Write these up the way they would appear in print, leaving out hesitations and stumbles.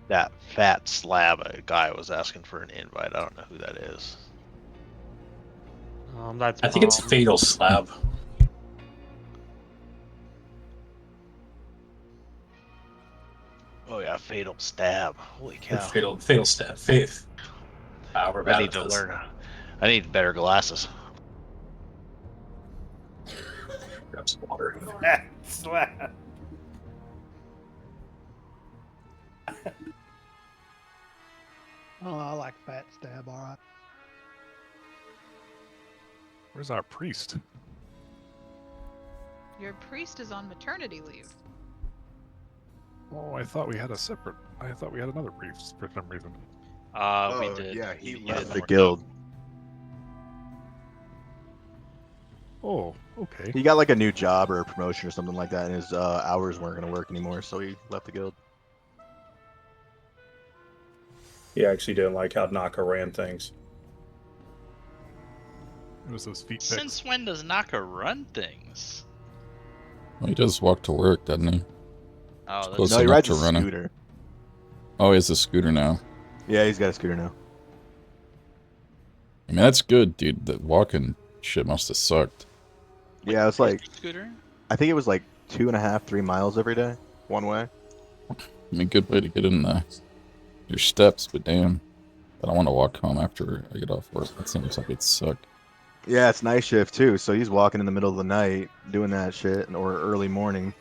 That fat slab guy was asking for an invite. I don't know who that is. That's I think it's Palm. Fatal Slab. Oh yeah, fatal stab. Holy Or cow! Fatal Stab. Faith. We're I bad need at to this. learn. I need better glasses. Grab some water. Slap. Oh, I like fat stab. All right. Where's our priest? Your priest is on maternity leave. Oh, I thought we had a separate. I thought we had another priest for some reason. We did. Yeah, he You left didn't the work guild. Oh, okay. He got like a new job or a promotion or something like that, and his hours weren't going to work anymore, so he left the guild. He actually didn't like how Naka ran things. It was those feet Since when does Naka run things? Well, he does walk to work, doesn't he? Oh, It's that's close No, he enough rides to a running. scooter. Oh, he has a scooter now. Yeah, he's got a scooter now. I mean, that's good, dude. The walking shit must have sucked. Yeah, it's like scooter. I think it was like 2.5, 3 miles every day, one way. I mean, good way to get in your steps, but damn. I don't want to walk home after I get off work. That seems like it sucked. Yeah, it's night shift too, so he's walking in the middle of the night doing that shit, or early morning.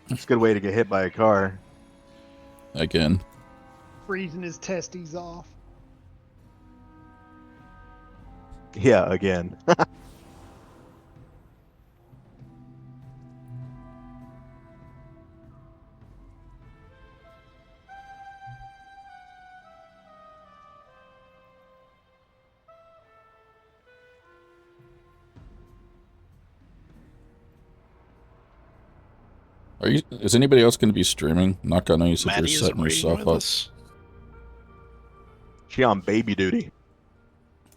It's a good way to get hit by a car. Again. Freezing his testes off. Yeah, again. Is anybody else going to be streaming? Not gonna. You said Maddie you're isn't setting reading yourself with up. us. She on baby duty.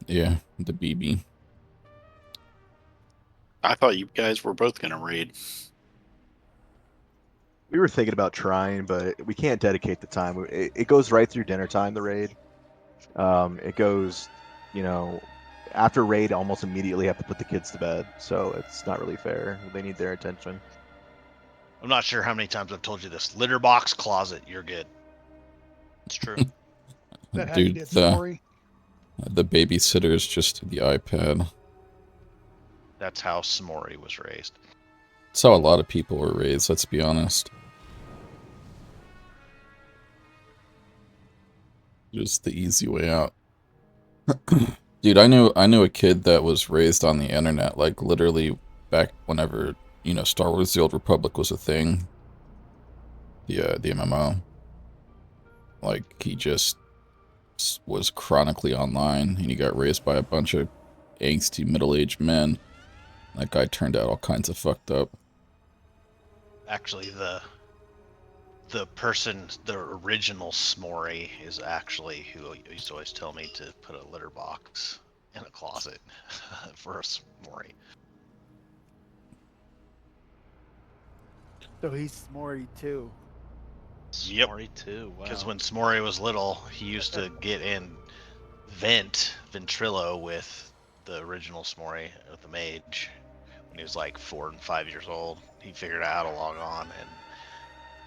Yeah, the BB. I thought you guys were both gonna raid. We were thinking about trying, but we can't dedicate the time. It goes right through dinner time, the raid. It goes, after raid, almost immediately have to put the kids to bed, so it's not really fair. They need their attention. I'm not sure how many times I've told you this. Litter box, closet, you're good. It's true. Is that how you Dude, did story? the babysitter is just the iPad. That's how Samori was raised. That's how a lot of people were raised, let's be honest. Just the easy way out. Dude, I knew a kid that was raised on the internet, like literally back whenever, Star Wars The Old Republic was a thing. The MMO. Like, he just was chronically online, and he got raised by a bunch of angsty middle-aged men. That guy turned out all kinds of fucked up. Actually, the original Smori is actually who used to always tell me to put a litter box in a closet for a Smori. So he's Smory too. Yep. Smori too. Wow. Because when Smori was little, he used to get in Ventrilo with the original Smori, with the mage. When he was like 4 and 5 years old, he figured out how to log on, and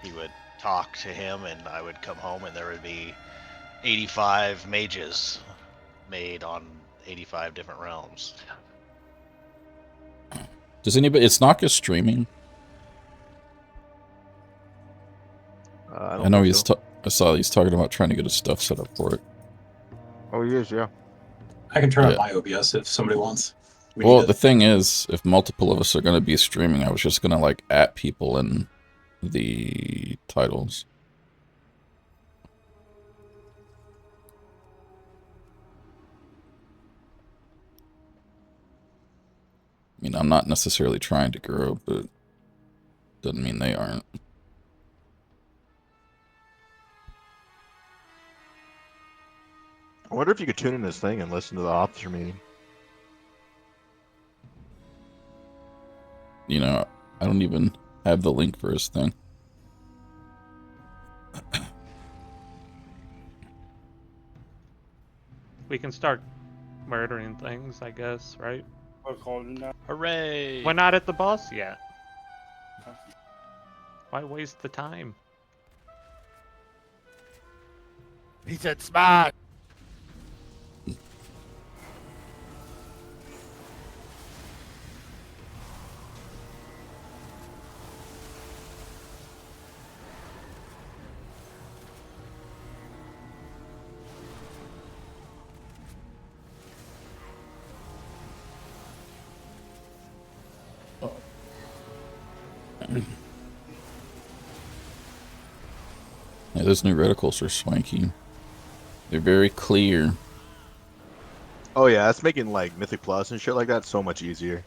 he would talk to him, and I would come home, and there would be 85 mages made on 85 different realms. Does anybody... It's Naka streaming? I know he's... I saw he's talking about trying to get his stuff set up for it. Oh, he is, yeah. I can turn Yeah. on my OBS if somebody wants. Well, the thing is, if multiple of us are going to be streaming, I was just going to, like, at people in the titles. I mean, I'm not necessarily trying to grow, but doesn't mean they aren't. I wonder if you could tune in this thing and listen to the officer meeting. I don't even have the link for his thing. We can start murdering things, I guess, right? Hooray! We're not at the boss yet. Why waste the time? He said smart. Yeah, those new reticles are swanky. They're very clear. Oh yeah, that's making like Mythic Plus and shit like that so much easier.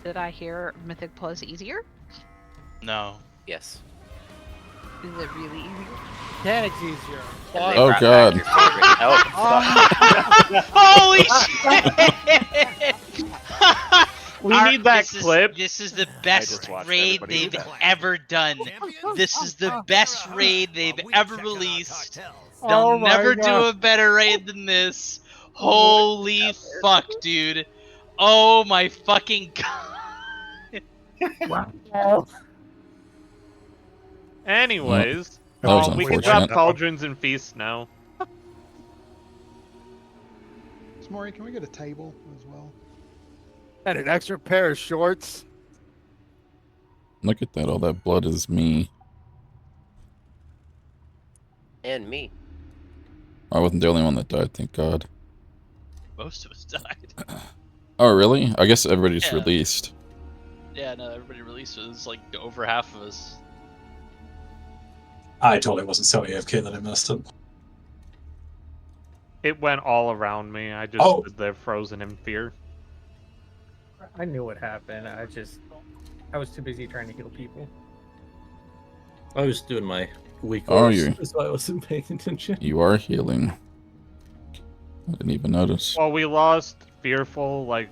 Did I hear Mythic Plus easier? No. Yes. Is it really easier? Yeah, it's easier. And they Oh, brought God. back your favorite. Holy shit! We need that clip. This is the just best watched raid everybody they've do that. ever done. This is the best raid they've ever released. Oh They'll my never do God. a better raid than this. Holy fuck, dude. Oh my fucking god. Anyways, That was we can drop unfortunate. cauldrons and feasts now. Smorey, can we get a table as well? And an extra pair of shorts. Look at that. All that blood is me. And me. I wasn't the only one that died, thank God. Most of us died. Oh, really? I guess everybody's Yeah. released. Yeah, no, everybody released it. It's like over half of us. I totally wasn't so AFK that I missed it. It went all around me. I just stood there frozen in fear. I knew what happened. I was too busy trying to heal people. I was doing my week Oh, off, you. that's why I wasn't paying attention. You are healing. I didn't even notice. Well, we lost Fearful like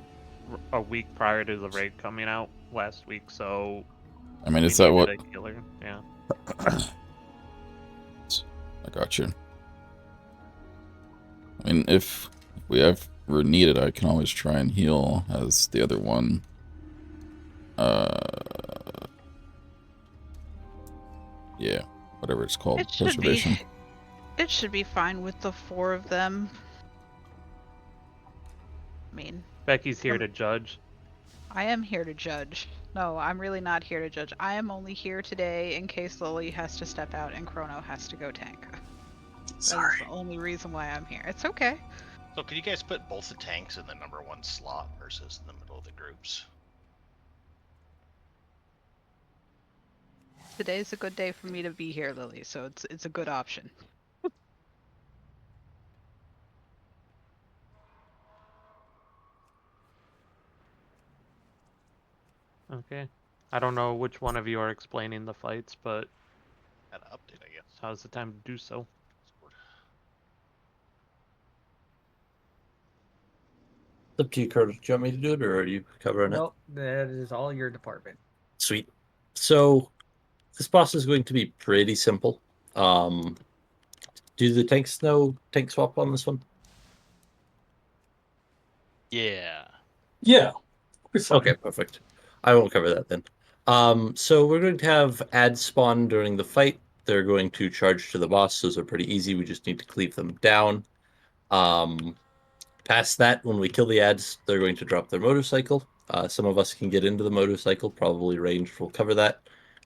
a week prior to the raid coming out last week, so. I mean, we is that what? needed a healer. Yeah. I got you. I mean, if we ever need it, I can always try and heal as the other one. Yeah, whatever it's called, It should preservation. It should be fine with the 4 of them. I mean, Becky's here to judge. I am here to judge. No, I'm really not here to judge. I am only here today in case Lily has to step out and Chrono has to go tank. Sorry. That's the only reason why I'm here. It's okay. So can you guys put both the tanks in the #1 slot versus in the middle of the groups? Today's a good day for me to be here, Lily, so it's a good option. Okay. I don't know which one of you are explaining the fights, but Had an update, I guess. now's the time to do so. It's up to you, Curtis. Do you want me to do it, or are you covering it? Nope, that is all your department. Sweet. So, this boss is going to be pretty simple. Do the tanks know tank swap on this one? Yeah. Yeah. Okay, perfect. I won't cover that then. So we're going to have ads spawn during the fight. They're going to charge to the boss. Those are pretty easy. We just need to cleave them down. Past that, when we kill the ads, they're going to drop their motorcycle. Some of us can get into the motorcycle. Probably Range will cover that.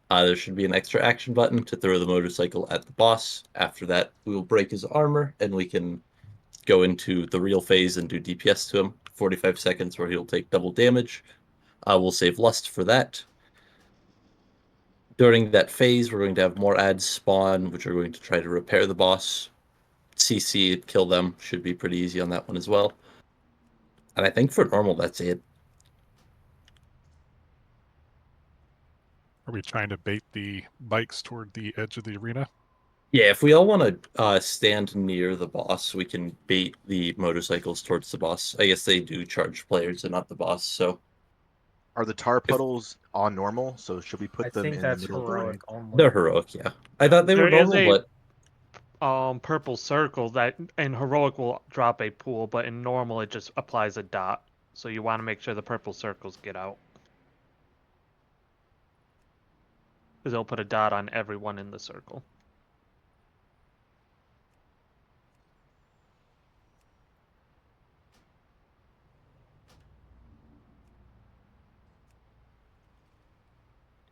There should be an extra action button to throw the motorcycle at the boss. After that, we will break his armor, and we can go into the real phase and do DPS to him. 45 seconds where he'll take double damage. We'll save Lust for that. During that phase, we're going to have more ads spawn, which are going to try to repair the boss. CC and kill them. Should be pretty easy on that one as well. And I think for normal, that's it. Are we trying to bait the bikes toward the edge of the arena? Yeah, if we all want to stand near the boss, we can bait the motorcycles towards the boss. I guess they do charge players and not the boss, so... Are the tar puddles on normal? So should we put them in the middle of the heroic ring? only. They're heroic, yeah. I thought they were There is normal, but... purple circle that in heroic will drop a pool, but in normal it just applies a dot. So you want to make sure the purple circles get out. Because it'll put a dot on everyone in the circle.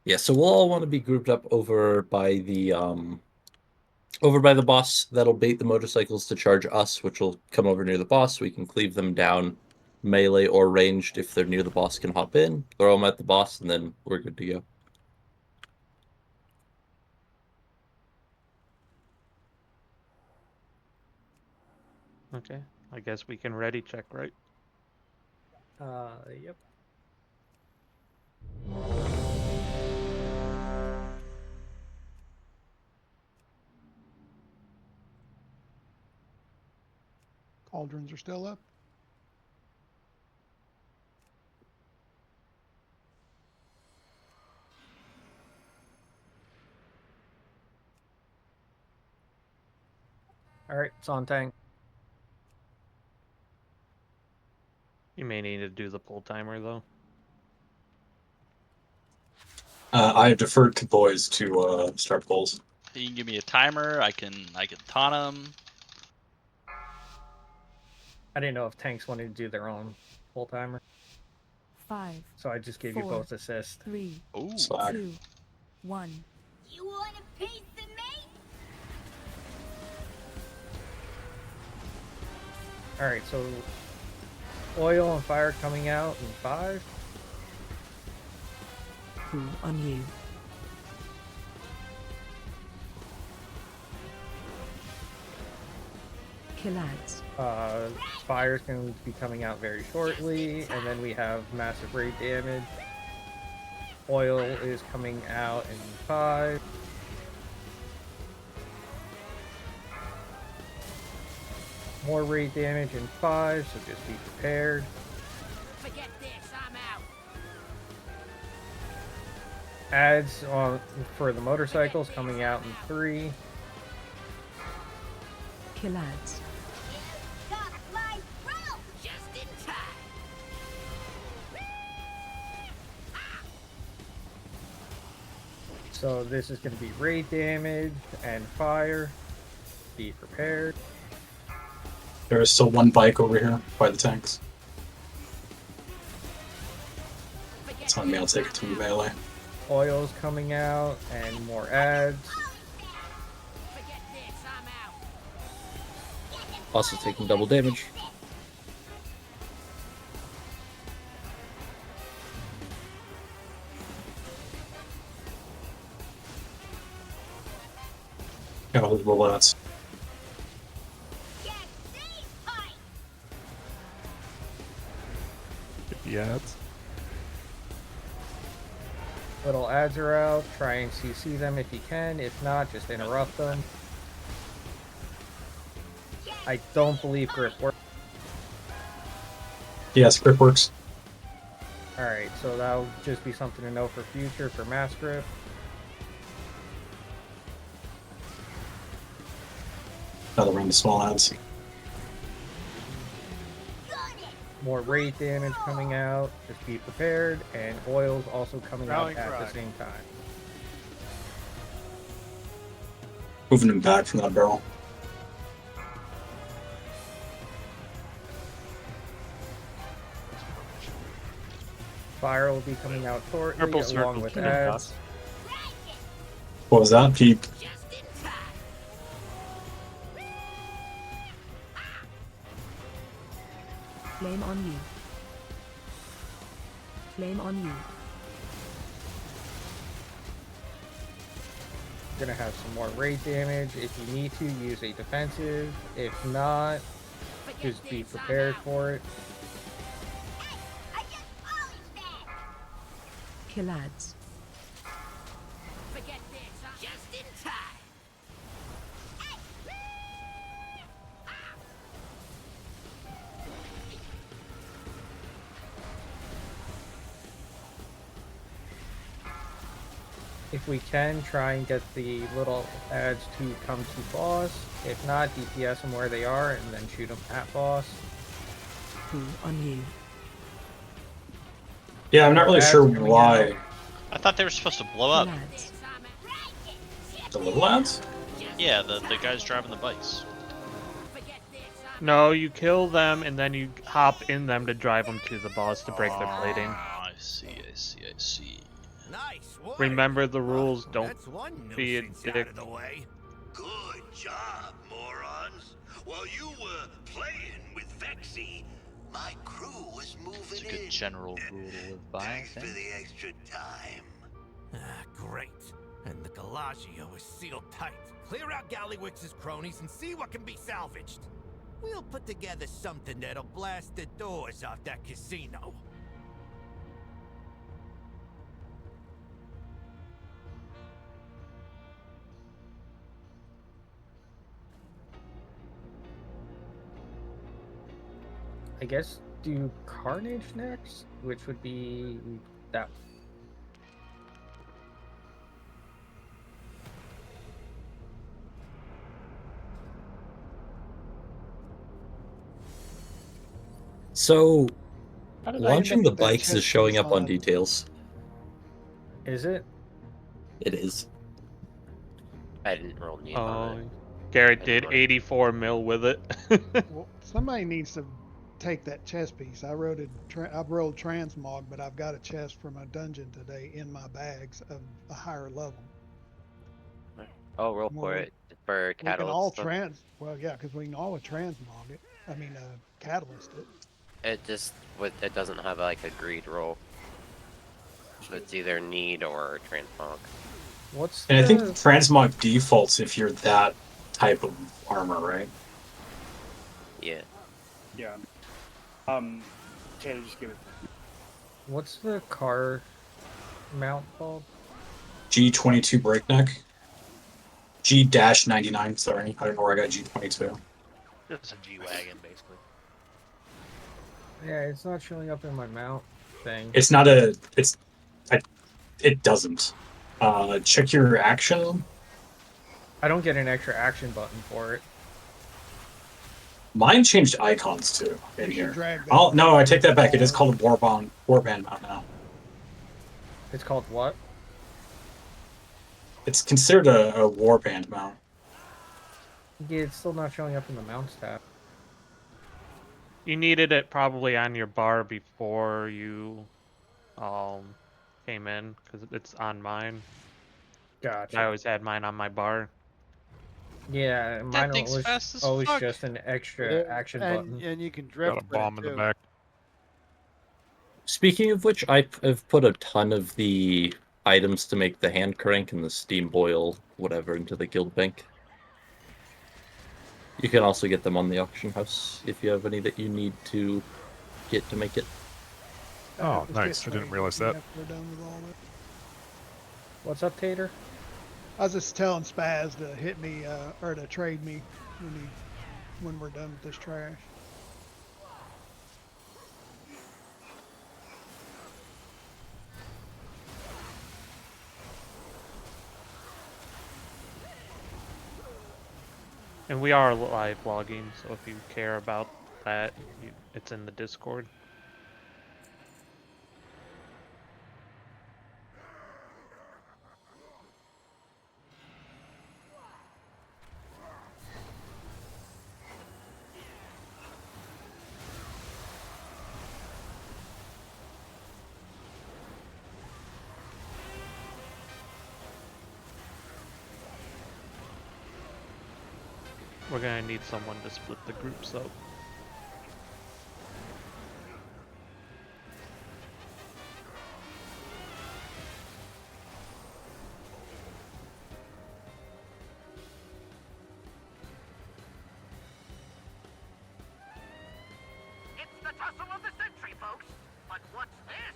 Yeah, so we'll all want to be grouped up over by the boss. That'll bait the motorcycles to charge us, which will come over near the boss. We can cleave them down, melee or ranged. If they're near the boss, can hop in, throw them at the boss, and then we're good to go. Okay, I guess we can ready check, right? Yep. Cauldrons are still up. All right, it's on tank. You may need to do the pull timer though. I deferred to boys to start polls. You can give me a timer. I can taunt them. I didn't know if tanks wanted to do their own full timer. 5. So I just gave you both assists. 3. Ooh. 2. 1. You want a piece of me? All right, so oil and fire coming out in 5. Cool on you. Kill ads. Fire's going to be coming out very shortly, and then we have massive rate damage. Oil is coming out in 5. More rate damage in 5, so just be prepared. Forget this, I'm out. Ads on for the motorcycles coming out in 3. Kill ads. Got my rope just in time. So this is going to be rate damage and fire. Be prepared. There is still one bike over here by the tanks. It's on me, I'll take it to melee. Oil's coming out and more ads. Forget this, I'm out. Also taking double damage. Gotta hold the bullets. Get the ads. Little ads are out. Try and CC them if you can. If not, just interrupt them. I don't believe grip works. Yes, grip works. Alright, so that'll just be something to know for future for mass grip. Another round of small ads. More rate damage coming out. Just be prepared. And oil's also coming out Rallying at cry. the same time. Moving him back from that barrel. Fire will be coming out shortly Purple along circle with killing ads. us. What was that, Pete? Just in time. Flame on you. Flame on you. Gonna have some more rate damage. If you need to, use a defensive. If not, just be prepared for it. I just polished that. Kill ads. Forget this, I'm just in time. If we can, try and get the little ads to come to boss. If not, DPS them where they are and then shoot them at boss. On you. Yeah, I'm not really Ads sure coming why. out. I thought they were supposed to blow up. Lads. The little lads? Yeah, the guys driving the bikes. No, you kill them and then you hop in them to drive them to the boss to break their plating. I see. Nice work. Remember the rules. Don't That's one be a nuisance dick. out of the way. Good job, morons. While you were playing with Vexy, my crew was moving It's a good general rule to live by, I Thanks for think. the extra time. Great. And the Galagio is sealed tight. Clear out Gallywix's cronies and see what can be salvaged. We'll put together something that'll blast the doors off that casino. I guess do Carnage next, which would be that. So, How did I end launching up the with that bikes is chest showing piece up on on? details. Is it? It is. I didn't roll neat Oh, on it. Garrett I did didn't 84 mil with it. Well, somebody needs to take that chest piece. I rolled transmog, but I've got a chest from a dungeon today in my bags of a higher level. Oh, roll Well, for it for We can catalyst all stuff. well, yeah, because we can all transmog it. I mean, catalyst it. It just it doesn't have like a greed roll. So it's either need or transmog. What's And I think the- transmog defaults if you're that type of armor, right? Yeah. Yeah. Taylor, just give it. What's the car mount called? G22 breakneck. G-99, sorry. I don't know where I got G22. It's a G-Wagon, basically. Yeah, it's not showing up in my mount thing. It doesn't. Check your action. I don't get an extra action button for it. Mine changed icons too in You should here. drag that Oh no, I take that back. It is called a warband mount now. It's called what? It's considered a warband mount. Yeah, it's still not showing up in the mounts tab. You needed it probably on your bar before you came in, because it's on mine. Gotcha. I always had mine on my bar. Yeah, mine thing's was fast as always fuck. just an extra action button. And you can drift. Got a bomb in the back. Speaking of which, I've put a ton of the items to make the hand crank and the steam boil, whatever, into the guild bank. You can also get them on the auction house if you have any that you need to get to make it. Oh, nice. I didn't realize that. We're done with all that. What's up, Tater? I was just telling Spaz to hit me or to trade me when we're done with this trash. And we are live logging, so if you care about that, it's in the Discord. We're gonna need someone to split the groups up. It's the tussle of the century, folks. But what's this?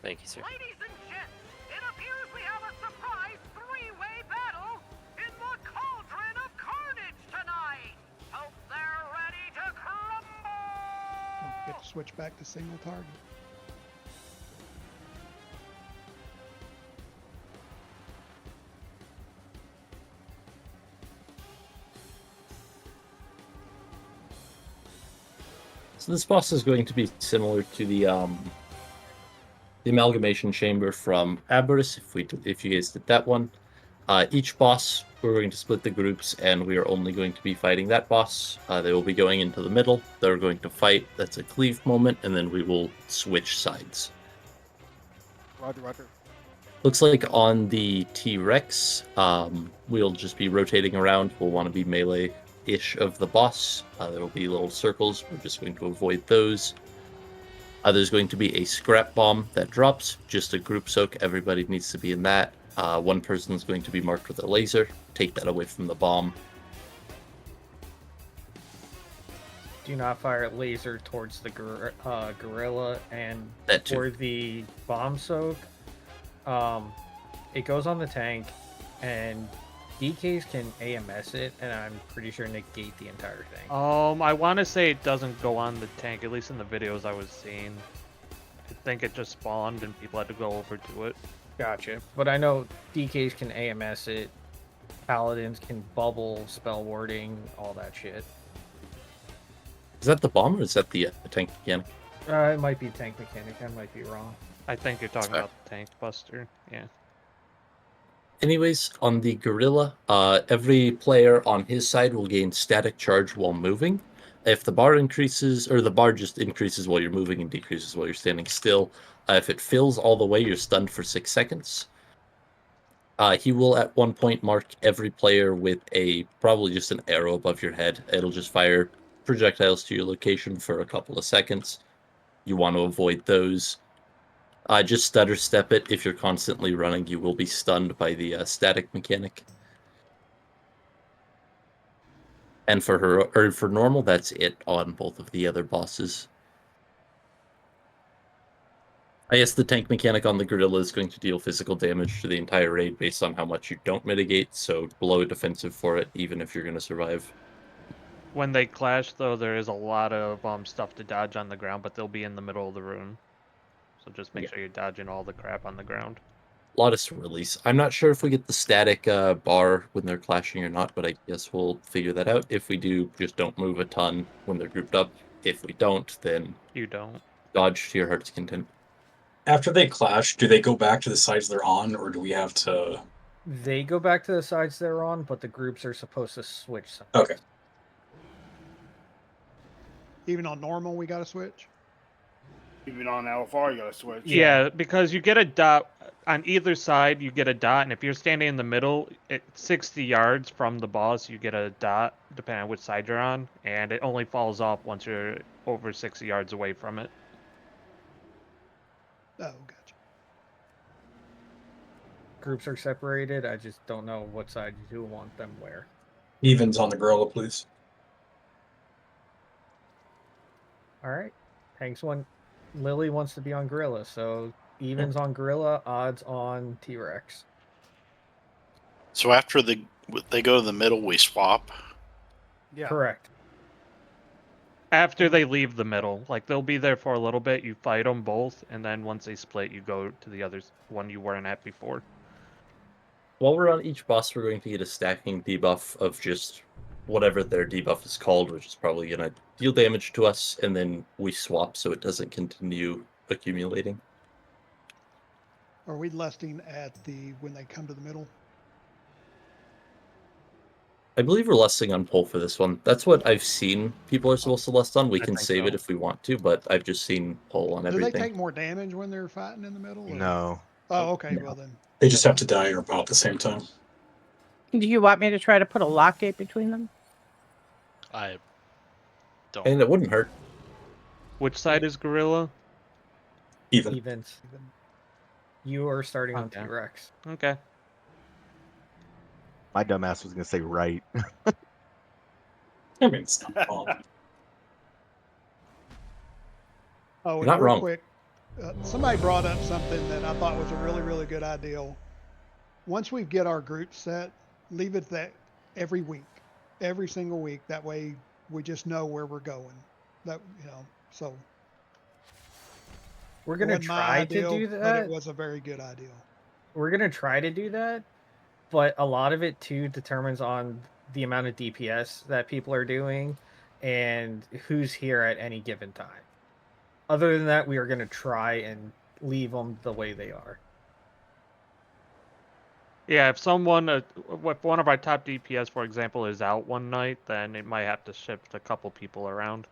Thank you, sir. Ladies and gents, it appears we have a surprise three-way battle in the cauldron of carnage tonight. Hope they're ready to crumble. Don't forget to switch back to single target. So this boss is going to be similar to the amalgamation chamber from Aberrus, if you guys did that one. Each boss, we're going to split the groups, and we are only going to be fighting that boss. They will be going into the middle. They're going to fight. That's a cleave moment, and then we will switch sides. Roger, roger. Looks like on the T-Rex, we'll just be rotating around. We'll want to be melee-ish of the boss. There will be little circles. We're just going to avoid those. There's going to be a scrap bomb that drops, just a group soak. Everybody needs to be in that. One person is going to be marked with a laser. Take that away from the bomb. Do not fire a laser towards the gorilla, and That too. for the bomb soak, it goes on the tank, and DKs can AMS it, and I'm pretty sure negate the entire thing. I want to say it doesn't go on the tank, at least in the videos I was seeing. I think it just spawned and people had to go over to it. Gotcha. But I know DKs can AMS it, paladins can bubble, spell warding, all that shit. Is that the bomb or is that the tank mechanic? It might be tank mechanic, I might be wrong. I think you're talking about the tank buster, yeah. Anyways, on the gorilla, every player on his side will gain static charge while moving. If the bar increases, or the bar just increases while you're moving and decreases while you're standing still, if it fills all the way, you're stunned for 6 seconds. He will at one point mark every player with probably just an arrow above your head. It'll just fire projectiles to your location for a couple of seconds. You want to avoid those. Just stutter step it. If you're constantly running, you will be stunned by the static mechanic. And for normal, that's it on both of the other bosses. I guess the tank mechanic on the gorilla is going to deal physical damage to the entire raid based on how much you don't mitigate, so blow defensive for it, even if you're going to survive. When they clash, though, there is a lot of stuff to dodge on the ground, but they'll be in the middle of the room. So just make sure you're dodging all the crap on the ground. A lot of release. I'm not sure if we get the static bar when they're clashing or not, but I guess we'll figure that out. If we do, just don't move a ton when they're grouped up. If we don't, then you don't. Dodge to your heart's content. After they clash, do they go back to the sides they're on, or do we have to... They go back to the sides they're on, but the groups are supposed to switch some. Okay. Even on normal, we got to switch? Even on LFR, you got to switch. Yeah, because you get a dot on either side. You get a dot, and if you're standing in the middle, at 60 yards from the boss, you get a dot, depending on which side you're on, and it only falls off once you're over 60 yards away from it. Oh, gotcha. Groups are separated. I just don't know what side you do want them where. Evens on the gorilla, please. All right. Thanks. Lily wants to be on gorilla, so evens on gorilla, odds on T-Rex. So after they go to the middle, we swap. Yeah. Correct. After they leave the middle, like they'll be there for a little bit, you fight them both, and then once they split, you go to the other one you weren't at before. While we're on each boss, we're going to get a stacking debuff of just whatever their debuff is called, which is probably going to deal damage to us, and then we swap so it doesn't continue accumulating. Are we lusting at when they come to the middle? I believe we're lusting on pull for this one. That's what I've seen people are supposed to lust on. We can save it if we want to, but I've just seen pull on everything. Do they take more damage when they're fighting in the middle? Or? No. Oh, okay. No. Well then. They just have to die or pop at the same time. Do you want me to try to put a lock gate between them? I don't. And it wouldn't hurt. Which side is gorilla? Evens. You are starting on T-Rex. Okay. My dumbass was going to say right. I mean, it's not wrong. Oh, and not real wrong. Quick, somebody brought up something that I thought was a really, really good idea. Once we get our group set, leave it that every week, every single week. That way, we just know where we're going. That so. We're gonna try to do that. But it was a very good idea. We're gonna try to do that, but a lot of it too determines on the amount of DPS that people are doing, and who's here at any given time. Other than that, we are going to try and leave them the way they are. Yeah, if someone, if one of our top DPS, for example, is out one night, then it might have to shift a couple people around.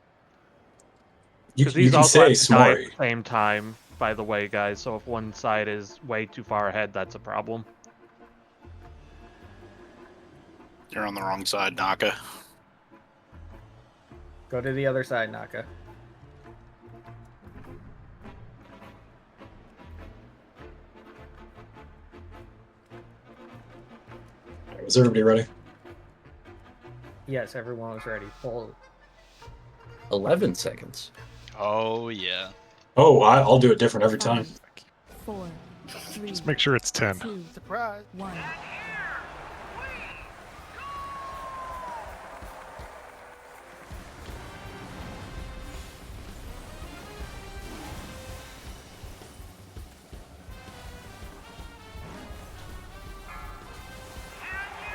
Because You these can also say have to die at Smori. the same time, by the way, guys. So if one side is way too far ahead, that's a problem. You're on the wrong side, Naka. Go to the other side, Naka. Is everybody ready? Yes, everyone was ready. Full 11 seconds. Oh, yeah. Oh, I'll do it different every time. 4, 3, Just make sure it's 10. 2, Surprise. 1.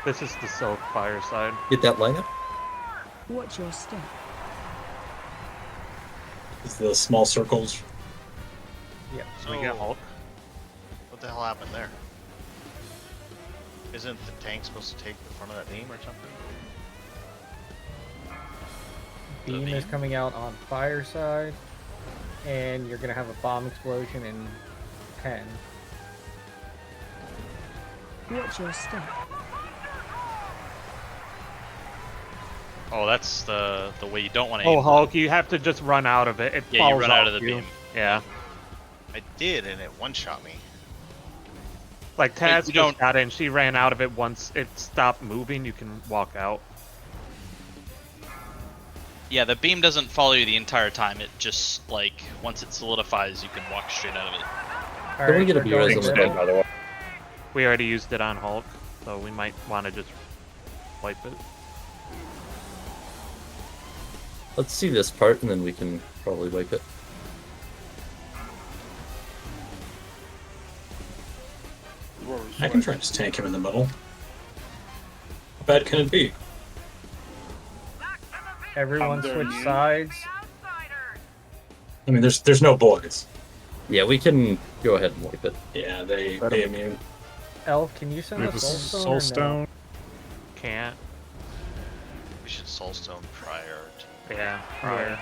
This is the Silk Fire side. Get that lineup? Watch your step. It's the small circles. Yep. So we get Hulk. What the hell happened there? Isn't the tank supposed to take the front of that beam or something? Beam is coming out on fire side, and you're gonna have a bomb explosion in 10. Watch your step. Oh, that's the way you don't want to Oh, aim. Hulk, you have to just run out of it. It Yeah, you falls run out off of the you. beam. Yeah. I did, and it one-shot me. Like But Taz you just don't- got in, she ran out of it once it stopped moving, you can walk out. Yeah, the beam doesn't follow you the entire time. It just, like, once it solidifies, you can walk straight out of it. Can we get a we're B going res on middle. the by the way? We already used it on Hulk, so we might want to just wipe it. Let's see this part, and then we can probably wipe it. I can try to just tank him in the middle. How bad can it be? Everyone switch sides. I mean, there's no boys. Yeah, we can go ahead and wipe it. Yeah, they immune. Elf, can you send We a have a soul soul stone? Or no? stone. Can't. We should soulstone prior to, Yeah, prior.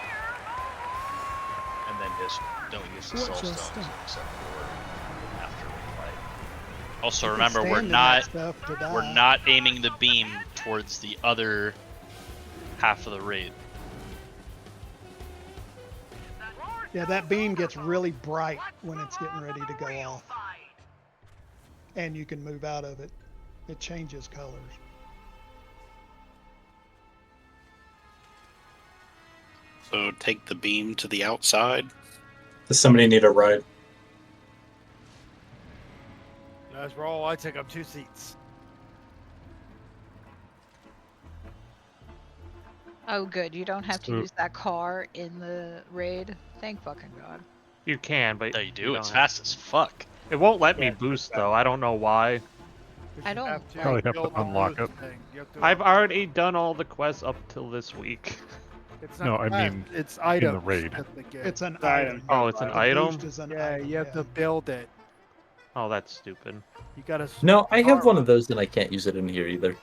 and then just don't use the Watch your soulstones step. except for after we fight. Also, You can remember, stand we're in that not stuff to we're die. not aiming the beam towards the other half of the raid. Yeah, that beam gets really bright when it's getting ready to go off. And you can move out of it. It changes colors. So take the beam to the outside. Does somebody need a ride? Let's roll. I take up 2 seats. Oh, good. You don't have to So- use that car in the raid. Thank fucking god. You can, but No, you do. don't It's have- fast as fuck. It won't let me Yeah, boost though. I don't know why. I don't. Probably have to build the unlock boost it. thing. You have to- I've already done all the quests up till this week. It's No, not I fast, mean, it's in items the raid. that they get. It's an It's item. item. Oh, it's an The item? boost is an Yeah, item, you have to build it. Oh, that's stupid. You gotta. No, I have start one of those, and I can't use it in here either.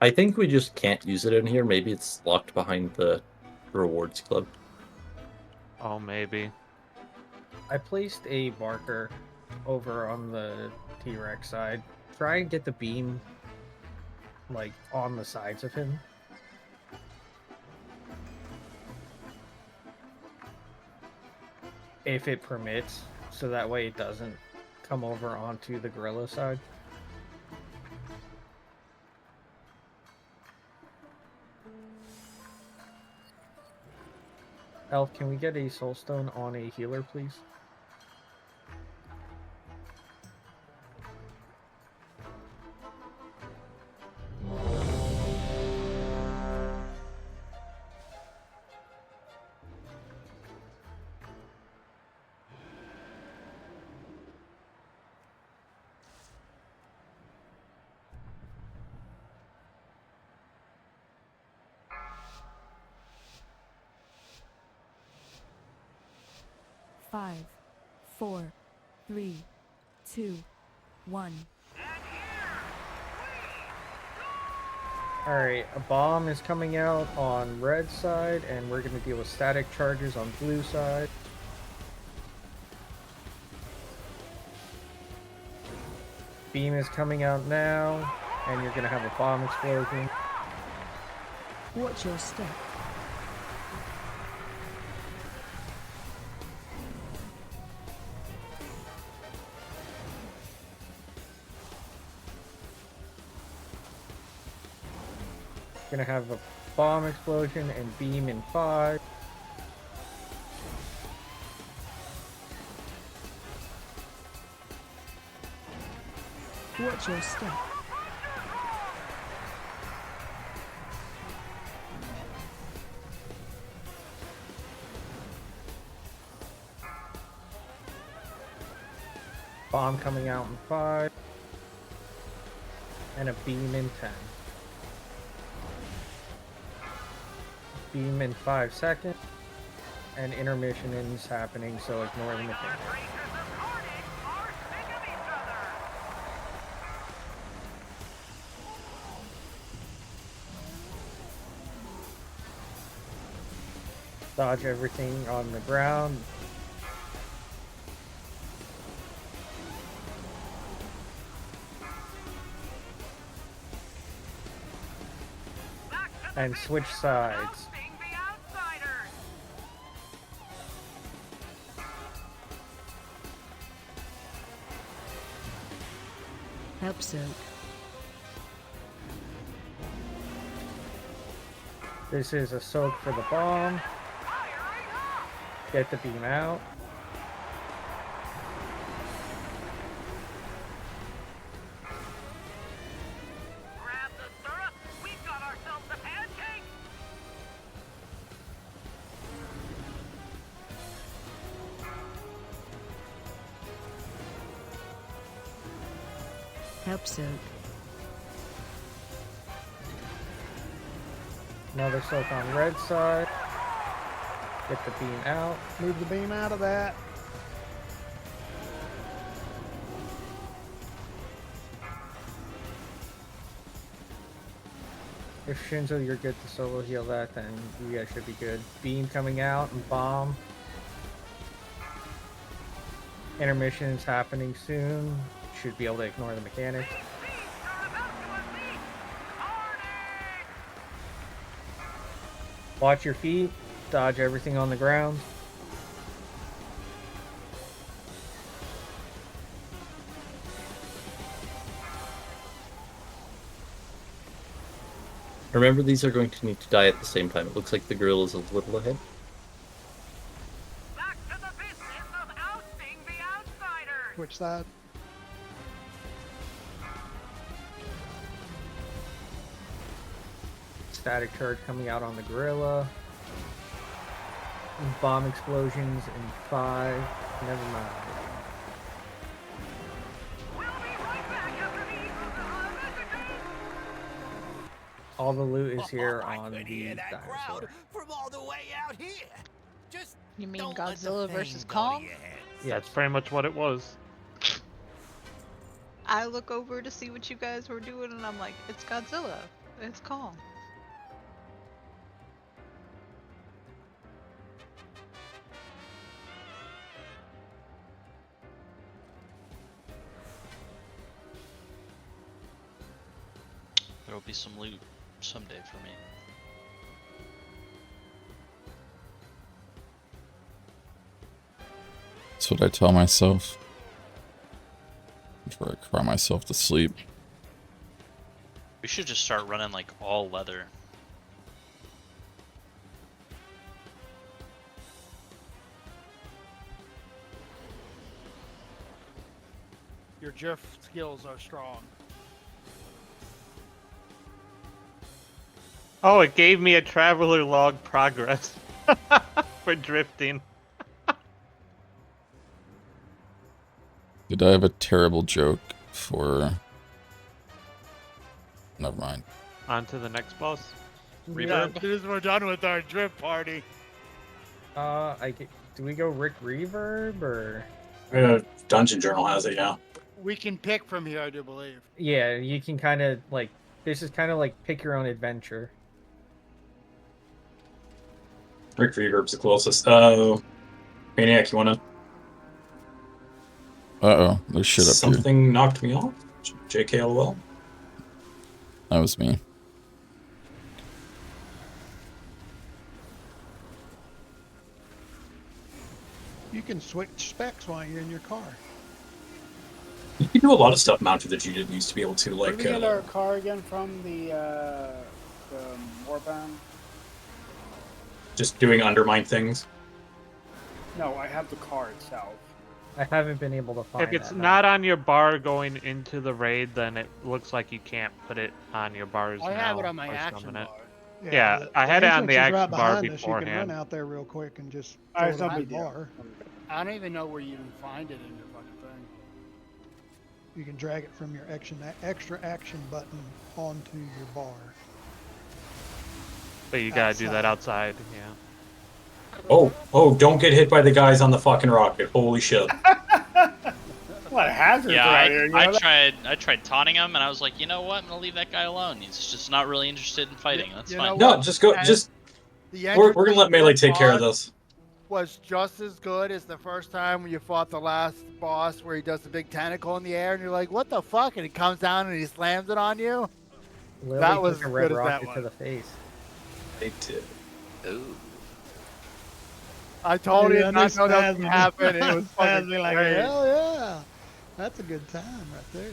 I think we just can't use it in here. Maybe it's locked behind the rewards club. Oh, maybe. I placed a marker over on the T-Rex side. Try and get the beam, like, on the sides of him. If it permits, so that way it doesn't come over onto the gorilla side. Elf, can we get a soulstone on a healer, please? 5, 4, 3, 2, 1. Alright, a bomb is coming out on red side, and we're going to deal with static charges on blue side. Beam is coming out now, and you're going to have a bomb explosion. Watch your step. Gonna have a bomb explosion and beam in 5. Watch your step. Bomb coming out in 5. And a beam in 10. Beam in 5 seconds. And intermission is happening, so ignore the mechanics. Dodge everything on the ground. And switch sides. Help soak. This is a soak for the bomb. Get the beam out. Grab the syrup. We've got ourselves a pancake. Help soak. Another soak on red side. Get the beam out. Move the beam out of that. If Shinzo, you're good to solo heal that, then you guys should be good. Beam coming out and bomb. Intermission is happening soon. Should be able to ignore the mechanics. Watch your feet. Dodge everything on the ground. Remember, these are going to need to die at the same time. It looks like the girl is a little ahead. Which side? Static charge coming out on the gorilla. Bomb explosions in 5. Never mind. All the loot is here on the dinosaur. From all the way out here. Just You mean don't let the Godzilla fame versus go to Kong? your head. Yeah, that's pretty much what it was. I look over to see what you guys were doing, and I'm like, it's Godzilla. It's Kong. There will be some loot someday for me. That's what I tell myself before I cry myself to sleep. We should just start running like all leather. Your drift skills are strong. Oh, it gave me a traveler log progress for drifting. Did I have a terrible joke for... Never mind. On to the next boss. Yeah, as soon as we're done with our drift party. Do we go Rick Reverb or? Dungeon Journal has it, yeah. We can pick from here, I do believe. Yeah, you can kind of like. This is kind of like pick your own adventure. Rick Reverb's the closest. Maniac, you wanna? Uh-oh, there's shit up here. Something knocked me off. JKLOL. That was me. You can switch specs while you're in your car. You can do a lot of stuff mounted that you didn't used to be able to, Where like. did we get our car again from? The Warbound? Just doing Undermine things. No, I have the car itself. I haven't been able to find. If it's that not on your bar going into the raid, then it looks like you can't put it on your bars I now. have it on my or action summon it. bar. Yeah, I had it on the entrance is action right bar behind us. You can run beforehand. out there real quick and just All right, throw it's it no on the big deal. bar. I don't even know where you even find it in your fucking thing. You can drag it from your extra action button onto your bar. But you gotta do that outside, yeah. Oh, don't get hit by the guys on the fucking rocket. Holy shit. What hazards Yeah, are out here? You know that? I tried taunting him, and I was like, you know what? I'm gonna leave that guy alone. He's just not really interested in fighting. That's fine. No, just go. We're gonna let Melee take care of this. Was just as good as the first time when you fought the last boss where he does the big tentacle in the air and you're like, what the fuck? And he comes down and he slams it on you. Lily that was took a as red good as that rocket one. to the face. They did. Ooh. I told you Yeah, not know that would happen. It was fucking Spaz me like, great. hell yeah. That's a good time right there.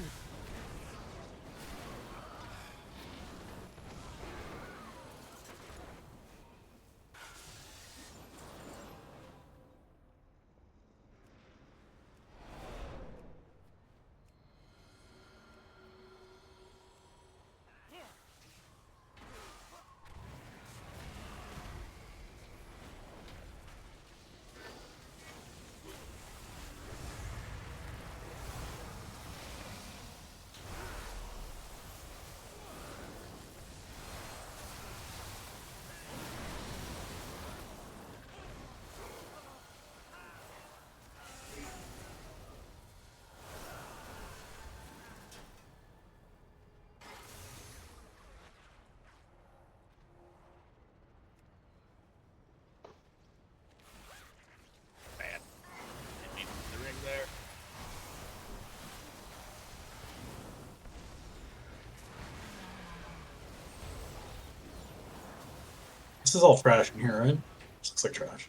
This is all trash in here, right? This looks like trash.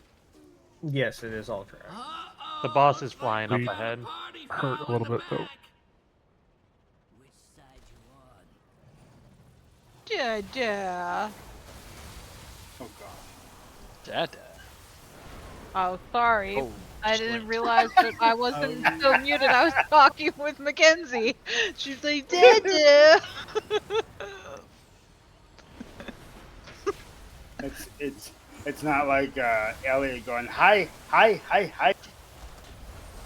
Yes, it is all trash. The boss is flying up ahead. Hurt a little bit though. Dada. Oh god. Dada. Oh, sorry. Oh, I didn't realize that I wasn't still muted. I was talking with Mackenzie. She's like, Dada. It's not like Elliot going hi.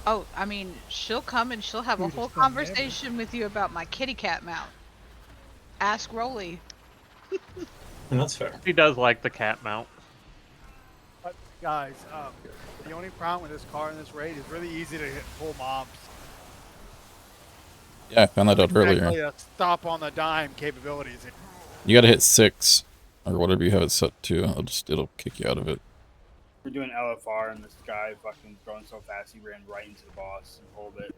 Oh, I mean, she'll come and she'll have a whole conversation with you about my kitty cat mount. Ask Rolly. And that's fair. He does like the cat mount. But guys, the only problem with this car in this raid is really easy to hit full mobs. Yeah, I found that out Actually, earlier. a stop on the dime capabilities. You gotta hit 6, or whatever you have it set to. It'll kick you out of it. We're doing LFR and this guy fucking going so fast he ran right into the boss and pulled it.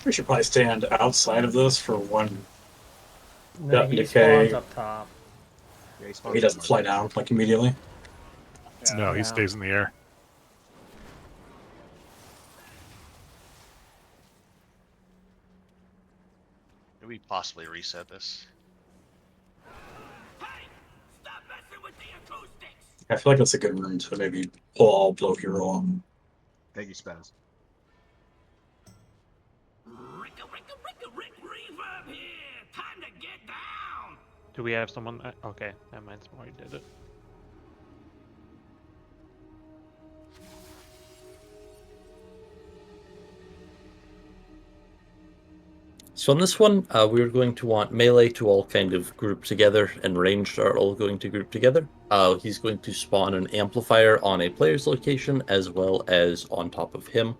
We should probably stand outside of this for one. No, he decay. spawns up top. He doesn't fly down like immediately. No, he stays in the air. Could we possibly reset this? I feel like that's a good room to maybe pull all blow hero on. Thank you, Spaz. Do we have someone? Okay, that might already did it. So on this one, we're going to want melee to all kind of group together, and ranged are all going to group together. He's going to spawn an amplifier on a player's location as well as on top of him.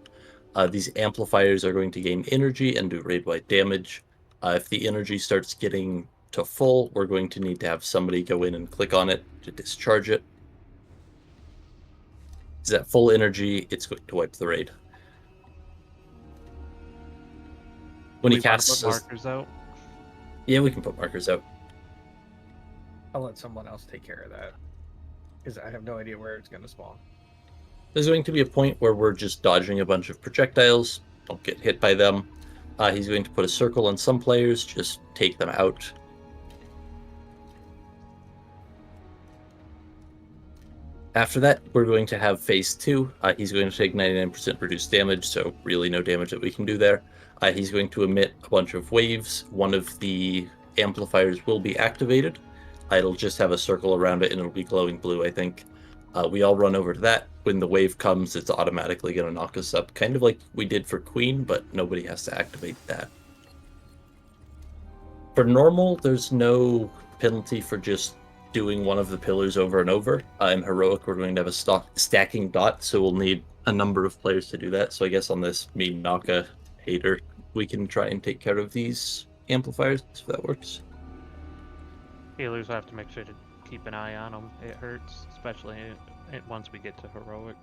These amplifiers are going to gain energy and do raid-wide damage. If the energy starts getting to full, we're going to need to have somebody go in and click on it to discharge it. Is at full energy, it's going to wipe the raid. When he casts, put markers out. Yeah, we can put markers out. I'll let someone else take care of that, because I have no idea where it's going to spawn. There's going to be a point where we're just dodging a bunch of projectiles. Don't get hit by them. He's going to put a circle on some players, just take them out. After that, we're going to have phase 2. He's going to take 99% reduced damage, so really no damage that we can do there. He's going to emit a bunch of waves. One of the amplifiers will be activated. It'll just have a circle around it and it'll be glowing blue, I think. We all run over to that. When the wave comes, it's automatically going to knock us up, kind of like we did for Queen, but nobody has to activate that. For normal, there's no penalty for just doing one of the pillars over and over. In Heroic, we're going to have a stacking dot, so we'll need a number of players to do that. So I guess on this me, Naka, Hater, we can try and take care of these amplifiers, if that works. Healers will have to make sure to keep an eye on them. It hurts, especially once we get to Heroic.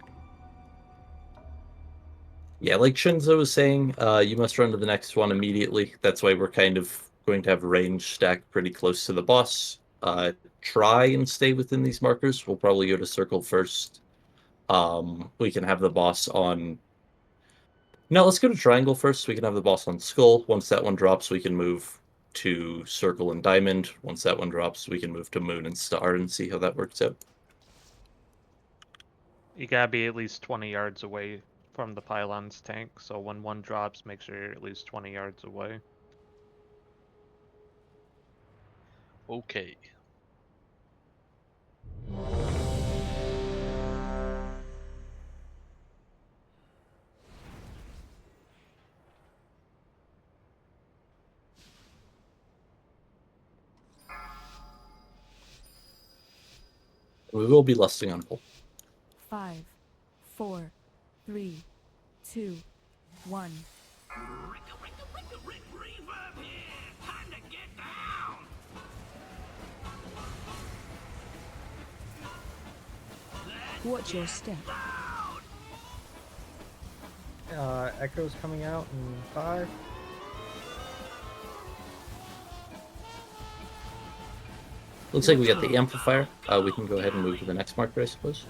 Yeah, like Shinzo was saying, you must run to the next one immediately. That's why we're kind of going to have range stacked pretty close to the boss. Try and stay within these markers. We'll probably go to circle first. We can have the boss on... No, let's go to triangle first. So we can have the boss on skull. Once that one drops, we can move to circle and diamond. Once that one drops, we can move to moon and star and see how that works out. You gotta be at least 20 yards away from the pylon's tank, so when one drops, make sure you're at least 20 yards away. Okay. We will be lusting on pull. 5, 4, 3, 2, 1. Watch your step. Echo's coming out in 5. Looks like we got the amplifier. We can go ahead and move to the next marker, I suppose.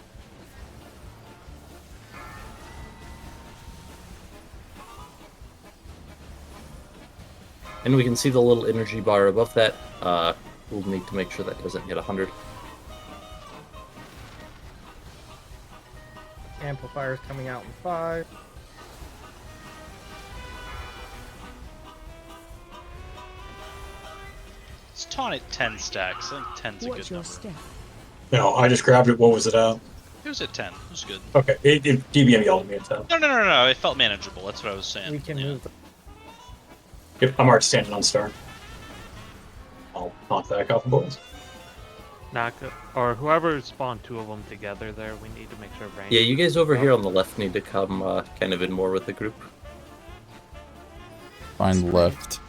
And we can see the little energy bar above that. We'll need to make sure that doesn't hit 100. Amplifier's coming out in 5. Let's taunt at 10 stacks. I think 10's a good number. Step. No, I just grabbed it. What was it at? It was at 10. It was good. Okay, it DBM yelled at me at 10. No. It felt manageable. That's what I was saying. We can move. Yep, I'm already standing on star. I'll knock that off the boys. Or whoever spawned 2 of them together there, we need to make sure range. Yeah, you guys over here on the left need to come kind of in more with the group. Find left.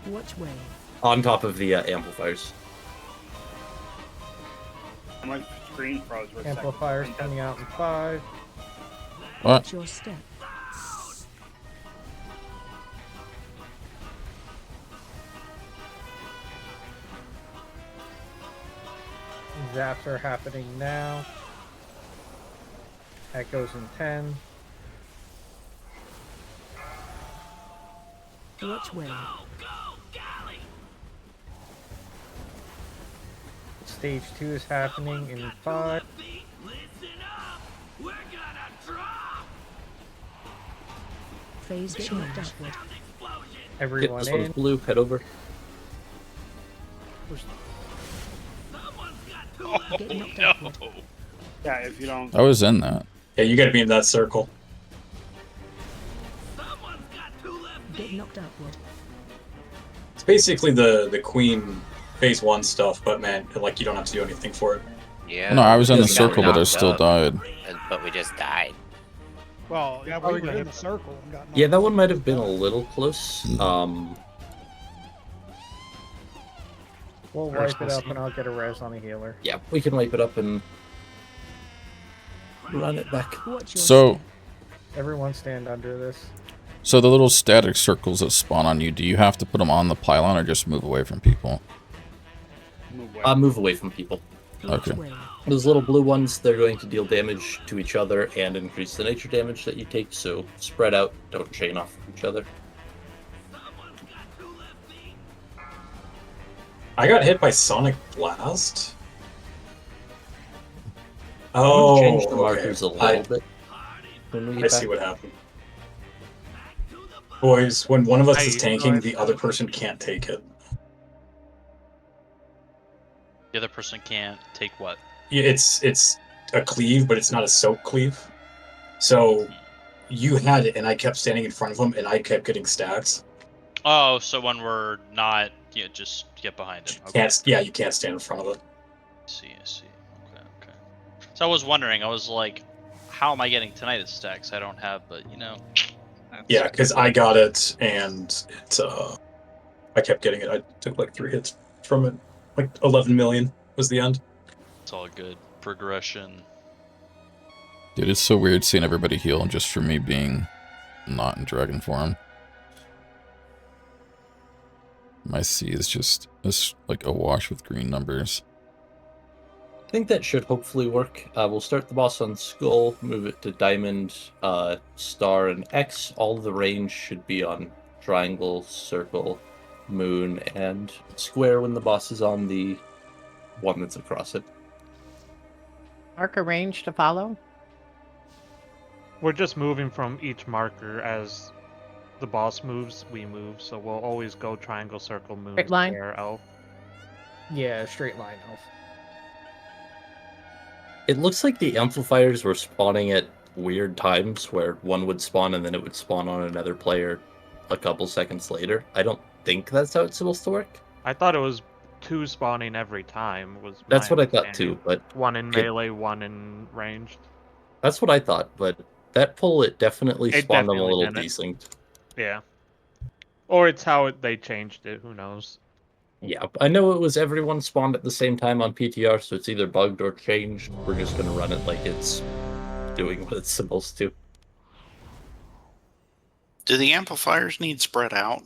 Which way? On top of the amplifiers. My screen froze for a second. Amplifier's coming out in 5. What? Watch your step. Zaps are happening now. Echoes in 10. Which way? Stage 2 is happening in 5. Phase change upward. Everyone This one's in. blue, head over. Oh, no. Yeah, if you don't. I was in that. Yeah, you gotta be in that circle. Shift upward. It's basically the Queen phase 1 stuff, but man, like you don't have to do anything for it. Yeah. No, I was in the we got circle, but I knocked still up, died. But we just died. Well, yeah, we were in the circle and got knocked Yeah, that out. one might have been a little close. We'll wipe it up and I'll get a res on a healer. Yeah, we can wipe it up and run it back. So, Everyone stand under this. so the little static circles that spawn on you, do you have to put them on the pylon or just move away from people? Move away from people. Okay. Those little blue ones, they're going to deal damage to each other and increase the nature damage that you take, so spread out, don't chain off each other. I got hit by Sonic Blast. Oh, Change the markers a little bit. When we I get see back. what happened. Boys, when one of us is I- tanking, the other person can't take it. The other person can't take what? Yeah, it's a cleave, but it's not a soak cleave. So you had it, and I kept standing in front of him, and I kept getting stacks. Oh, so when we're not, just get behind it. Okay. You can't stand in front of it. I see. Okay. So I was wondering, I was like, how am I getting tinnitus stacks? I don't have, but Yeah, because I got it, and it, I kept getting it. I took like 3 hits from it. Like 11 million was the end. It's all good. Progression. Dude, it's so weird seeing everybody heal just for me being not in dragon form. My C is just like awash with green numbers. I think that should hopefully work. We'll start the boss on Skull, move it to Diamond, Star, and X. All the range should be on Triangle, Circle, Moon, and Square when the boss is on the one that's across it. Mark a range to follow. We're just moving from each marker as the boss moves, we move. So we'll always go triangle, circle, moon, Straight line? square, elf. Yeah, straight line elf. It looks like the amplifiers were spawning at weird times where one would spawn and then it would spawn on another player a couple seconds later. I don't think that's how it's supposed to work. I thought it was 2 spawning every time. That's what I thought too, but one in melee, one in ranged. That's what I thought, but that pull it definitely It spawned them a definitely little didn't. desynced. Yeah. Or it's how they changed it. Who knows? Yeah, I know it was everyone spawned at the same time on PTR, so it's either bugged or changed. We're just gonna run it like it's doing what it's supposed to. Do the amplifiers need spread out?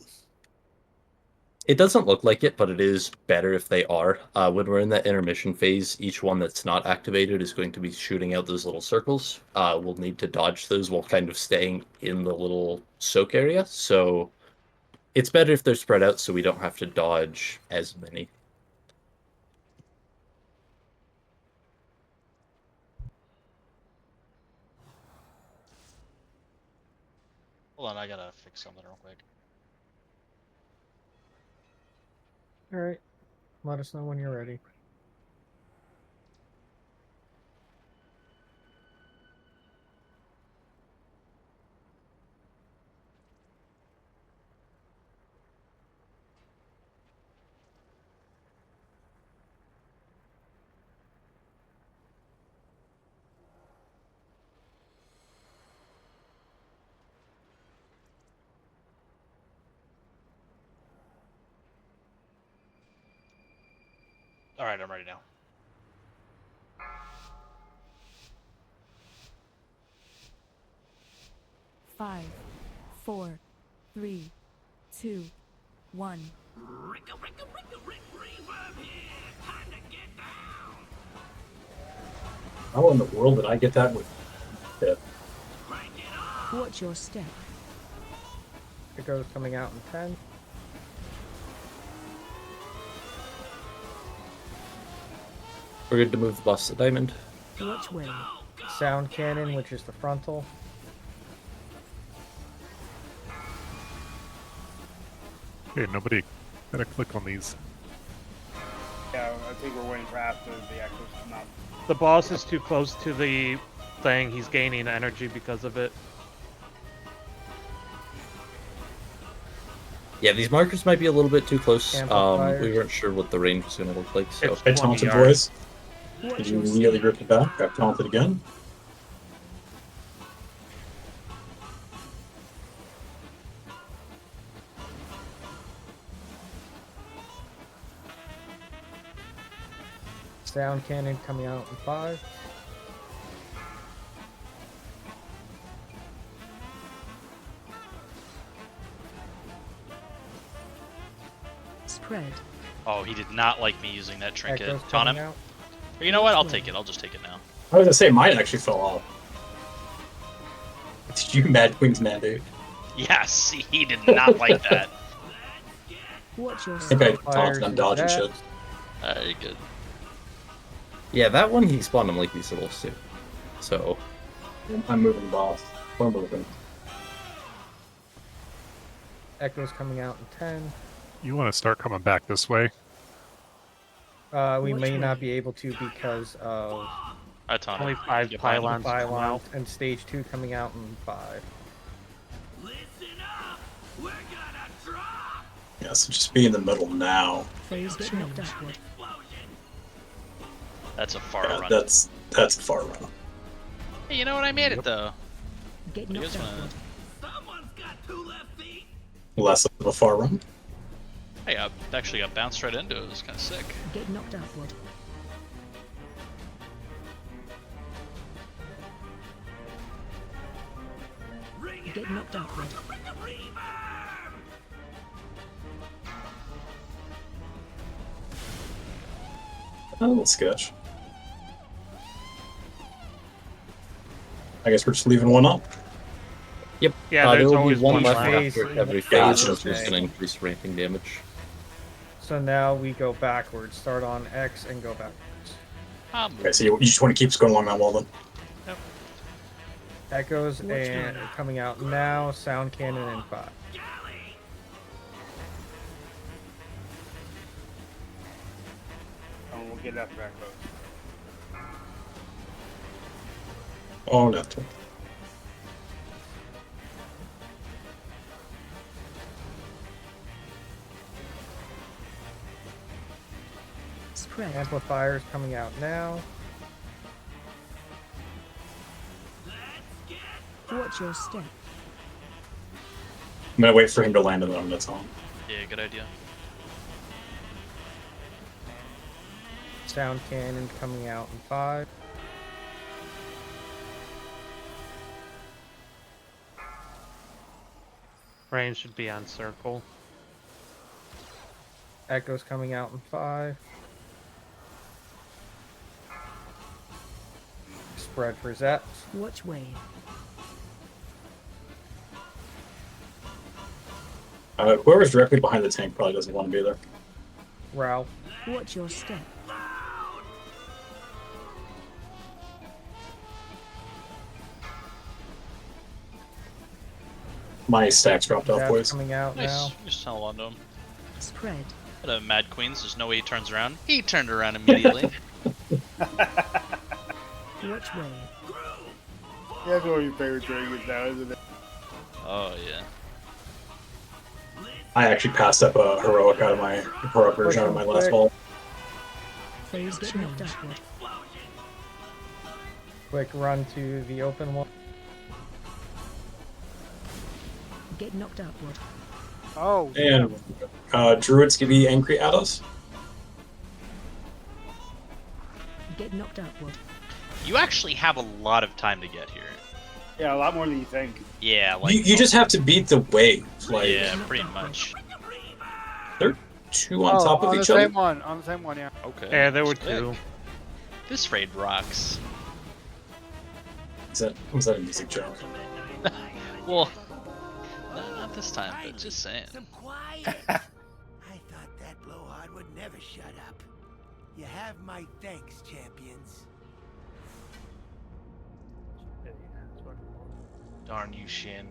It doesn't look like it, but it is better if they are. When we're in that intermission phase, each one that's not activated is going to be shooting out those little circles. We'll need to dodge those while kind of staying in the little soak area, so it's better if they're spread out so we don't have to dodge as many. Hold on, I gotta fix something real quick. Alright. Let us know when you're ready. All right, I'm ready now. Five, 4, 3, 2, 1. How in the world did I get that with hit? Watch your step. It goes coming out in 10. We're good to move the boss to Diamond. Which way? Sound cannon, which is the frontal. Hey, nobody gotta click on these. Yeah, I think we're waiting for after the actual come out. The boss is too close to the thing. He's gaining energy because of it. Yeah, these markers might be a little bit too close. Amplifiers. We weren't sure what the range was going to look like, so. I taunted boys. Did you immediately rip it back? Got taunted again. Sound cannon coming out in 5. Spread. Oh, he did not like me using that trinket. Echoes Taunt him. coming out. Or you know what? I'll take it. I'll just take it now. I was gonna say mine actually fell off. Did you Mad Queen's mandate? Yes, he did not like that. Watch your I think I taunted on dodge and shit. Very good. Yeah, that one he spawned him like these little too. So. I'm moving, boss. We're moving. Echoes coming out in 10. You want to start coming back this way? We may not be able to because of I taunt him. Only 5 Get pylons. behind him. come out. and stage 2 coming out in 5. Yeah, so just be in the middle now. Phase change. That's a far Yeah, run. that's a far run. Hey, you know what? I made it though. Get You guys knocked wanna... Less of a far run. Hey, I actually got bounced right into it. It was kind of sick. Get knocked upward. Get knocked upward. A little sketch. I guess we're just leaving one up. Yep. Yeah, there there's will always be one one left left. after every phase, Gotcha. which is going to increase ramping damage. So now we go backwards. Start on X and go backwards. Okay, so you just want to keep going along that wall then? Echoes and coming out now. Sound cannon in 5. And we'll get after Echoes. Oh, no. Spread. Amplifiers coming out now. Watch your step. I'm gonna wait for him to land on them, that's all. Yeah, good idea. Sound cannon coming out in 5. Range should be on circle. Echoes coming out in 5. Spread for Zeps. Watch wave. Whoever's directly behind the tank probably doesn't want to be there. Ralph. Watch your step. My stacks dropped off, That's boys. coming out Nice. now. Just tell on to him. Spread. Hello, Mad Queens. There's no way he turns around. He turned around immediately. Watch wave. That's one of your favorite triggers now, isn't it? Oh, yeah. I actually passed up a heroic out of my heroic version out of my last ball. Phase get knocked upward. Quick run to the open one. Get knocked upward. Oh. And druids can be angry at us. Get knocked upward. You actually have a lot of time to get here. Yeah, a lot more than you think. Yeah, like You just have to beat the wave. Like yeah, pretty much. they're two on top of on each the other. same one. On the same one, yeah. Okay. Yeah, there were sick. 2. This raid rocks. Was that a music joke? Well, not this time, but just saying. Some quiet. I thought that blowhard would never shut up. You have my thanks, champions. Darn you, Shin.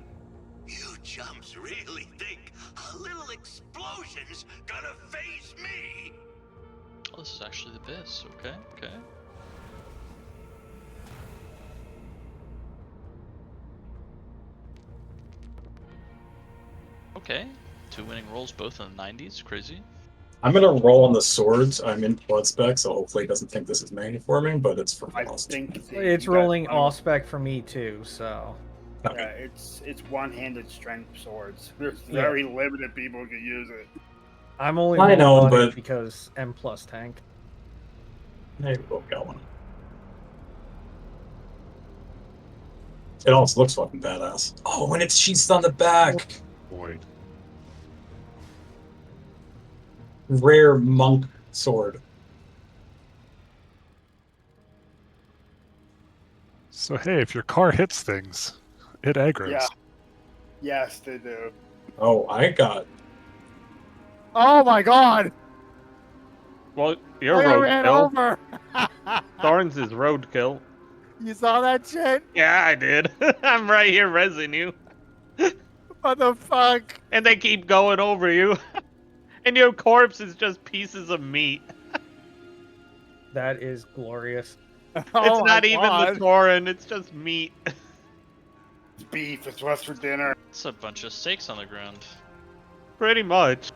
You chumps really think a little explosion's gonna phase me? Oh, this is actually the best. Okay, okay. Okay. 2 winning rolls, both in the 90s. Crazy. I'm gonna roll on the swords. I'm in blood spec, so hopefully it doesn't think this is main forming, but it's for I frost. think It's rolling all spec for me too, so. Yeah, it's one-handed strength swords. There's Yeah. very limited people who can use it. I'm only I rolling know, on but- it because M plus tank. There we both got one. It also looks fucking badass. Oh, and it's sheaths on the back. Boy. Rare monk sword. So hey, if your car hits things, it aggroes. Yeah. Yes, they do. Oh, I got. Oh my god! Well, you're I ran roadkill. over. Thorns is roadkill. You saw that shit? Yeah, I did. I'm right here resing you. What the fuck? And they keep going over you. And your corpse is just pieces of meat. That is glorious. It's Oh not my even God. the Thorin, it's just meat. It's beef. It's what's for dinner. It's a bunch of steaks on the ground. Pretty much.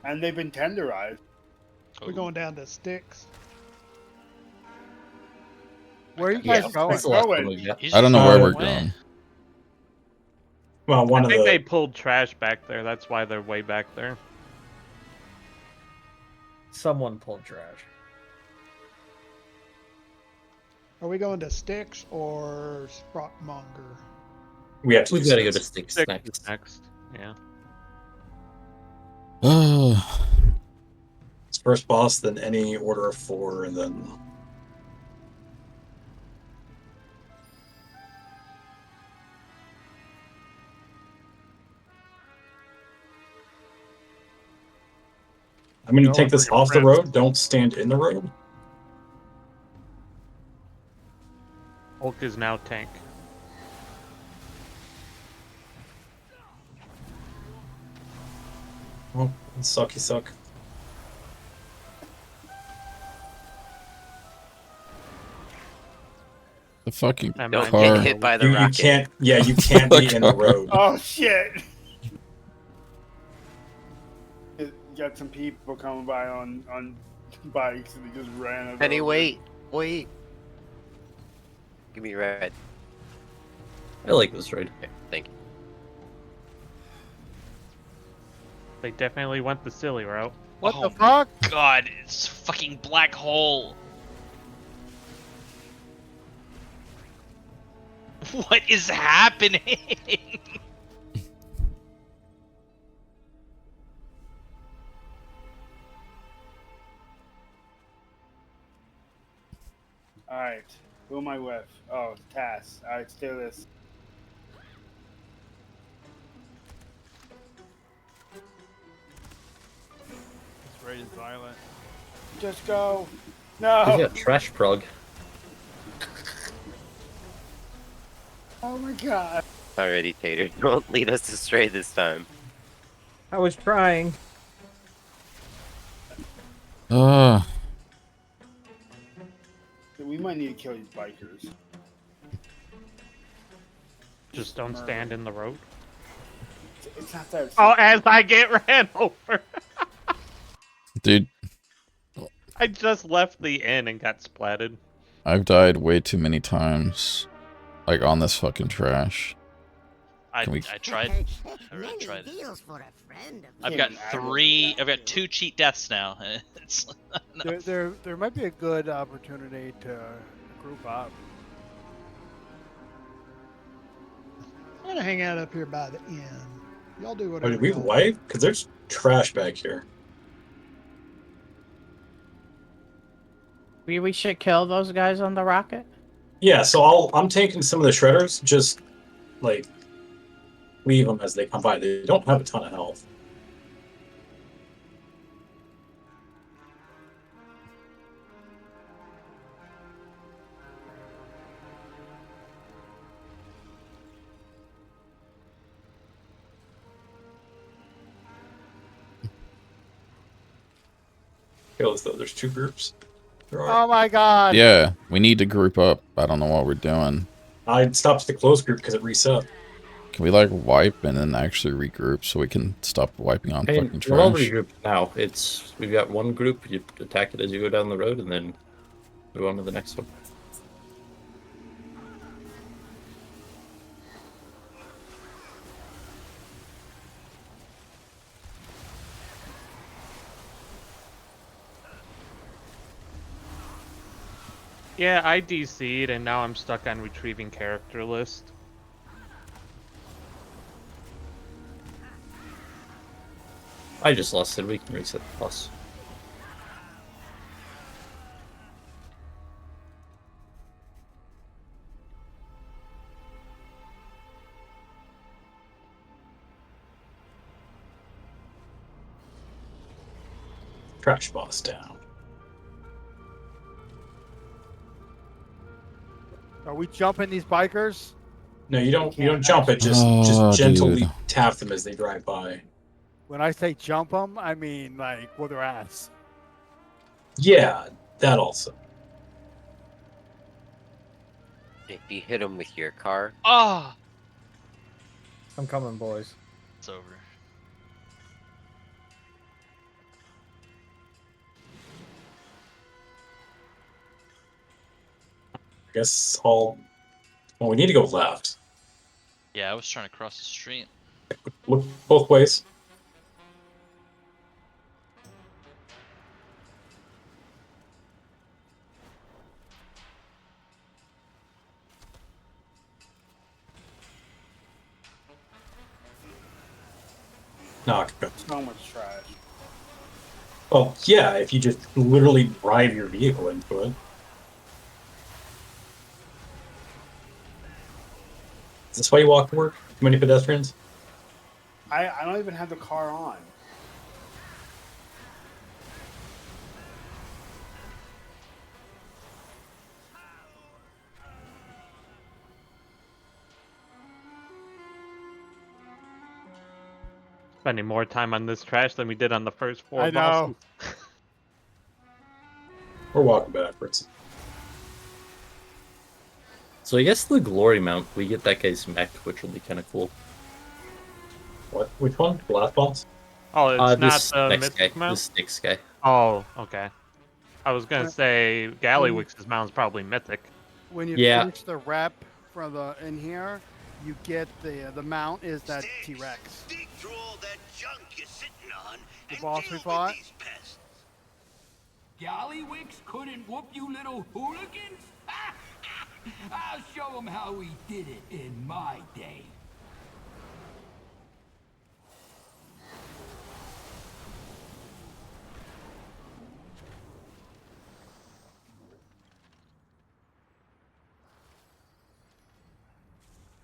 And they've been tenderized. We're going down to sticks. Where are you Yeah, guys going? that's the last one we got. I don't know where we're Wait. going. Well, one I of think the. they pulled trash back there, that's why they're way back there. Someone pulled trash. Are we going to sticks or Sprockmonger? We have to. We've do got to go sticks. to sticks Six next. is next. Yeah. It's first boss, then any order of 4, and then. I'm going to Go take and this bring your off the friends. road. Don't stand in the road. Hulk is now tank. Oh, sucky suck. The fucking Don't Don't car. get hit by the You rocket. can't. Yeah, you can't be in the road. Oh shit! You got some people coming by on bikes and they just ran over. Penny, wait. Give me red. I like this raid. Okay, thank you. They definitely went the silly route. What Oh the fuck? God, it's a fucking black hole. What is happening? Alright, who am I with? Oh, Tass. Alright, let's do this. This raid is violent. Just go. We've No! got trash prog. Oh my god. Alrighty, Tater. Don't lead us astray this time. I was trying. We might need to kill these bikers. Just don't stand in the road. It's not that. Oh, as I get ran over. Dude, I just left the inn and got splatted. I've died way too many times. Like on this fucking trash. I Can we- tried. I really tried it. I've got 2 cheat deaths now. It's no. There might be a good opportunity to group up. I'm gonna hang out up here by the inn. Y'all do Oh, whatever. did we y'all wipe? Because there's trash back here. We should kill those guys on the rocket. Yeah, so I'm taking some of the shredders. Just like leave them as they come by. They don't have a ton of health. Feels though there's 2 groups. There are. Oh my god. Yeah, we need to group up. I don't know what we're doing. I stopped the closed group because it reset. Can we like wipe and then actually regroup so we can stop wiping on Hey, fucking we're all trash? regrouped now. We've got one group. You attack it as you go down the road, and then move on to the next one. Yeah, I DC'd and now I'm stuck on retrieving character list. I just lost it. We can reset the boss. Trash boss down. Are we jumping these bikers? No, you don't. You don't jump it. Just gently Dude. tap them as they drive by. When I say jump them, I mean like with their ass. Yeah, that also. If you hit them with your car, Ah, I'm coming, boys. it's over. I guess I'll. Well, we need to go left. Yeah, I was trying to cross the street. Look both ways. No, So much trash. well, yeah, if you just literally drive your vehicle into it. Is this why you walk to work? Too many pedestrians? I don't even have the car on. Spending more time on this trash than we did on the first 4 I know. bosses. We're walking backwards. So I guess the glory mount, we get that guy's mech, which will be kind of cool. What? Which one? The last boss? Oh, it's not this the next guy. mythic mount? This Styx guy. Oh, okay. I was gonna say Gallywix's mount's probably mythic. When you Yeah. finish the rep for the in here, you get the mount is that T-Rex. The boss we fought. Gallywix couldn't whoop you little hooligans? I'll show them how we did it in my day.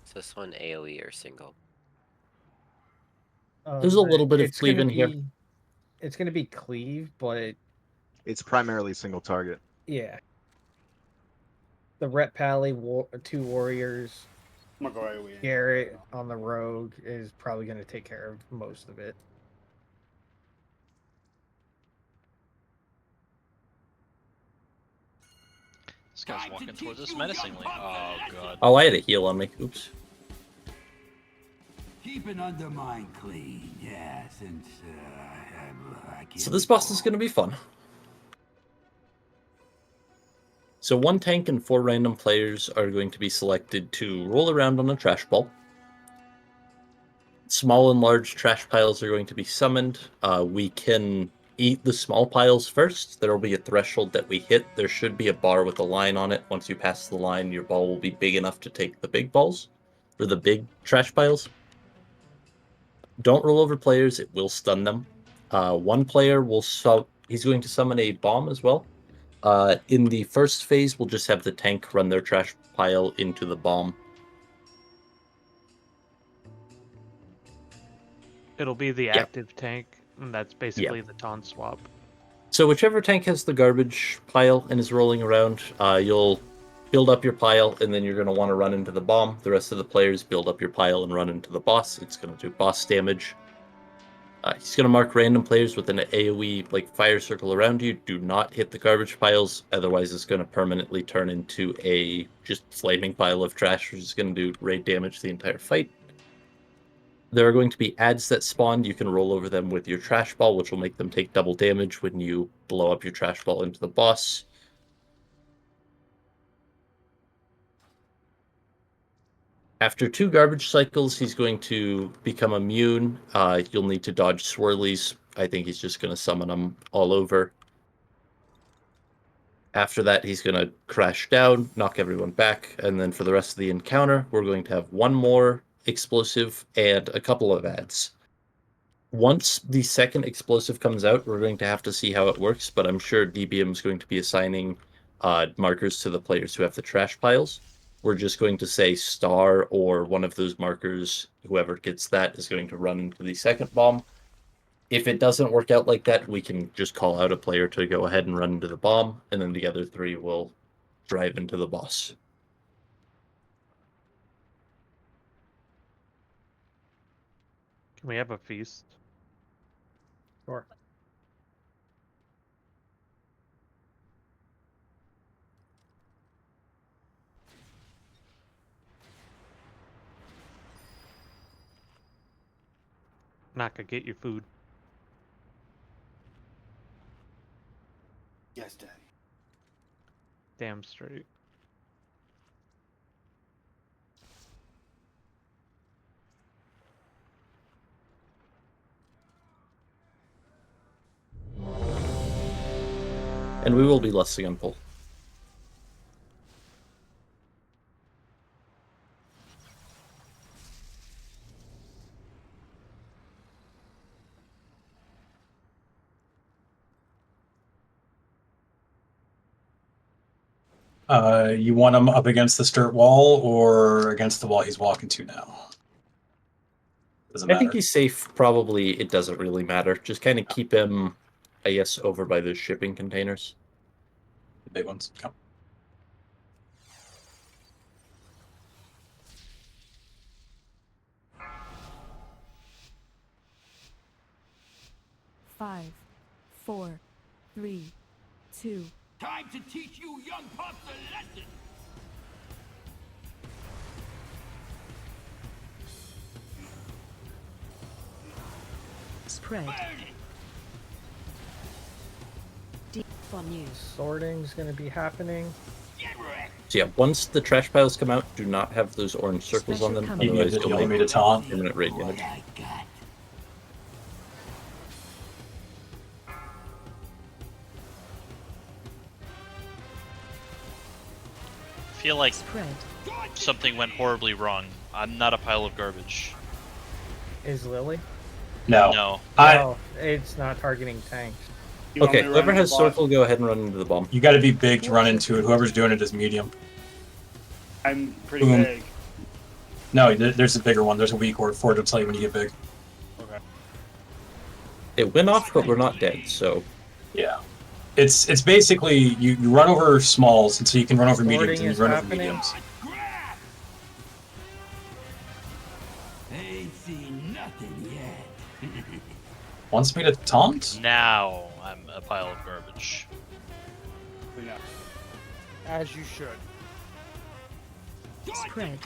is this one AoE or single? There's a little bit of It's cleave gonna in here. be- It's gonna be cleave, but It's primarily single target. yeah. The Rep Pally, 2 warriors, I'm gonna go AoE. Garrett on the rogue is probably gonna take care of most of it. This guy's walking towards us menacingly. Oh god. Oh, I had a heal on me. Oops. Keep an Undermine clean, yeah, since I can't So this boss is going to be fun. So 1 tank and 4 random players are going to be selected to roll around on a trash ball. Small and large trash piles are going to be summoned. We can eat the small piles first. There will be a threshold that we hit. There should be a bar with a line on it. Once you pass the line, your ball will be big enough to take the big balls, or the big trash piles. Don't roll over players, it will stun them. 1 player will he's going to summon a bomb as well. In the first phase, we'll just have the tank run their trash pile into the bomb. It'll be the active tank, and that's basically the taunt swap. So whichever tank has the garbage pile and is rolling around, you'll build up your pile, and then you're going to want to run into the bomb. The rest of the players build up your pile and run into the boss. It's going to do boss damage. He's going to mark random players with an AoE like fire circle around you. Do not hit the garbage piles, otherwise it's going to permanently turn into a just flaming pile of trash, which is going to do raid damage the entire fight. There are going to be ads that spawn. You can roll over them with your trash ball, which will make them take double damage when you blow up your trash ball into the boss. After 2 garbage cycles, he's going to become immune. You'll need to dodge swirlies. I think he's just going to summon them all over. After that, he's going to crash down, knock everyone back, and then for the rest of the encounter, we're going to have 1 more explosive and a couple of ads. Once the second explosive comes out, we're going to have to see how it works, but I'm sure DBM is going to be assigning markers to the players who have the trash piles. We're just going to say star or one of those markers. Whoever gets that is going to run into the second bomb. If it doesn't work out like that, we can just call out a player to go ahead and run into the bomb, and then the other 3 will drive into the boss. Can we have a feast? Sure. Not gonna get your food. Yes, Daddy. Damn straight. And we will be lusting on pull. You want him up against the dirt wall or against the wall he's walking to now? Doesn't I matter. think he's safe. Probably it doesn't really matter. Just kind of keep him, I guess, over by those shipping containers. The big ones. Come. Five, 4, 3, 2. Time to teach you young pups a lesson! Spread. Deep on you. Sorting's gonna be happening. So yeah, once the trash piles come out, do not have those orange circles on them. Otherwise, You you'll want me make to taunt? permanent rate damage. I feel like Spread. something went horribly wrong. I'm not a pile of garbage. Is Lily? No. No. No, it's not targeting tanks. Okay, whoever has circle, go ahead and run into the bomb. You got to be big to run into it. Whoever's doing it is medium. I'm pretty Boom. big. No, there's a bigger one. There's a weak word for it. It'll tell you when you get big. Okay. It went off, but we're not dead, so... Yeah. It's basically, you run over smalls until you can run over mediums, and you run over mediums. Ain't seen nothing yet. Wants me to taunt? Now I'm a pile of garbage. Yeah. As you should. Spread.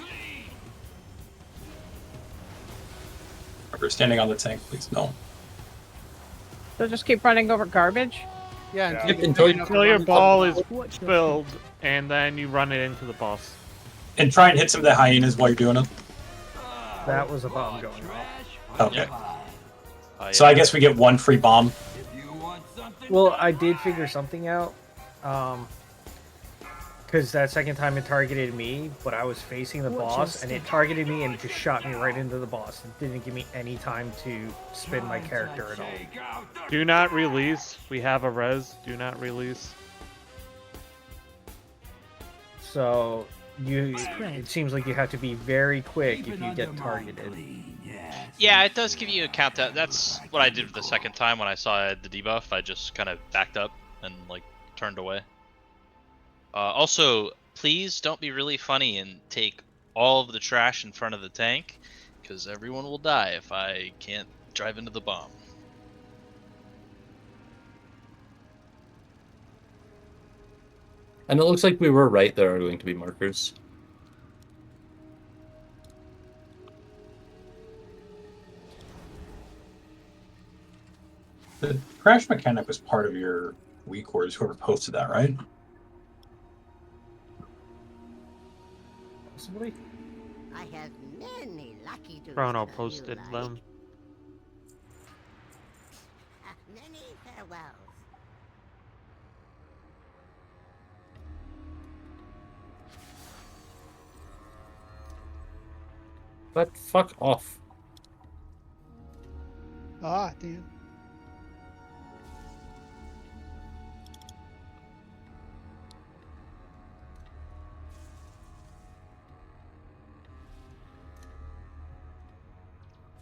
Remember, standing on the tank, please. No. So just keep running over garbage? Yeah, until your ball is filled, and then you run it into the boss. And try and hit some of the hyenas while you're doing it. That was a bomb going off. Okay. So I guess we get 1 free bomb. Well, I did figure something out. Because that second time it targeted me, but I was facing the boss, and it targeted me and just shot me right into the boss. It didn't give me any time to spin my character at all. Do not release. We have a res. Do not release. So it seems like you have to be very quick if you get targeted. Yeah, it does give you a countdown. That's what I did the second time when I saw I had the debuff. I just kind of backed up and like turned away. Also, please don't be really funny and take all of the trash in front of the tank, because everyone will die if I can't drive into the bomb. And it looks like we were right, there are going to be markers. crash mechanic was part of your week orders. Whoever posted that, right? Possibly. I have many lucky dudes Chrono that I posted like. them. Many farewells. But fuck off. Ah, damn.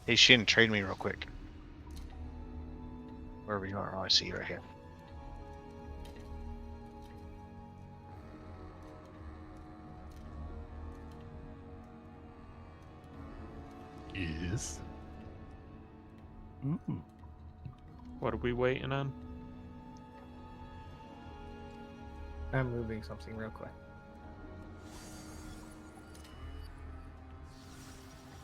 Hey, Shin, trade me real quick. Wherever you are. Oh, I see you right here. Yes. Ooh. What are we waiting on? I'm moving something real quick.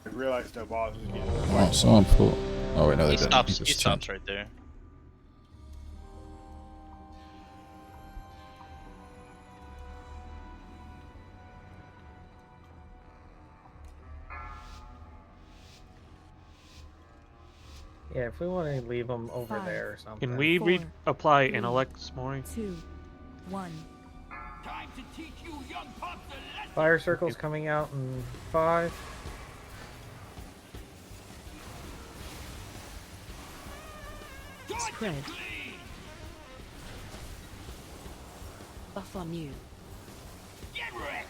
I realized the boss was getting Oh, someone pull. Oh wait, no, they He didn't. stops. He He just stops changed. right there. Yeah, if we want to leave them over there or something. Can we reapply intellect, Smori? 2, 1. Time to teach you young pups a lesson. Fire circle's coming out in 5. Spread. Buff on you. Get wrecked.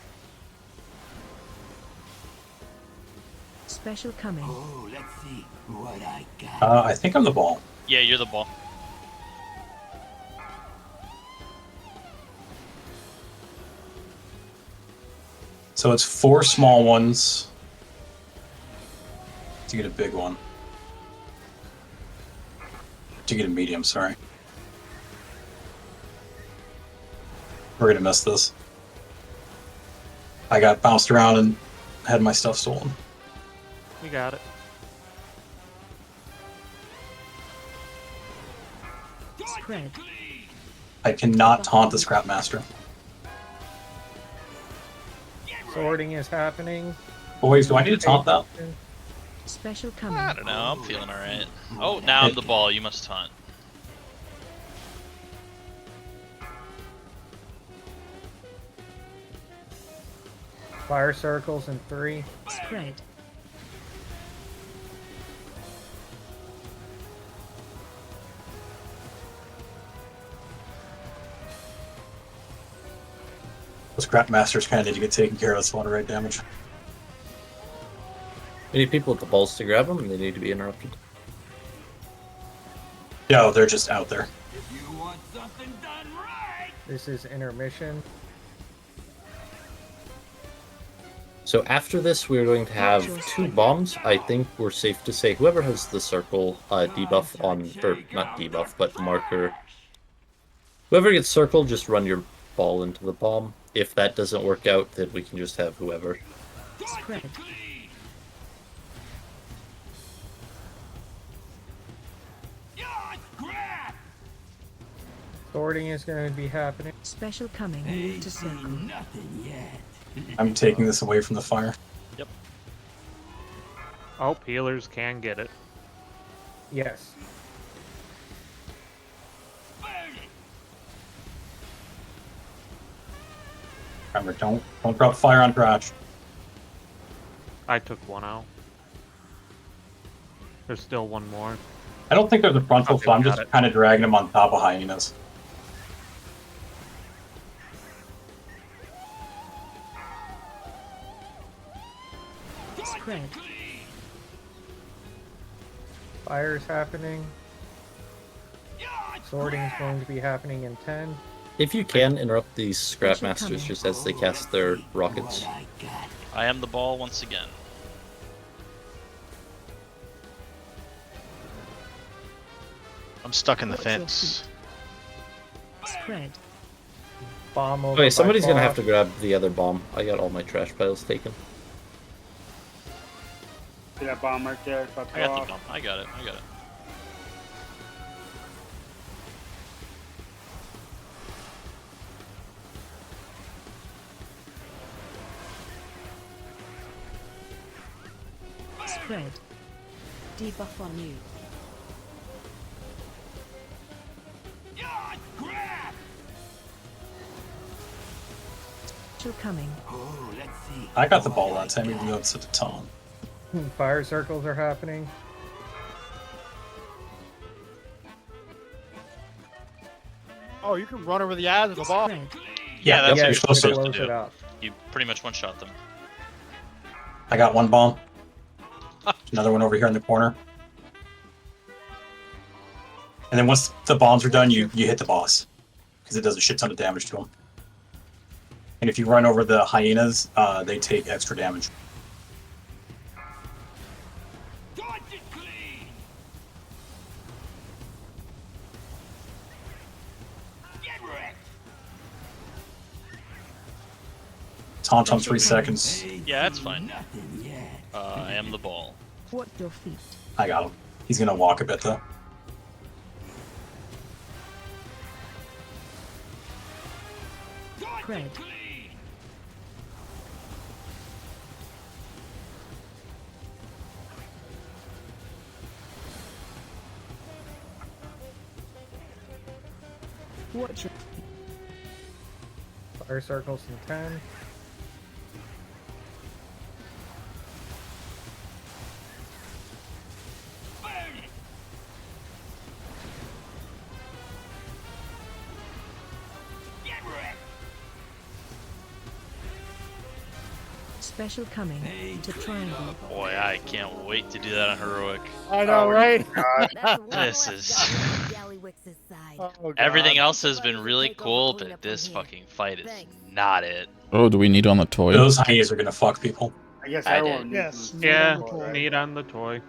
Special coming. Oh, let's see what I got. I think I'm the ball. Yeah, you're the ball. So it's 4 small ones to get a big one. To get a medium, sorry. We're gonna miss this. I got bounced around and had my stuff stolen. We got it. Spread. I cannot taunt the Scrapmaster. Sorting is happening. Boys, do I need to taunt that? Special coming. I don't know. I'm feeling alright. Oh, now I'm the ball. You must taunt. Fire circles in 3. Spread. The Scrapmasters kind of need to get taken care of. That's a lot of right damage. We need people with the balls to grab them, and they need to be interrupted. No, they're just out there. If you want something done right. This is intermission. So after this, we're going to have 2 bombs. I think we're safe to say whoever has the circle debuff on, or not debuff, but marker. Whoever gets circled, just run your ball into the bomb. If that doesn't work out, then we can just have whoever. Spread. Sorting is going to be happening. Special coming. Move to circle. Nothing yet. I'm taking this away from the fire. Yep. Oh, peelers can get it. Yes. Remember, don't drop fire on Crouch. I took one out. There's still one more. I don't think there's a frontal, so I'm got just it. kind of dragging him on top of hyenas. Spread. Fire is happening. Sorting is going to be happening in 10. If you can, interrupt these Scrapmasters just as they cast their rockets. I am the ball once again. I'm stuck in the fence. Spread. Bomb over. Okay, by somebody's gonna far. have to grab the other bomb. I got all my trash piles taken. See that bomb right there? It's about to I go got off. the bomb. I got it. I got it. Spread. Debuff on you. Still coming. I got the ball that time, even though it's at the taunt. Fire circles are happening. Oh, you can run over the edge of the ball. Yeah, that's what Yeah, you're supposed to close do. it up. You pretty much one-shot them. I got one bomb. Another one over here in the corner. And then once the bombs are done, you hit the boss. Because it does a shit ton of damage to them. And if you run over the hyenas, they take extra damage. Taunt on 3 seconds. Yeah, that's fine. I am the ball. Watch your feet. I got him. He's gonna walk a bit though. Spread. Watch your Fire circles in 10. special coming to triangle. Boy, I can't wait to do that on heroic. I know, right? This is. Oh, Everything God. else has been really cool, but this fucking fight is not it. Oh, do we need on the toy? Those hyenas are gonna fuck people. I guess I everyone did. needs to Yeah, toy, right? need on the toy.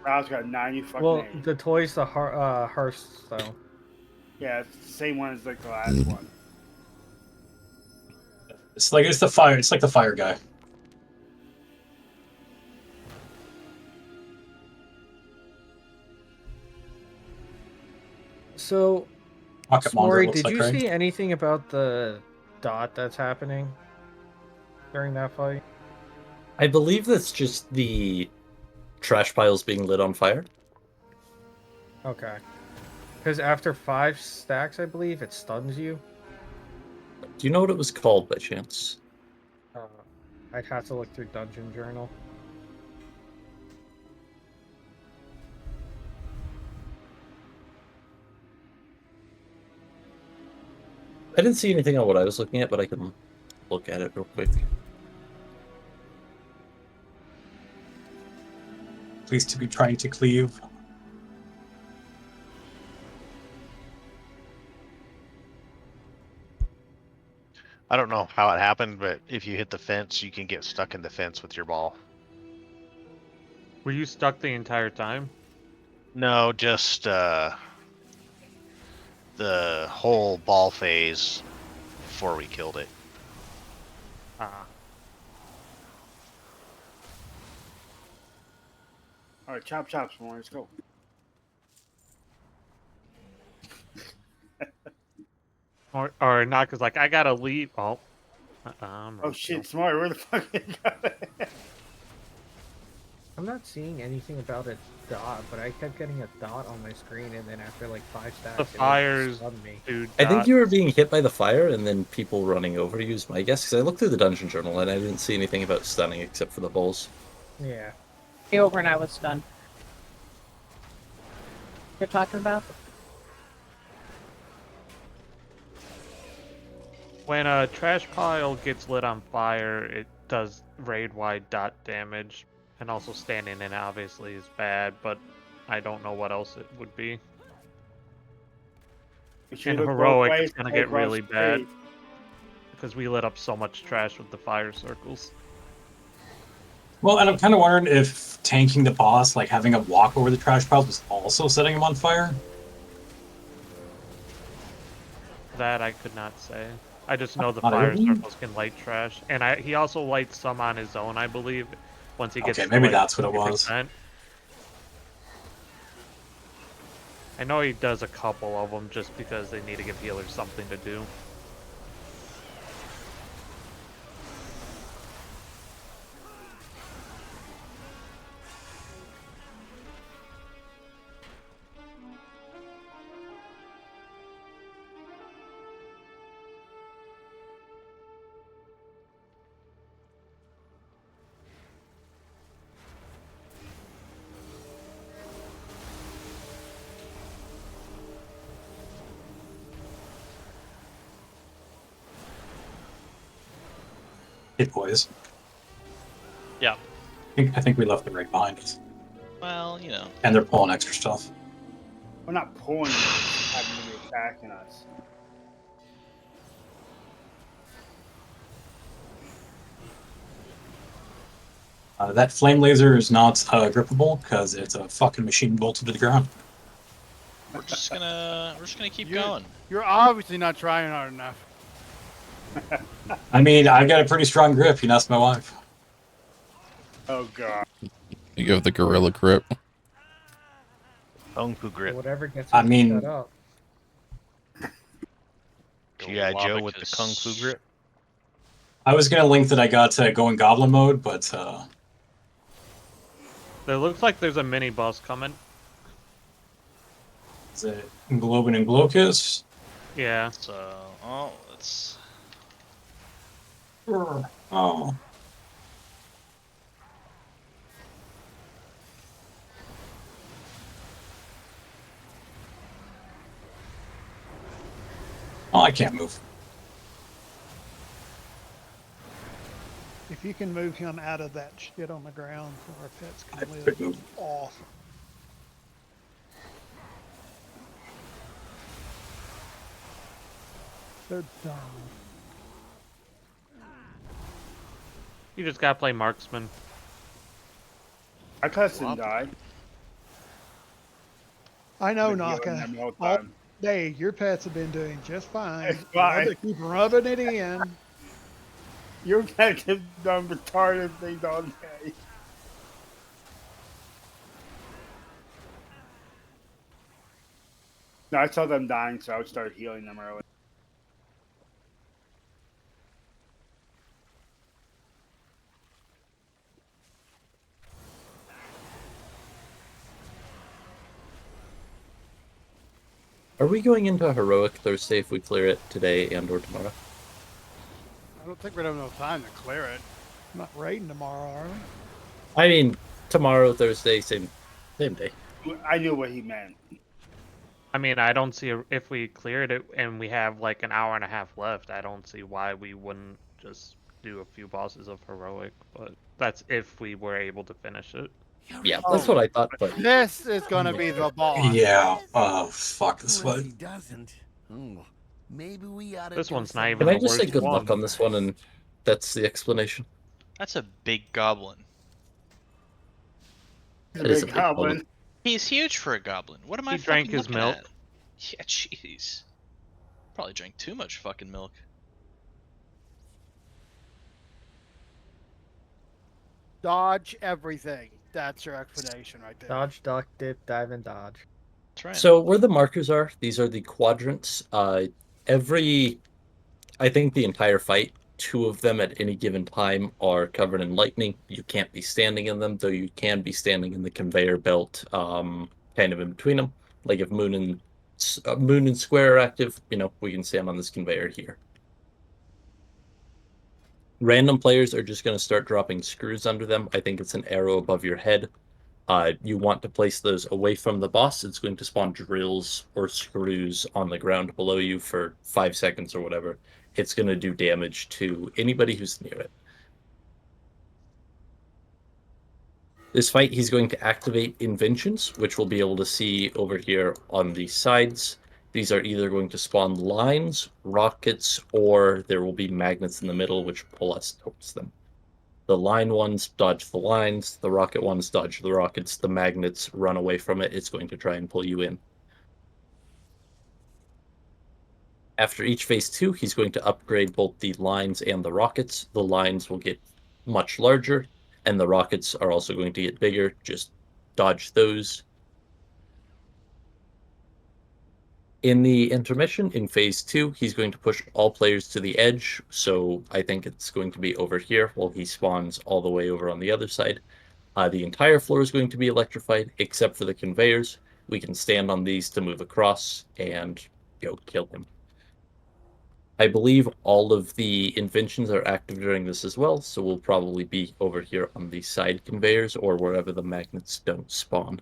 Ralph's got 90 fucking Well, names. the toy's the hearse, though. Yeah, it's the same one as like the last one. It's like the fire. It's like the fire guy. So, Pocket Monger Smory, looks did like, you right? see anything about the dot that's happening during that fight? I believe that's just the trash piles being lit on fire. Okay. Because after 5 stacks, I believe, it stuns you. Do you know what it was called by chance? I'd have to look through Dungeon Journal. I didn't see anything on what I was looking at, but I can look at it real quick. Please to be trying to cleave. I don't know how it happened, but if you hit the fence, you can get stuck in the fence with your ball. Were you stuck the entire time? No, just the whole ball phase before we killed it. Ah. All right, chop chops, more. Let's go. Or not, because like I gotta leave. Oh, I'm Oh shit, Smart, where the fuck you got it? I'm not seeing anything about a dot, but I kept getting a dot on my screen, and then after like 5 stacks, The it would fires, stun me. dude. I think you were being hit by the fire and then people running over you is my guess, because I looked through the Dungeon Journal and I didn't see anything about stunning except for the bulls. Yeah. Over and I was done. You're talking about? When a trash pile gets lit on fire, it does raid-wide dot damage, and also standing in it obviously is bad, but I don't know what else it would be. If In you look both heroic, ways, it's gonna take get Russ really bad straight. because we lit up so much trash with the fire circles. Well, and I'm kind of wondering if tanking the boss, like having a walk over the trash piles, was also setting him on fire. That I could not say. I just know the Not fire everything? circles can light trash, and he also lights some on his own, I believe. Once he gets Okay, to, maybe like, that's what it was. 50%. I know he does a couple of them just because they need to give healers something to do. Hit boys. Yeah. I think we left the raid behind us. Well, you know. And they're pulling extra stuff. We're not pulling, just having to be attacking us. That flame laser is not grippable because it's a fucking machine bolted to the ground. We're just gonna keep going. You're obviously not trying hard enough. I mean, I got a pretty strong grip. You can ask my wife. Oh god. You have the gorilla grip. Kung Fu grip. Whatever gets I us mean- set up. G.I. Joe with the Kung Fu grip. I was gonna link that I got to go in goblin mode, but It looks like there's a mini boss coming. is it Globin and Glocus? Yeah. So, oh, let's. Oh. Oh, I can't move. If you can move him out of that shit on the ground so our pets can could live, move. awesome. They're dumb. You just gotta play marksman. My cousin died. I know, Been healing Naka. them the whole All time. day, your pets have been doing just fine. It's fine. They keep rubbing it in. Your pet has done retarded things all day. No, I saw them dying, so I would start healing them early. Are we going into Heroic Thursday if we clear it today and or tomorrow? I don't think we'd have enough time to clear it. Not raiding tomorrow, are we? I mean, tomorrow, Thursday, same day. I knew what he meant. I mean, I don't see if we cleared it and we have like an hour and a half left. I don't see why we wouldn't just do a few bosses of heroic. But that's if we were able to finish it. Yeah, that's what I thought. But This is gonna be the boss. Yeah. Oh, fuck this Well, if one. he doesn't, maybe we ought to. This one's not even can I the just say worst good one. luck on this one, and that's the explanation? That's a big goblin. That is a big goblin. He's huge for a goblin. What am I He drank fucking his looking milk. at? Yeah, jeez. Probably drank too much fucking milk. Dodge everything. That's your explanation right there. Dodge, duck, dip, dive, and dodge. That's right. So where the markers are, these are the quadrants. I think the entire fight, 2 of them at any given time are covered in lightning. You can't be standing in them, though you can be standing in the conveyor belt, kind of in between them. Like if Moon and Square are active, we can stand on this conveyor here. Random players are just going to start dropping screws under them. I think it's an arrow above your head. You want to place those away from the boss. It's going to spawn drills or screws on the ground below you for 5 seconds or whatever. It's going to do damage to anybody who's near it. This fight, he's going to activate inventions, which we'll be able to see over here on the sides. These are either going to spawn lines, rockets, or there will be magnets in the middle which pull us towards them. The line ones dodge the lines, the rocket ones dodge the rockets, the magnets run away from it. It's going to try and pull you in. After each phase 2, he's going to upgrade both the lines and the rockets. The lines will get much larger, and the rockets are also going to get bigger. Just dodge those. In the intermission, in phase 2, he's going to push all players to the edge, so I think it's going to be over here while he spawns all the way over on the other side. The entire floor is going to be electrified, except for the conveyors. We can stand on these to move across and kill him. I believe all of the inventions are active during this as well, so we'll probably be over here on the side conveyors or wherever the magnets don't spawn.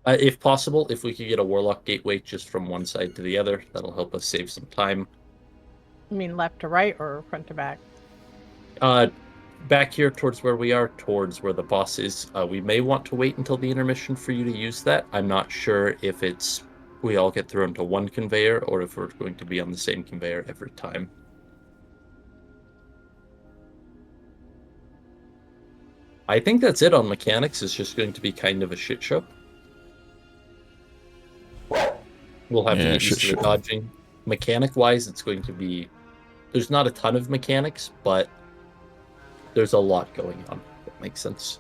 If possible, if we could get a Warlock Gateway just from one side to the other, that'll help us save some time. You mean left to right or front to back? Back here towards where we are, towards where the boss is. We may want to wait until the intermission for you to use that. I'm not sure if it's we all get thrown to one conveyor or if we're going to be on the same conveyor every time. I think that's it on mechanics. It's just going to be kind of a shit show. We'll have to get used to the dodging. Mechanic-wise, it's going to be... There's not a ton of mechanics, but there's a lot going on. If that makes sense.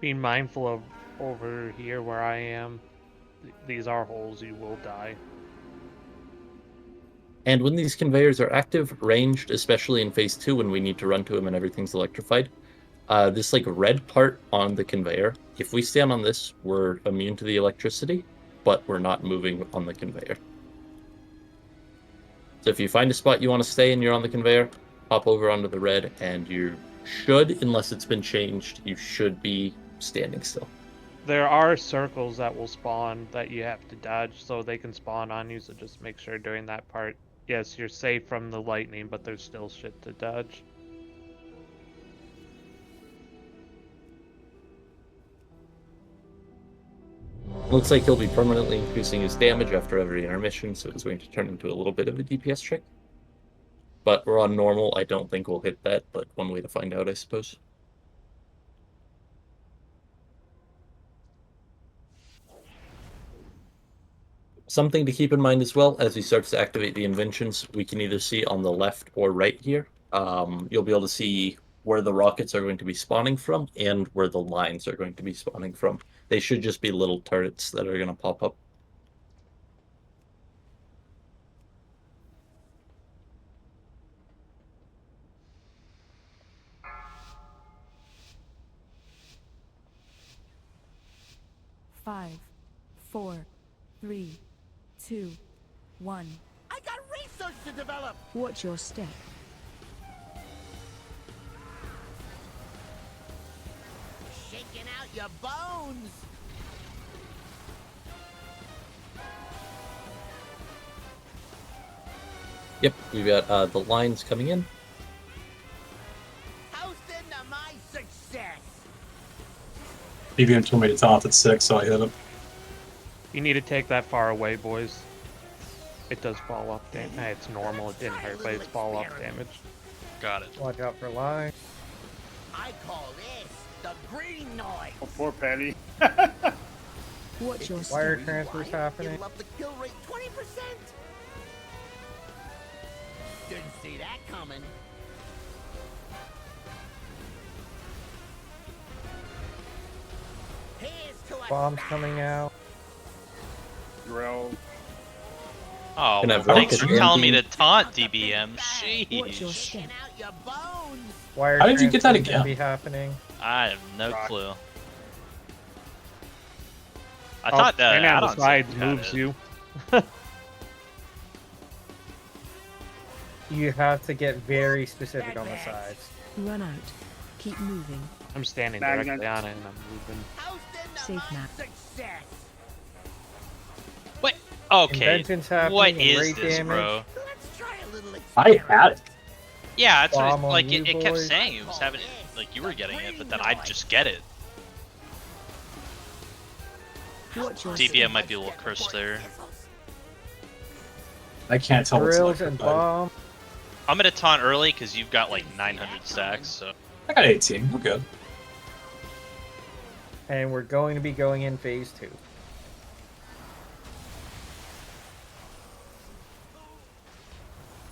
Being mindful of over here where I am, these are holes, you will die. And when these conveyors are active, ranged, especially in phase 2 when we need to run to them and everything's electrified, this like red part on the conveyor, if we stand on this, we're immune to the electricity, but we're not moving on the conveyor. So if you find a spot you want to stay and you're on the conveyor, hop over onto the red and you should, unless it's been changed, you should be standing still. There are circles that will spawn that you have to dodge so they can spawn on you, so just make sure during that part, yes, you're safe from the lightning, but there's still shit to dodge. Looks like he'll be permanently increasing his damage after every intermission, so it's going to turn into a little bit of a DPS trick. But we're on normal. I don't think we'll hit that, but one way to find out, I suppose. Something to keep in mind as well, as he starts to activate the inventions, we can either see on the left or right here. You'll be able to see where the rockets are going to be spawning from and where the lines are going to be spawning from. They should just be little turrets that are going to pop up. Five, 4, 3, 2, 1. I got research to develop. Watch your step. Shaking out your bones. Yep, we've got the lines coming in. Toast into my success. BBM told me to taunt at 6, so I hit him. You need to take that far away, boys. It does fall off damage. It's normal, it didn't hurt, but it's fall off damage. Got it. Watch out for line. I call this the green noise. Oh, poor Patty. Watch your Wire step. transfers happening. It'll up the kill rate 20%. Didn't see that coming. Here's to a Bombs coming out. Drill. Oh, Can I have thanks rockets for telling me again? to taunt DBM. Watch your Sheesh. step. out your bones. Wire How did you get that transfers gonna again? Be happening. I have no Rock. clue. I Oh, thought that standing on the add-on sides had moves it. you. You have to get very specific on the sides. Run out. Keep moving. I'm standing Now I'm directly gonna- on it and I'm moving. Toast into Safe my map. success. What? Okay. Invention's happening What and is rate this, damage. bro? Let's try a little I had it. Yeah, that's what Bomb on like you, it kept boys. saying it was having like you were getting it, but then I'd just get it. Watch your DBM might be a little cursed there. I can't tell what's Drills and electrified. bomb. I'm gonna taunt early because you've got like 900 stacks. So I got 18. We're good. And we're going to be going in phase 2.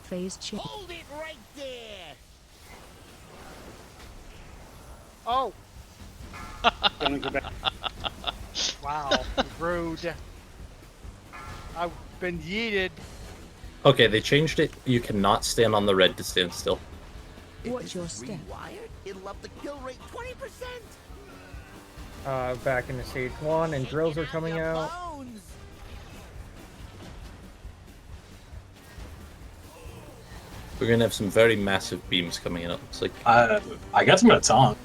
Phase change. Hold it right there. Oh, Gonna go back. wow. Rude. I've been yeeted. Okay, they changed it. You cannot stand on the red to stand still. Watch your step. Rewired. It'll up the kill rate 20%. Back into stage 1, and drills are coming out. Bones. We're gonna have some very massive beams coming in. It looks like. I guess I'm gonna taunt.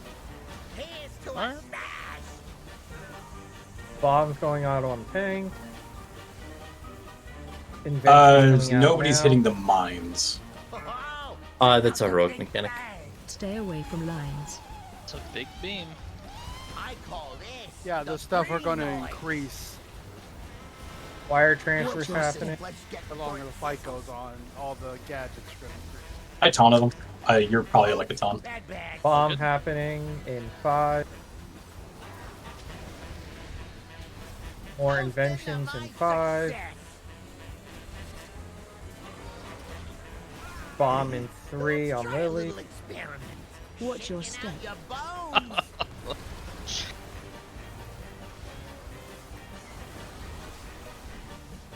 Here's to a smash. Bombs going out on ping. Invention's coming out Nobody's now. hitting the mines. That's a heroic mechanic. Stay away from lines. It's a big beam. Yeah, the stuff are going to increase Wire transfer's happening. the longer the fight goes on. All the gadgets are going to increase. I taunted him. You're probably like a taunt. Bomb happening in 5. More inventions in 5. Bomb in 3 on Lily. Watch your step.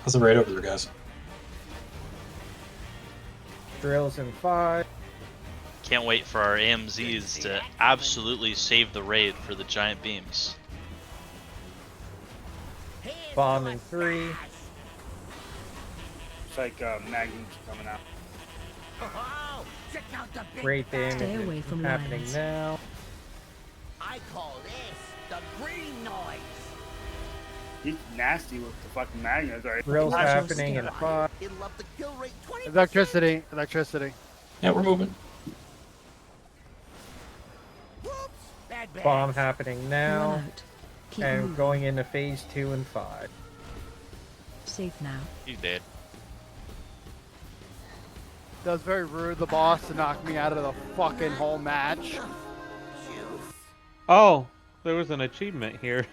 How's the raid over there, guys? Drills in 5. Can't wait for our AMZs to absolutely save the raid for the giant beams. Bomb in 3. It's like Magnum's coming out. Great damage Stay away is from happening lines. now. I call this the green noise. He's nasty with the fucking Magnum. Drills happening in 5. Electricity. Electricity. Yeah, we're moving. Bomb happening Run now. out. Keep And moving. going into phase 2 and 5. Safe now. He's dead. That was very rude of the boss to knock me out of the fucking whole match. Oh, there was an achievement here.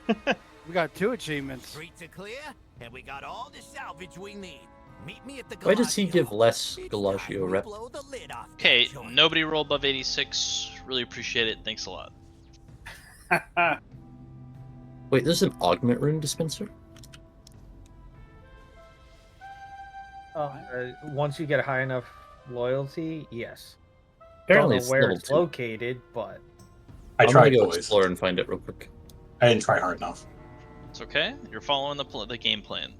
We got 2 achievements. Streets are clear, and we got all the salvage we need. Meet me at the Why does he Galaccio. give less Galaccio rep? Blow the lid off. Okay, nobody roll above 86. Really appreciate it. Thanks a lot. Wait, there's an augment rune dispenser? Once you get high enough loyalty, yes. Apparently Don't it's know where level it's 2. located, but I I'm tried gonna go boys. explore and find it real quick. I didn't try hard enough. It's okay. You're following the game plan.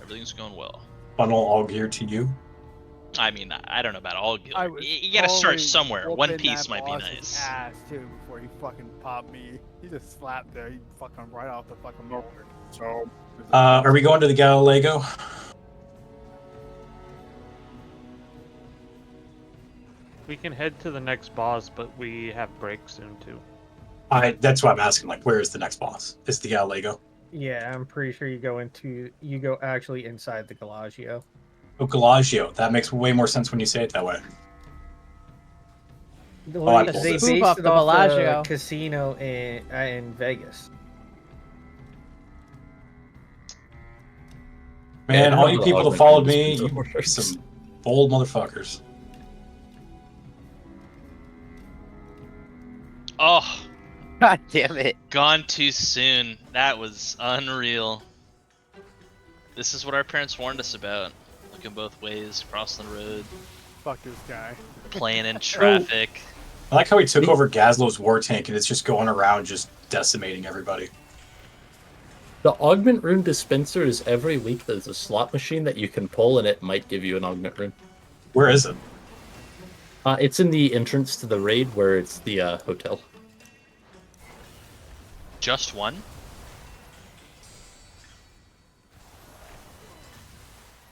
Everything's going well. Funnel all gear to you. I mean, I don't know about all guild. I was You gotta start totally somewhere. One whooping piece that might be boss's nice. Ass too before he fucking popped me. He just slapped there. He fucking right off the fucking board. So. Are we going to the Galileo? We can head to the next boss, but we have break soon too. That's why I'm asking. Like, where is the next boss? Is the Galileo? yeah, I'm pretty sure you go actually inside the Galaccio. Oh, Galaccio. That makes way more sense when you say it that way. They I pulled based this. it Move up off the Bellagio. the casino in Vegas. Man, Yeah, all you the people that augment followed rune me, dispenser you works. some bold motherfuckers. Oh, God damn it. gone too soon. That was unreal. This is what our parents warned us about. Looking both ways, crossing the road, Fuck this guy. playing in traffic. I like how he took over Gazlow's war tank and it's just going around just decimating everybody. The augment rune dispenser is every week there's a slot machine that you can pull and it might give you an augment rune. Where is it? It's in the entrance to the raid where it's the hotel. Just one?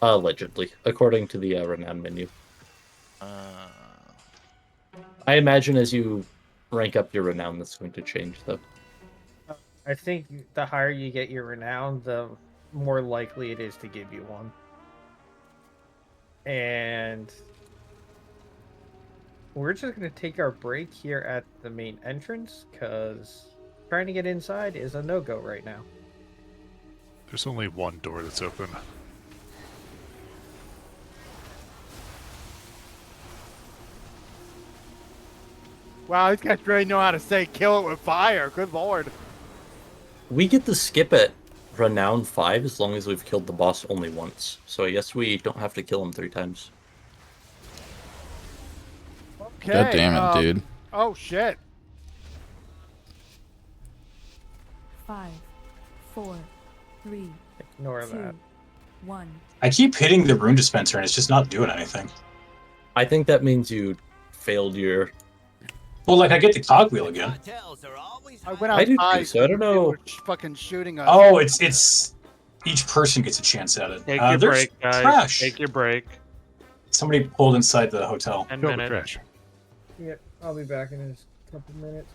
Allegedly, according to the renown menu. Uh, I imagine as you rank up your renown, that's going to change, though. I think the higher you get your renown, the more likely it is to give you one. And we're just going to take our break here at the main entrance, because trying to get inside is a no-go right now. There's only one door that's open. Wow, these guys really know how to say kill it with fire. Good lord. We get to skip at renown 5 as long as we've killed the boss only once. So I guess we don't have to kill him 3 times. Okay. God damn it, dude. Oh shit. 5, 4, 3, Ignore 2, that. 1. I keep hitting the rune dispenser and it's just not doing anything. I think that means you failed your... Well, like, I get the cogwheel again. I went I do too, outside. so I don't know. Fucking shooting us. Oh, it's each person gets a chance at it. Take your There's break, guys. trash. Take your break. Somebody pulled inside the hotel. 10 Kill the minutes. trash. Yep, I'll be back in a couple minutes.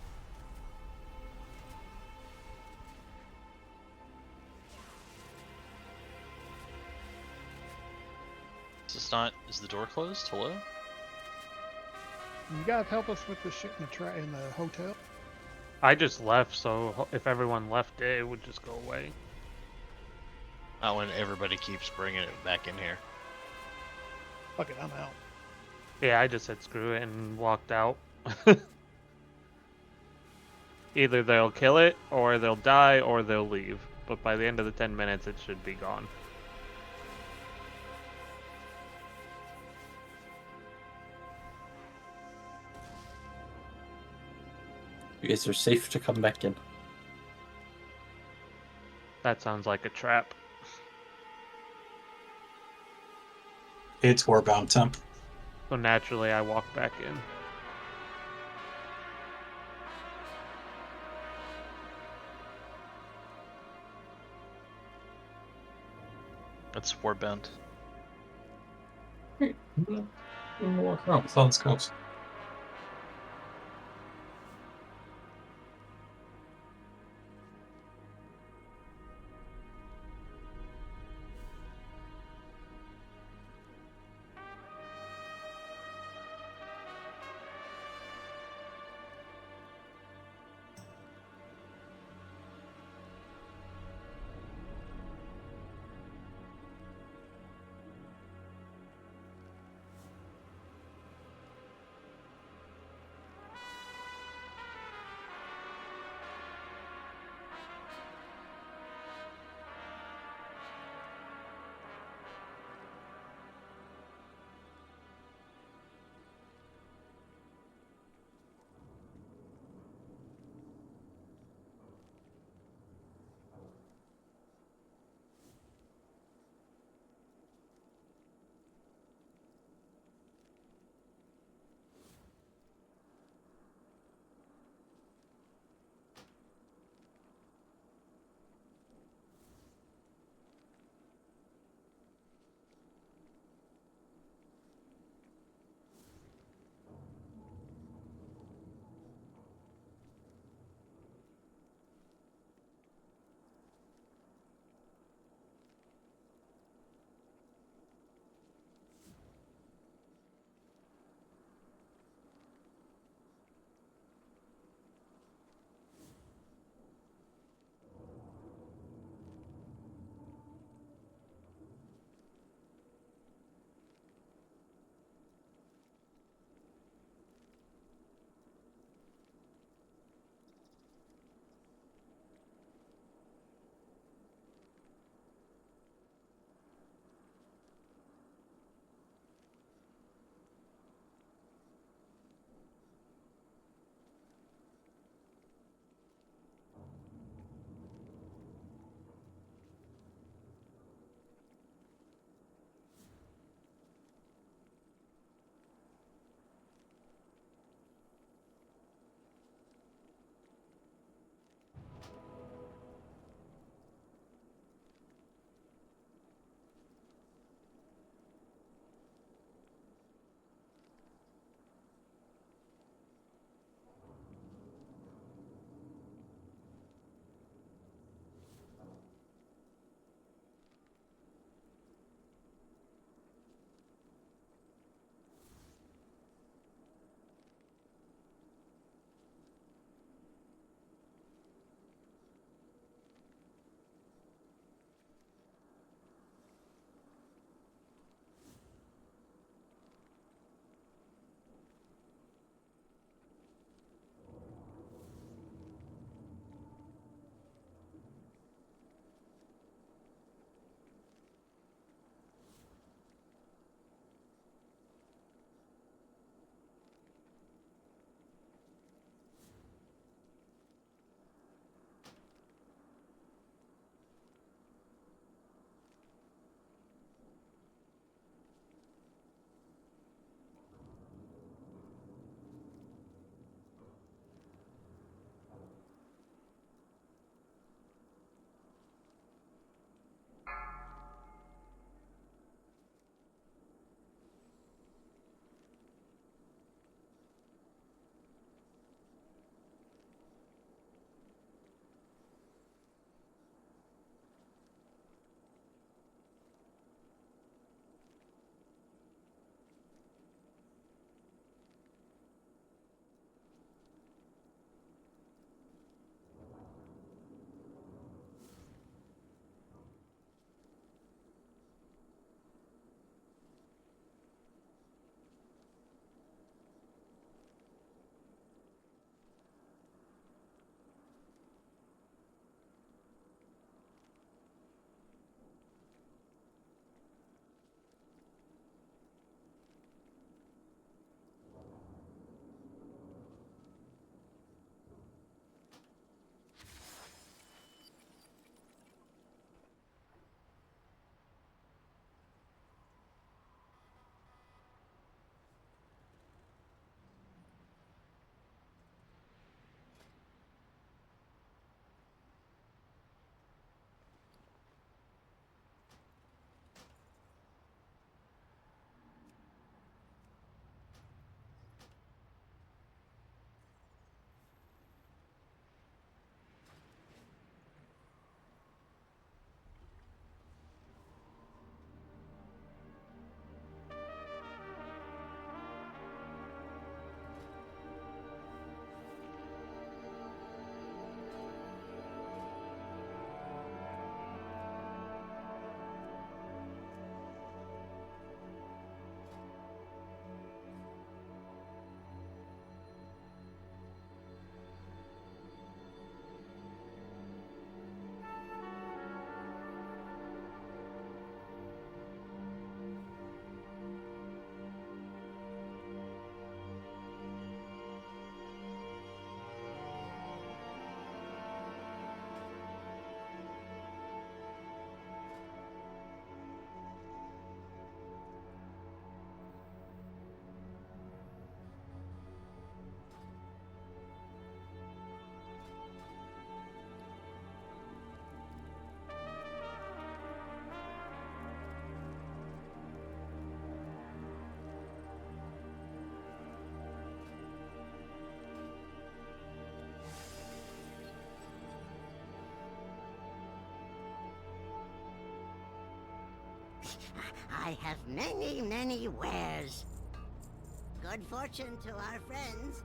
Is the door closed? Hello? You guys help us with the shit in the hotel. I just left, so if everyone left, it would just go away. Not when everybody keeps bringing it back in here. Fuck it, I'm out. Yeah, I just said screw it and walked out. Either they'll kill it, or they'll die, or they'll leave. But by the end of the 10 minutes, it should be gone. You guys are safe to come back in. That sounds like a trap. It's warbound temp. So naturally, I walk back in. That's warbound. I'm gonna walk around with all the scopes. I have many, many wares. Good fortune to our friends.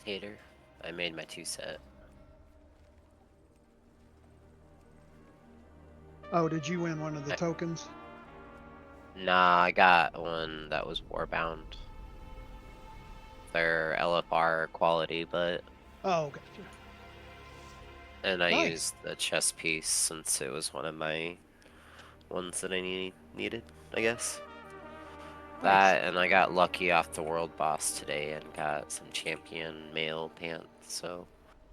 Tater, I made my 2 set. Oh, did you win one of the tokens? Nah, I got one that was warbound. They're LFR quality, but. Oh, gotcha. And I Nice. used the chest piece since it was one of my ones that I needed, I guess. That, and I got lucky off the world boss today and got some champion mail pants, so.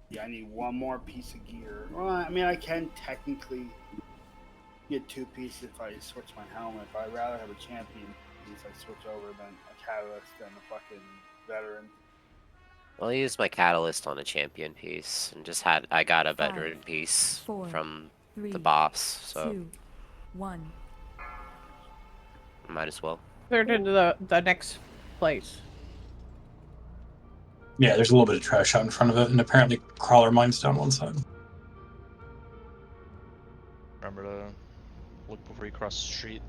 Yeah, I need one more piece of gear. Well, I mean, I can technically get 2 pieces if I switch my helmet, but I'd rather have a champion piece I switch over than a catalyst and a fucking veteran. Well, I used my catalyst on a champion piece and I got a veteran piece from the boss, so. 2, 1. Might as well. Cleared into the next place. Yeah, there's a little bit of trash out in front of it, and apparently crawler mines down one side. Remember to look before you cross the street.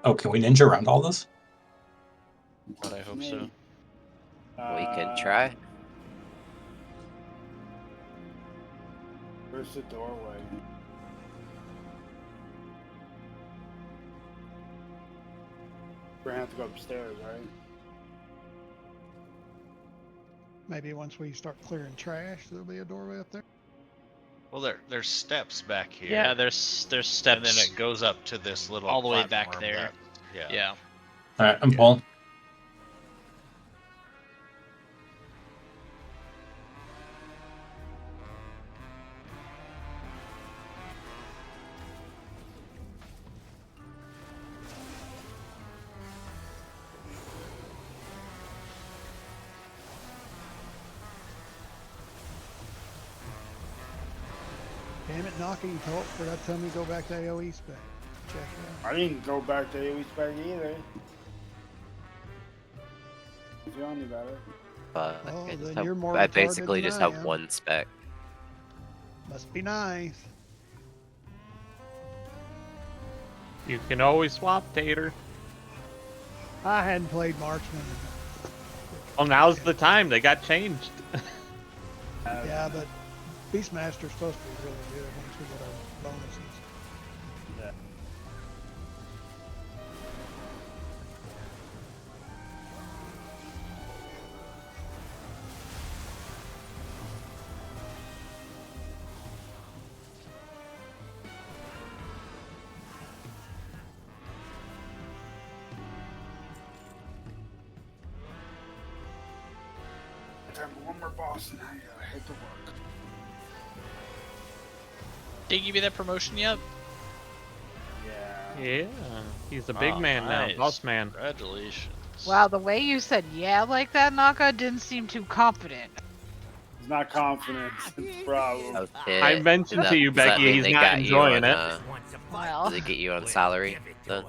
Oh, can we ninja around all this? But I hope so. We can try. Where's the doorway? We're gonna have to go upstairs, right? Maybe once we start clearing trash, there'll be a doorway up there. Well, there's steps back here. Yeah, there's steps. And then it goes up to this little all the way back platform there. Yeah. All right, I'm pulling. Damn it, Naka, you forgot to tell me to go back to AoE spec. Check it out. I didn't go back to AoE spec either. Tell me about it. But Oh, I, just then have, you're more I retarded basically than just I have am. one spec. Must be nice. You can always swap, Tater. I hadn't played Marksman. Well, now's the time. They got changed. Yeah, but Beastmaster's supposed to be really good once we get our bonuses. Yeah. Time for one more boss and I gotta head to work. Did he give you that promotion yet? Yeah. Yeah, he's a big man now, nice. boss man. Congratulations. Wow, the way you said yeah like that, Naka, didn't seem too confident. He's not confident. It's a problem. I mentioned to you, does that Becky, mean he's they not got you enjoying on, it. Well, Does it get you on salary then?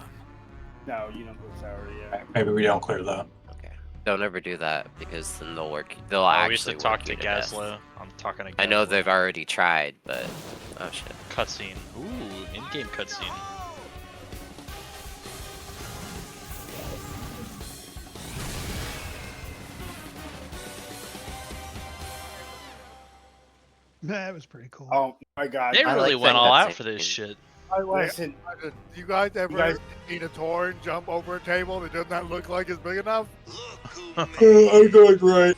No, you don't go sour yet. Maybe we don't clear that. Okay. Don't ever do that because then they'll work. They'll Oh, we have actually to talk work to you to death. Gazlo. I'm talking to Gazlo. I know they've already tried, but oh shit. Cutscene. Ooh, in-game cutscene. That was pretty cool. Oh my god. They really like went that all out cutscene. for this shit. Listen, You guys ever You guys- seen a Tor and jump over a table that does not look like it's big enough? I'm going right.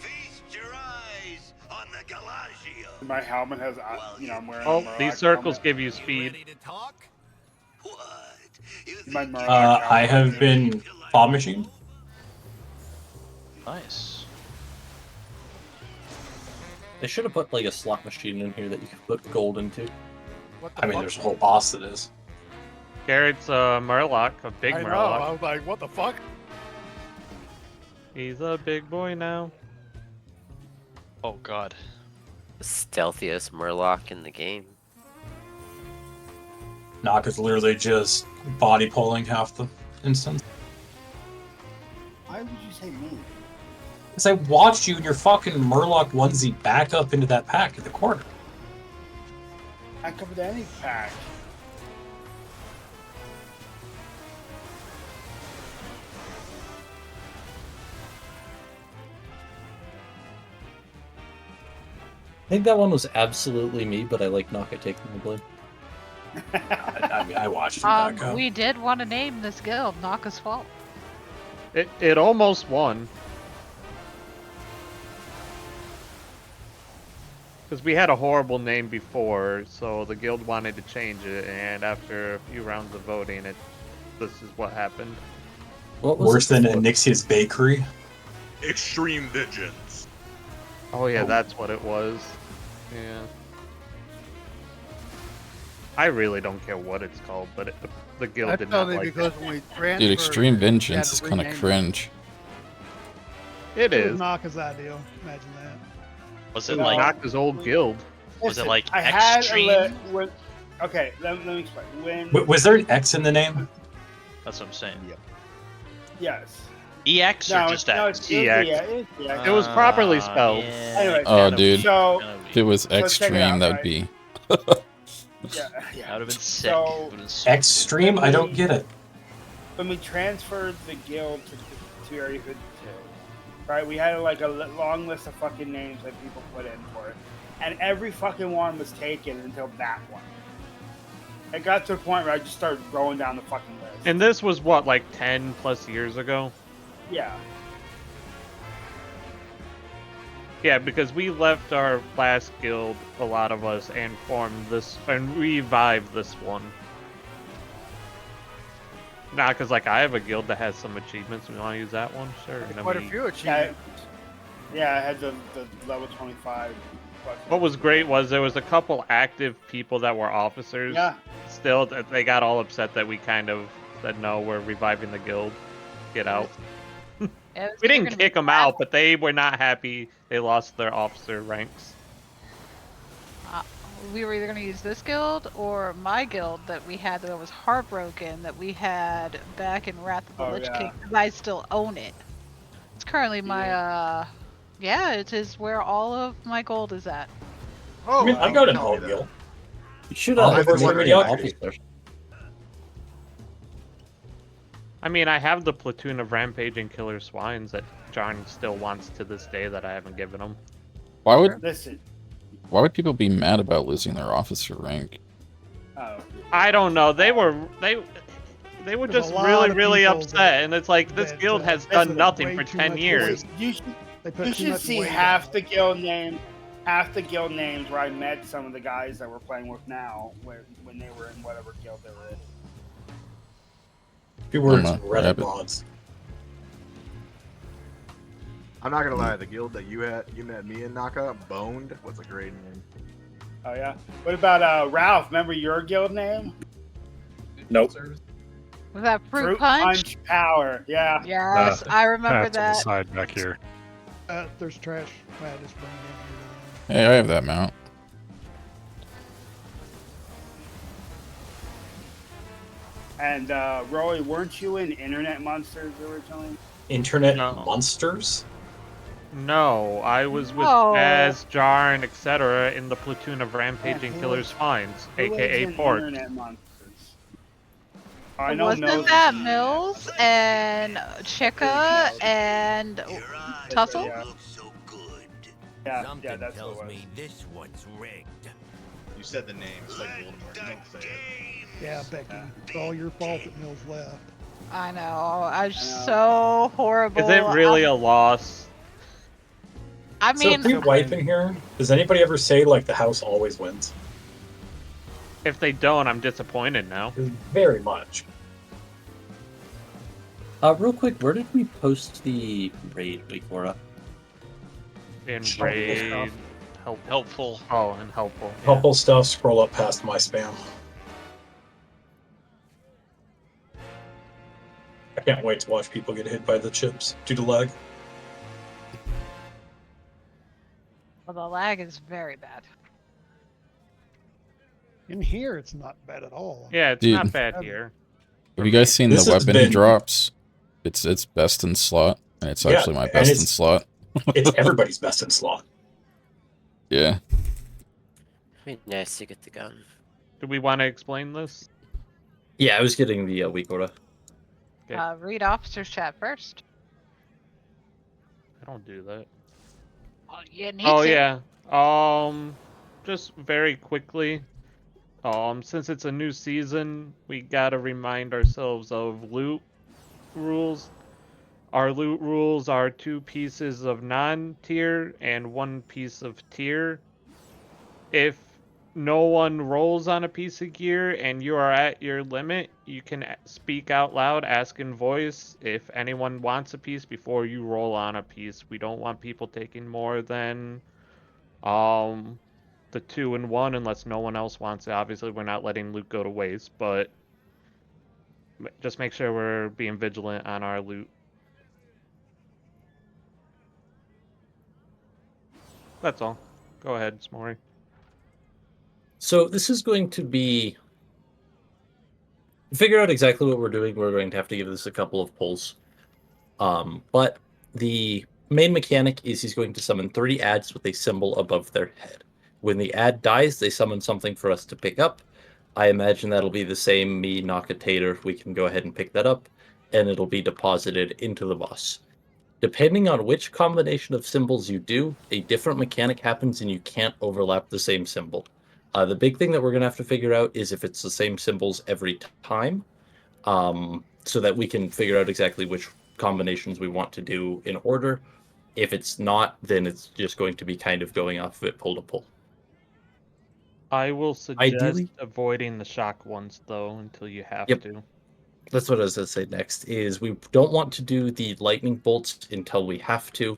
my helmet has, I'm wearing. a Oh, Murloc these circles helmet. give you speed. My Murloc I helmet have gives been claw machined. Nice. They should have put like a slot machine in here that you could put gold into. I mean, there's a whole boss that is. Garrett's a Murloc, a big I know. Murloc. I was like, what the fuck? He's a big boy now. Oh god. The stealthiest Murloc in the game. Knock is literally just body pulling half the instance. Why would you say me? Because I watched you in your fucking Murloc onesie back up into that pack at the corner. I covered any pack. I think that one was absolutely me, but I like Naka taking the blame. I mean, I watched him back up. We did want to name this guild Naka's fault. It almost won. Because we had a horrible name before, so the guild wanted to change it, and after a few rounds of voting, this is what happened. What was Worse than Anixia's Bakery. Extreme Vengeance. Oh yeah, that's what it was. Yeah. I really don't care what it's called, but the guild That's did not only like because that. when we transferred, Dude, Extreme we had Vengeance to is kind of rename it. cringe. It It was is. Naka's ideal. Imagine that. Was it No. like Naka's old guild. was it like I had extreme? Okay, let me explain. When Was there an X in the name? That's what I'm saying. yes. EX No, or just no, X? it's EX. it's EX. It was properly spelled. Yeah. Anyway, Oh, dude. So If it was check it extreme, out, that'd right? be. yeah, That would have been sick. So- Would've been super Extreme? I don't get it. when we transferred the guild to Area 52, right, we had like a long list of fucking names that people put in for it, and every fucking one was taken until that one. It got to a point where I just started going down the fucking list. And this was what, like 10 plus years ago? Yeah. Yeah, because we left our last guild, a lot of us, and formed this, and revived this one. Nah, because like I have a guild that has some achievements. We want to use that one, sure. And then Quite a we- few achievements. Yeah, I had the level 25. What was great was there was a couple active people that were officers. Yeah. Still, they got all upset that we kind of said no, we're reviving the guild. Get out. We didn't kick them out, but they were not happy. They lost their officer ranks. We were either going to use this guild or my guild that we had that I was heartbroken that we had back in Wrath of the Oh, Lich yeah. King, 'cause I still own it. It's currently my, it is where all of my gold is at. Oh, I mean, I got an old guild. You should I'll have go for made me an mediocrity. officer. I mean, I have the platoon of rampaging killer swines that John still wants to this day that I haven't given him. Why would Listen. people be mad about losing their officer rank? Oh. I don't know. They were There's just a lot really of really people upset, and it's like this that, guild has put done nothing way for too 10 much years. weight. You should, They put you too should much see weight half the guild names where I met some of the guys that we're playing with now when they were in whatever guild they were in. Few words, I'm a Reddit rabbit. mods. I'm not gonna lie, the guild that you met me in Naka, Boned, was a great name. Oh yeah. What about Ralph? Remember your guild name? Nope. Was that Fruit Punch? Power. Yeah. Yes, I remember That's on the that. side back here. There's trash. I just bring it Hey, I have that mount. And Roy, weren't you in Internet Monsters originally? Internet No. monsters? No, I was with No. Baz, Jarn, etc. in the platoon of Rampaging who Killer was- Spines, Who lives aka in Port. Internet Monsters? I know Wasn't Mills is that in Mills and Chica and Tussle? Yeah, Something that's tells what it was. me this one's rigged. You said the name. It's like Voldemort. You don't say it. Yeah, Becky, it's all your fault that Mills left. I know. I'm so horrible. Is it really a loss? I So mean, if we wipe in here, does anybody ever say like the house always wins? If they don't, I'm disappointed now. Very much. Real quick, where did we post the raid, Wakora? In raid, helpful. Oh, and helpful. Yeah. Helpful stuff, scroll up past my spam. I can't wait to watch people get hit by the chips due to lag. well, the lag is very bad. In here, it's not bad at all. Yeah, it's Dude. not bad here. Have you guys seen This the has weapon he been- drops? It's best in slot, and it's Yeah, actually my and best in it's- slot. It's everybody's best in slot. Yeah. It'd be nice to get the gun. Do we want to explain this? Yeah, I was getting the weak order. Okay. Read officer's chat first. I don't do that. Oh, you need Oh to. yeah. Just very quickly. Since it's a new season, we gotta remind ourselves of loot rules. Our loot rules are 2 pieces of non-tier and 1 piece of tier. If no one rolls on a piece of gear and you are at your limit, you can speak out loud, ask in voice if anyone wants a piece before you roll on a piece. We don't want people taking more than the 2 and 1 unless no one else wants it. Obviously, we're not letting loot go to waste, but just make sure we're being vigilant on our loot. That's all. Go ahead, Smori. So this is going to be... To figure out exactly what we're doing, we're going to have to give this a couple of pulls. But the main mechanic is he's going to summon 30 ads with a symbol above their head. When the ad dies, they summon something for us to pick up. I imagine that'll be the same me knock a tater. We can go ahead and pick that up, and it'll be deposited into the boss. Depending on which combination of symbols you do, a different mechanic happens and you can't overlap the same symbol. The big thing that we're going to have to figure out is if it's the same symbols every time, so that we can figure out exactly which combinations we want to do in order. If it's not, then it's just going to be kind of going off of it pull to pull. I will suggest Ideally- avoiding the shock ones, though, until you have Yep. to. That's what I was going to say next, is we don't want to do the lightning bolts until we have to.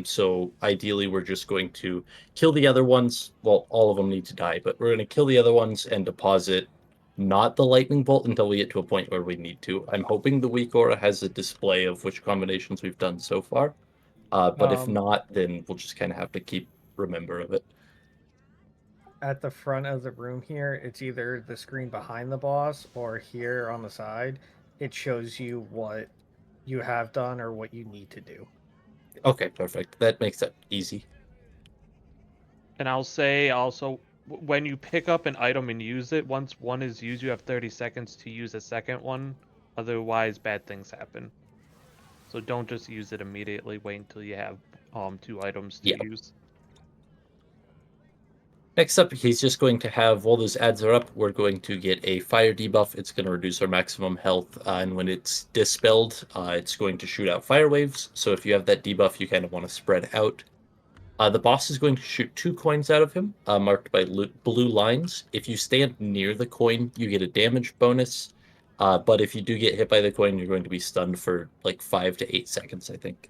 So ideally, we're just going to kill the other ones. Well, all of them need to die, but we're going to kill the other ones and deposit not the lightning bolt until we get to a point where we need to. I'm hoping the weak aura has a display of which combinations we've done so far. But if not, then we'll just kind of have to keep remember of it. At the front of the room here, it's either the screen behind the boss or here on the side. It shows you what you have done or what you need to do. Okay, perfect. That makes that easy. And I'll say also, when you pick up an item and use it, once one is used, you have 30 seconds to use a second one. Otherwise, bad things happen. So don't just use it immediately. Wait until you have 2 items to use. Next up, he's just going to have, while those ads are up, we're going to get a fire debuff. It's going to reduce our maximum health, and when it's dispelled, it's going to shoot out fire waves. So if you have that debuff, you kind of want to spread out. The boss is going to shoot 2 coins out of him, marked by blue lines. If you stand near the coin, you get a damage bonus. But if you do get hit by the coin, you're going to be stunned for like 5 to 8 seconds, I think.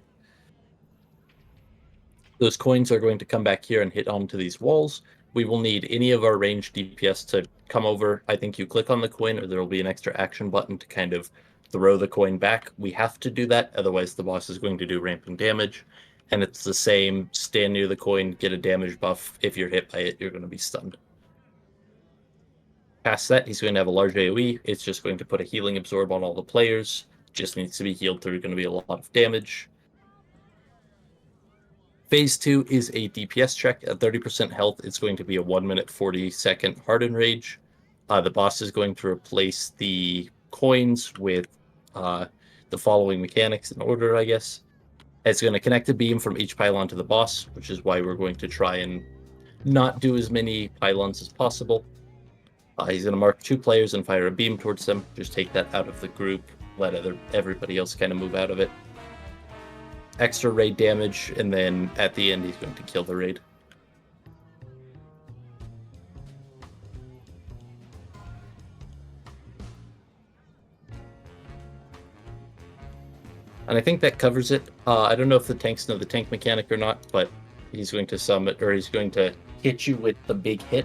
Those coins are going to come back here and hit onto these walls. We will need any of our ranged DPS to come over. I think you click on the coin, or there will be an extra action button to kind of throw the coin back. We have to do that, otherwise the boss is going to do ramping damage. And it's the same, stand near the coin, get a damage buff. If you're hit by it, you're going to be stunned. Past that, he's going to have a large AoE. It's just going to put a healing absorb on all the players. Just needs to be healed through. Going to be a lot of damage. Phase 2 is a DPS check. At 30% health, it's going to be a 1 minute 40-second Harden Rage. The boss is going to replace the coins with the following mechanics in order, I guess. It's going to connect a beam from each pylon to the boss, which is why we're going to try and not do as many pylons as possible. He's going to mark 2 players and fire a beam towards them. Just take that out of the group. Let everybody else kind of move out of it. Extra raid damage, and then at the end, he's going to kill the raid. And I think that covers it. I don't know if the tanks know the tank mechanic or not, but he's going to summon, or he's going to hit you with the big hit.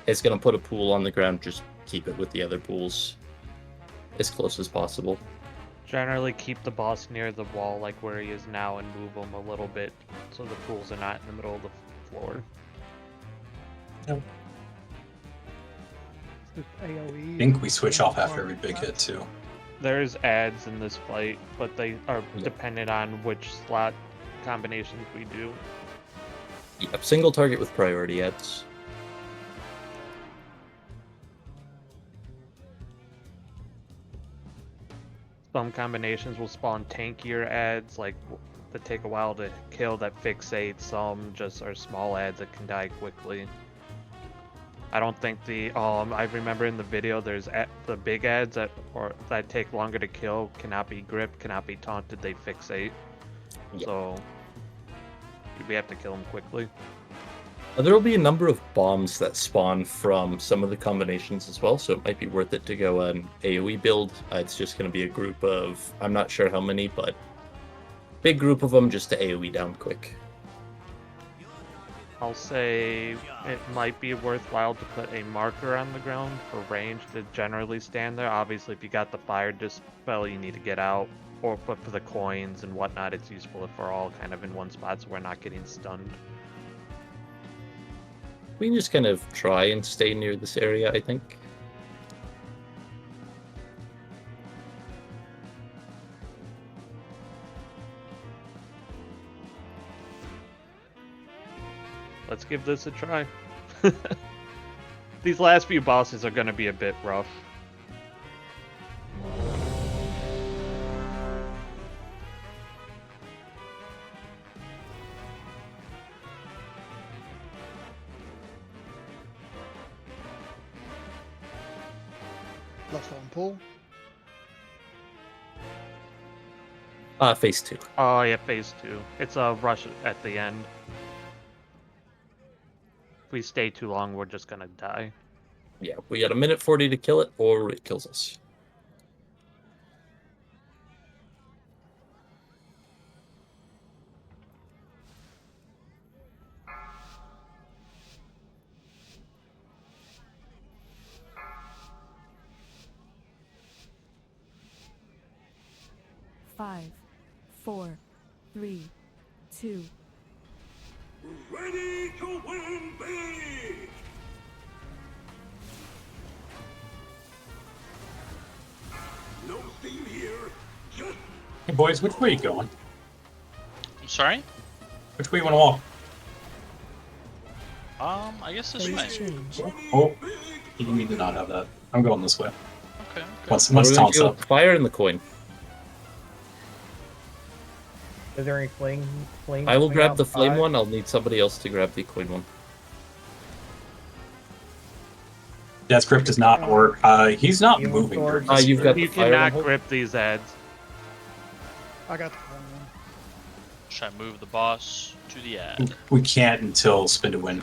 It's going to put a pool on the ground. Just keep it with the other pools as close as possible. Generally keep the boss near the wall, like where he is now, and move him a little bit so the pools are not in the middle of the floor. Yep. AoE. I think we switch off after every big hit too. There's ads in this fight, but they are dependent on which slot combinations we do. Yep, single target with priority ads. Some combinations will spawn tankier ads, like that take a while to kill, that fixate. Some just are small ads that can die quickly. I don't think the I remember in the video there's the big ads that take longer to kill, cannot be gripped, cannot be taunted, they fixate. Yep. So we have to kill them quickly. There will be a number of bombs that spawn from some of the combinations as well, so it might be worth it to go an AoE build. It's just going to be a group of, I'm not sure how many, but big group of them just to AoE down quick. I'll say it might be worthwhile to put a marker on the ground for range to generally stand there. Obviously, if you got the fire dispel, you need to get out, but for the coins and whatnot, it's useful if we're all kind of in one spot so we're not getting stunned. We can just kind of try and stay near this area, I think. Let's give this a try. These last few bosses are going to be a bit rough. Left on pull. Phase 2. Oh yeah, phase 2. It's a rush at the end. If we stay too long, we're just gonna die. Yeah, we got a minute 40 to kill it, or it kills us. Five, 4, 3, 2. Ready to win big! No theme here, just... Hey boys, which way are you going? I'm sorry? Which way you want to walk? I guess this way. Oh, you need to not have that. I'm going this way. Okay. Once We're going Tom's to up. fire in the coin. Is there any flame? I will coming grab out the flame 5? one. I'll need somebody else to grab the coin one. Death grip does not work. He's not moving. during this You've got period. You cannot grip these ads. I got the phone one. Should I move the boss to the ad? We can't until spin to win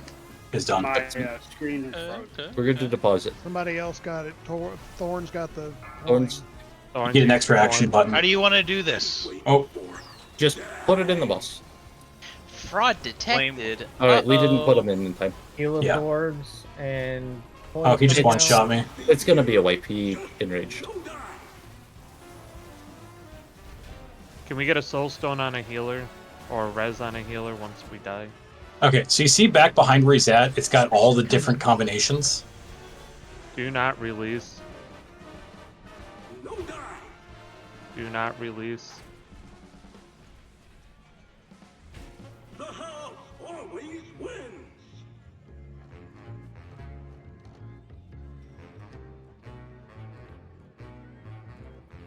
is done. My screen is frozen. Okay. We're going to deposit. Somebody else got it. Thorn's got the. Thorns. You get an extra action button. How do you want to do this? Oh, just put it in the boss. Fraud detected. All right, we didn't put them in time. Heal Yeah. orbs and. Oh, he just It's- one-shot me. It's going to be a wipe. He enraged. Can we get a soul stone on a healer or a res on a healer once we die? Okay, so you see back behind where he's at, it's got all the different combinations. Do not release. Do not release. The house always wins.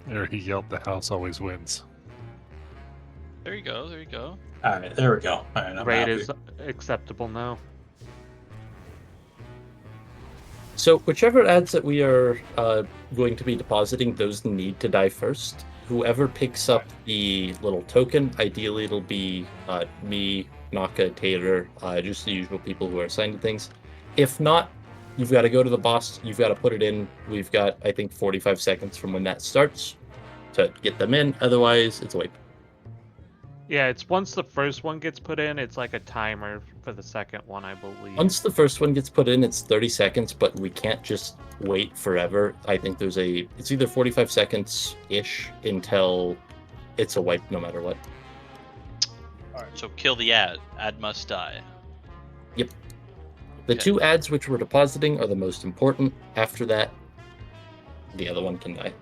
There he yelled, "The house always wins." There you go. There you go. All right, there we go. All right, I'm Raid happy. is acceptable now. So whichever ads that we are going to be depositing, those need to die first. Whoever picks up the little token, ideally it'll be me, Naka, Tater, just the usual people who are assigned to things. If not, you've got to go to the boss. You've got to put it in. We've got, I think, 45 seconds from when that starts to get them in. Otherwise, it's a wipe. Yeah, it's once the first one gets put in, it's like a timer for the second one, I believe. Once the first one gets put in, it's 30 seconds, but we can't just wait forever. I think it's either 45 seconds-ish until it's a wipe no matter what. So kill the ad. Ad must die. Yep. The two ads which we're depositing are the most important. After that, the other one can die.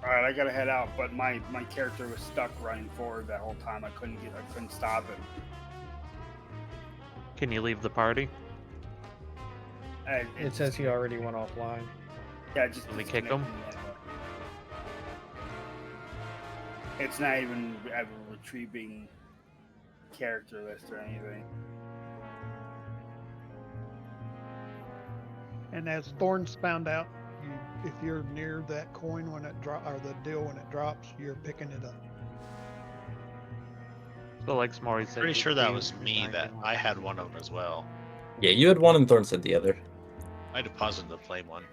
All right, I gotta head out, but my character was stuck running forward that whole time. I couldn't stop him. Can you leave the party? And It says he already went offline. Yeah, just Can we kick him? It's not even a retrieving character list or anything. And as Thorns found out, if you're near that coin when it or the deal when it drops, you're picking it up. So like Smory said, Pretty you sure that can was me that I had one of them as well. Yeah, you had one and Thorn said the other. I deposited the flame one.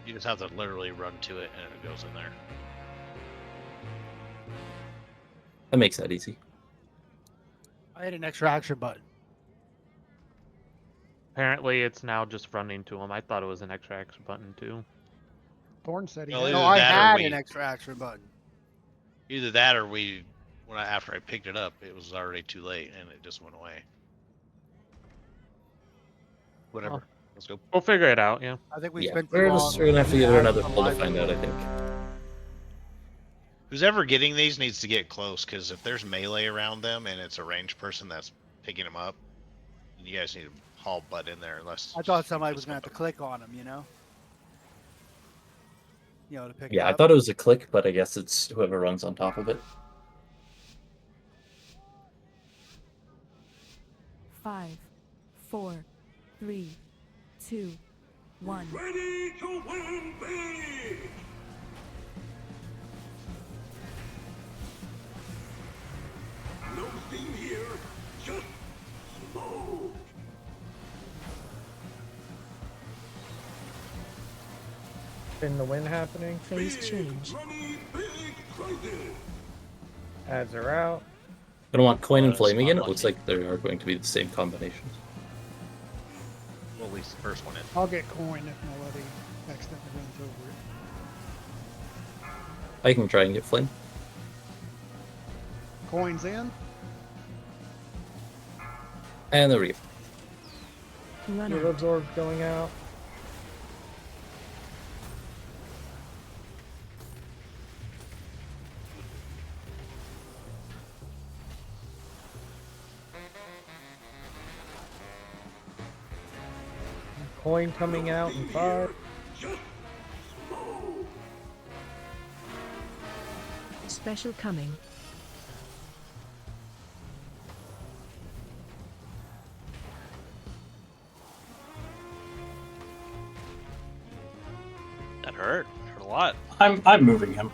You just have to literally run to it and it goes in there. That makes that easy. I had an extra action button. Apparently, it's now just running to him. I thought it was an extra action button too. Thorn said he Well, had. either No, I that or had we- an extra action button. Either that or after I picked it up, it was already too late and it just went away. Whatever. Oh. Let's go. We'll figure it out. Yeah. I think we Yeah, spent too we're long. gonna have to get Yeah, another from pull to my find out, I point. think. Who's ever getting these needs to get close, because if there's melee around them and it's a ranged person that's picking them up, you guys need to haul butt in there unless. I thought somebody was gonna have to click on him, you know? To pick it Yeah, I up. thought it was a click, but I guess it's whoever runs on top of it. 5, 4, 3, 2, 1. Ready to win big! No theme here, just smoke. Spin the win happening. Phase change. Money, big prizes. Ads are out. I don't want coin and flame again. It looks like they are going to be the same combinations. Well, at least the first one is. I'll get coin if nobody accidentally runs over it. I can try and get flame. Coins in. And there we go. Run Heal out. absorb going out. Coin coming out in 5. Special coming. That hurt. Hurt a lot. I'm moving him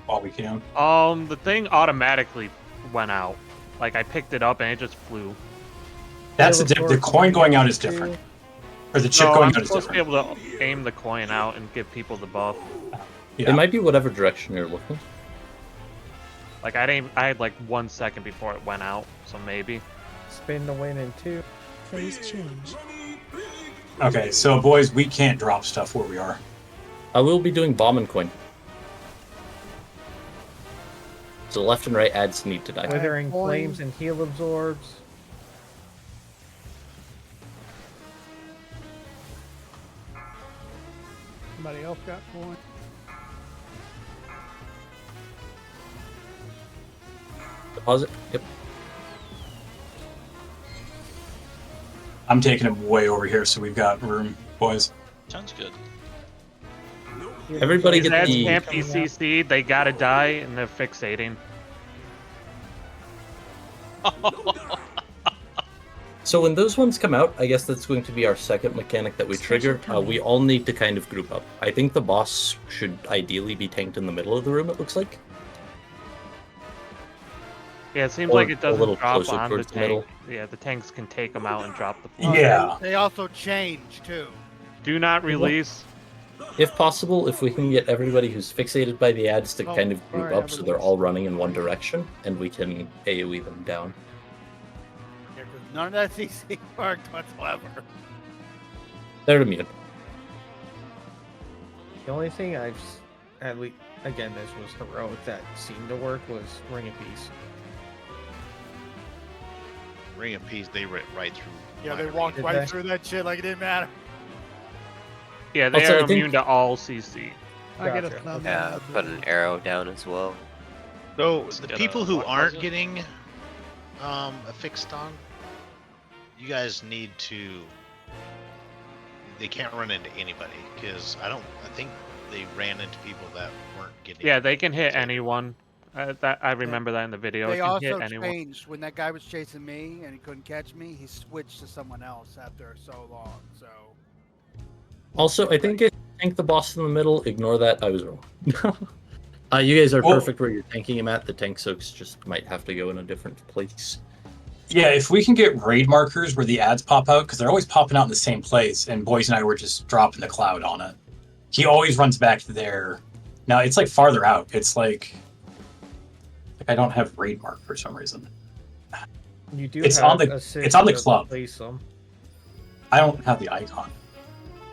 while we can. The thing automatically went out. Like I picked it up and it just flew. That's the coin going out is different, or the chip No, going I'm out is supposed to different. be able to aim the coin out and give people the buff. Yeah. It might be whatever direction you're looking. Like I had like 1 second before it went out, so maybe. Spin the win in 2. Phase change. Okay, so boys, we can't drop stuff where we are. I will be doing bomb and coin. So left and right ads need to die. Withering Coin. flames and heal absorbs. Somebody else got coin? Deposit. Yep. I'm taking him way over here, so we've got room, boys. Sounds good. Everybody These get ads the. can't be CC'd, they gotta die, and they're fixating. So when those ones come out, I guess that's going to be our second mechanic that we trigger. We all need to kind of group up. I think the boss should ideally be tanked in the middle of the room, it looks like. Yeah, it seems Or like it a doesn't little drop closer on the towards the tank. middle. Yeah, the tanks can take them out and drop the Oh, Yeah. They also change too. Do not release. If possible, if we can get everybody who's fixated by the ads to Oh, kind of group sorry, up so they're all running in one direction, and we can AoE them down. Yeah, 'cause none of that CC worked whatsoever. They're immune. The only thing at least, again, this was heroic that seemed to work was Ring of Peace. Ring of Peace, they went right through. Yeah, they mine. walked Did right they? through that shit like it didn't matter. Yeah, they Also, are I think- immune to all CC. I get a Gotcha. thumb Yeah, down. put an arrow down as well. So Let's the get people a who what was aren't it? getting affixed on, you guys need to. They can't run into anybody because I think they ran into people that weren't getting. Yeah, they can hit anyone. I remember that in the video. They It can also hit anyone. changed when that guy was chasing me and he couldn't catch me. He switched to someone else after so long. So Also, I think if you tank the boss in the middle, ignore that. I was wrong. You guys are Well- perfect where you're tanking him at. The tank soaks just might have to go in a different place. Yeah, if we can get raid markers where the ads pop out, because they're always popping out in the same place, and Boys and I were just dropping the cloud on it. He always runs back there. Now, it's like farther out. It's like I don't have raid mark for some reason. You do It's have on the- a it's on the to club. Place them. I don't have the icon.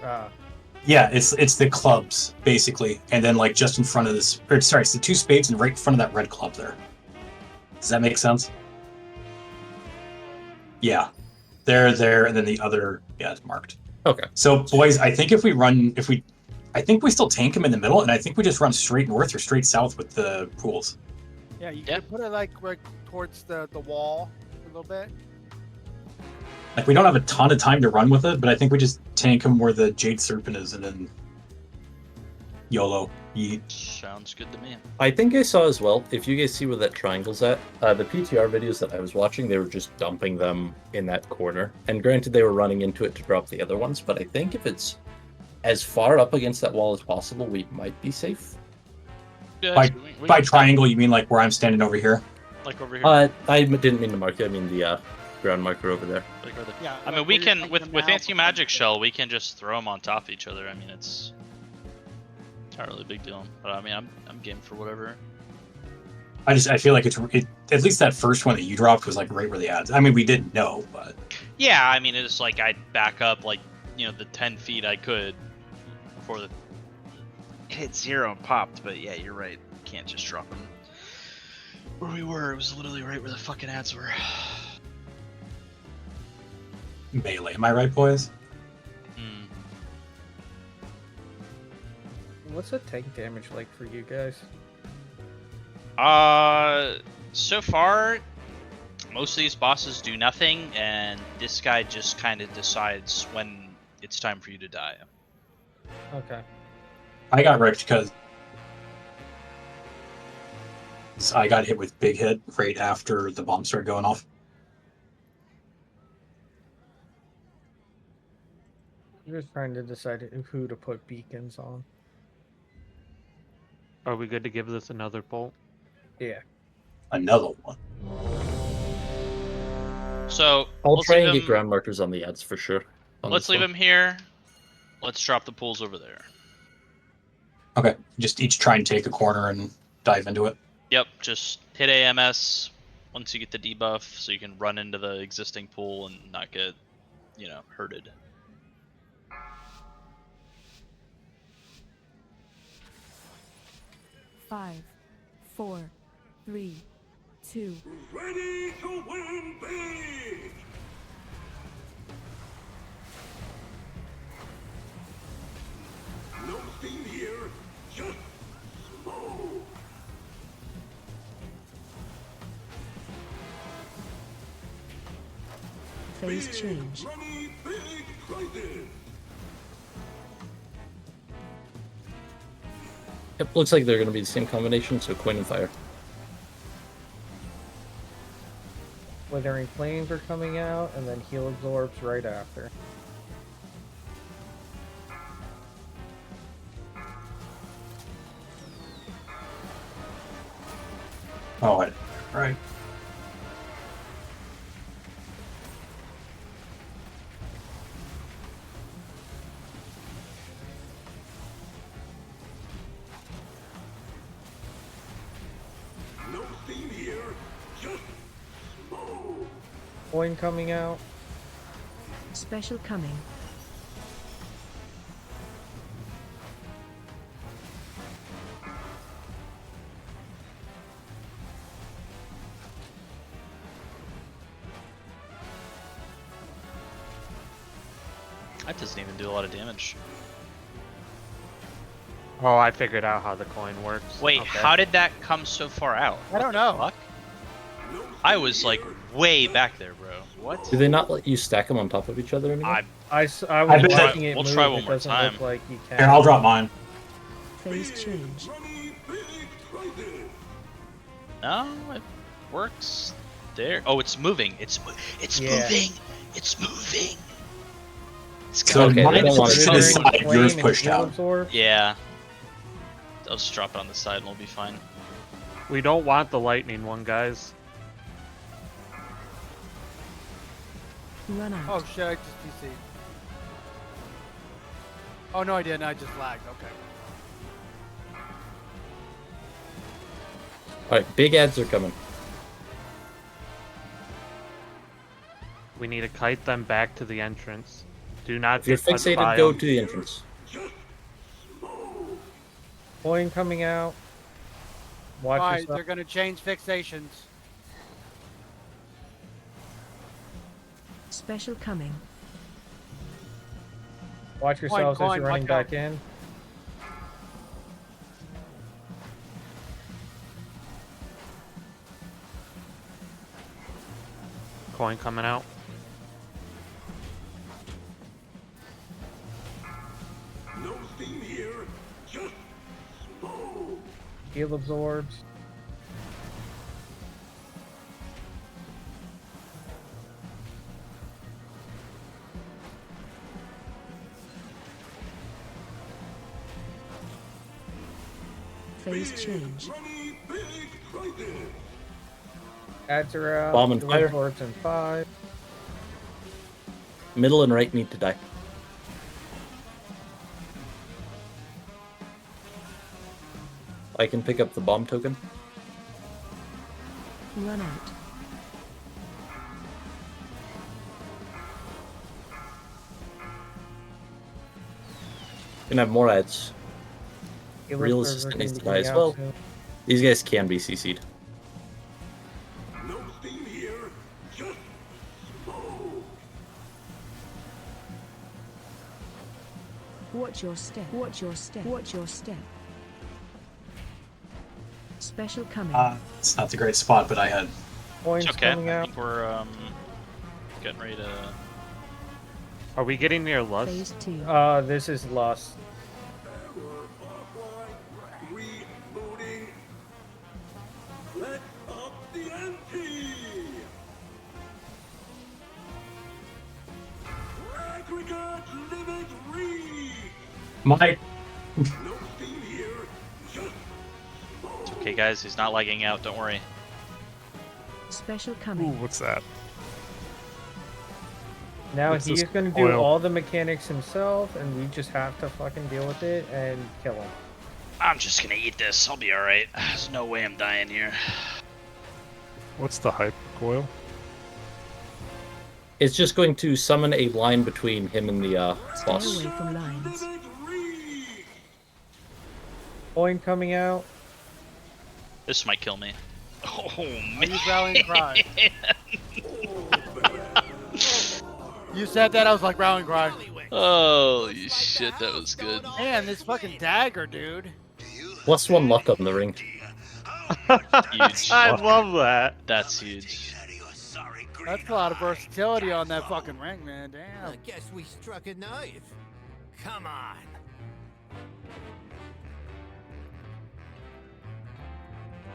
Ah, Yeah, it's the clubs, basically. And then, like, just in front of this... Or, sorry, it's the two spades and right in front of that red club there. Does that make sense? Yeah. They're there, and then the other... Yeah, it's marked. Okay. So, boys, I think if we run... I think we still tank them in the middle, and I think we just run straight north or straight south with the pools. yeah, you Yeah. could put it like right towards the wall a little bit. Like, we don't have a ton of time to run with it, but I think we just tank them where the Jade Serpent is, and then... YOLO. Yeet. Sounds good to me. I think I saw as well, if you guys see where that triangle's at, the PTR videos that I was watching, they were just dumping them in that corner. And granted, they were running into it to drop the other ones, but I think if it's as far up against that wall as possible, we might be safe. Yeah, By, so we by can- triangle, you mean like where I'm standing over here? like over here. I didn't mean to mark you, I mean the ground marker over there. Like right there. Yeah. I like mean, we where you're can taking with them with now, anti-magic shell, we can just throw them on top of each other. I mean, it's not really a big deal. But I mean, I'm game for whatever. I feel like it's at least that first one that you dropped was like right where the ads. I mean, we didn't know, but Yeah, I mean, it's like I'd back up like the 10 feet I could before the. It hit 0 and popped, but yeah, you're right. Can't just drop them where we were. It was literally right where the fucking ads were. melee. Am I right, boys? Hmm. what's the tank damage like for you guys? So far, most of these bosses do nothing, and this guy just kind of decides when it's time for you to die. Okay. I got wrecked because I got hit with big hit right after the bomb started going off. I'm just trying to decide who to put beacons on. Are we good to give this another poll? Yeah. Another one. So I'll let's try leave and get him- ground markers on the ads for sure. on Let's this leave one. him here. Let's drop the pools over there. Okay, just each try and take a corner and dive into it. Yep, just hit AMS once you get the debuff, so you can run into the existing pool and not get, hurted. Five, 4, 3, 2. Ready to win big! No Phase change. Yep, looks like they're going to be the same combination, so coin and fire. Withering Flames are coming out, and then Heal Absorbs right after. Oh, right. Coin coming out. Special coming. That doesn't even do a lot of damage. Oh, I figured out how the coin works. Wait, Okay. how did that come so far out? I don't know. Fuck? I was like way back there, bro. What? Do they not let you stack them on top of each other anymore? I was bet watching it we'll move. try one It more doesn't time. look like you can. Here, I'll drop mine. Phase change. No, it works there. Oh, it's moving. It's Yeah. moving. It's moving. It's So Okay, mine they don't is want to to the do side, Flame yours and pushed Heal out. Absorb. Yeah. I'll just drop it on the side and we'll be fine. We don't want the lightning one, guys. Run out. Oh shit, I just DC'd. Oh no, I didn't. I just lagged. Okay. Alright, big ads are coming. We need to kite them back to the entrance. Do not If you're get touched by fixated, go them. to the entrance. Coin coming out. Watch Alright, yourself. they're gonna change fixations. Special coming. Watch yourselves as coin, you're running watch back out. in. Coin coming out. Heal Absorbs. Phase change. Ads are out. Bomb and Heal fire. Absorbs in 5. Middle and right need to die. I can pick up the bomb token. Run out. Can have more ads. Heal Real Absorbs are assistant gonna needs be to die coming as out well. soon. These guys can be CC'd. Watch your step. Watch your step. Watch your step. Special coming. It's not the great spot, but I had. Coins It's okay. coming I out. think we're getting ready to. Are we getting near Lust? Phase 2. This is Lust. My It's okay, guys. He's not lagging out. Don't worry. Special Ooh, coming. what's that? Now What's he's this gonna do oil? all the mechanics himself, and we just have to fucking deal with it and kill him. I'm just gonna eat this. I'll be alright. There's no way I'm dying here. What's the hype coil? It's just going to summon a line between him and the Stay boss. away from lines. Coin coming out. This might kill me. Oh Are man. you rallying cry? You said that, I was like rallying cry. Holy shit, that was good. Man, this fucking dagger, dude. +1 luck on the ring. Huge. I love that. That's huge. That's a lot of versatility on that fucking ring, man. Damn. I guess we struck a nerve. Come on.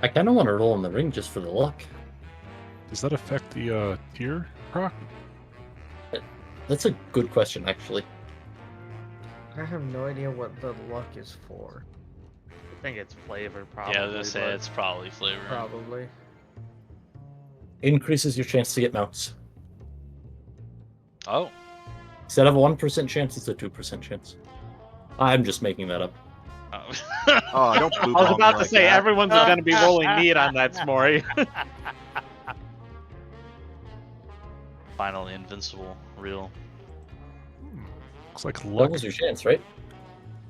I kind of want to roll in the ring just for the luck. Does that affect the tier proc? That's a good question, actually. I have no idea what the luck is for. I think it's flavor, probably. Yeah, I was gonna say but- it's probably flavor. Probably. Increases your chance to get mounts. Oh. Instead of a 1% chance, it's a 2% chance. I'm just making that up. Oh, don't I was about to say everyone's going to be rolling meat on that s'more. Finally invincible, real. Looks like That luck was your chance, right?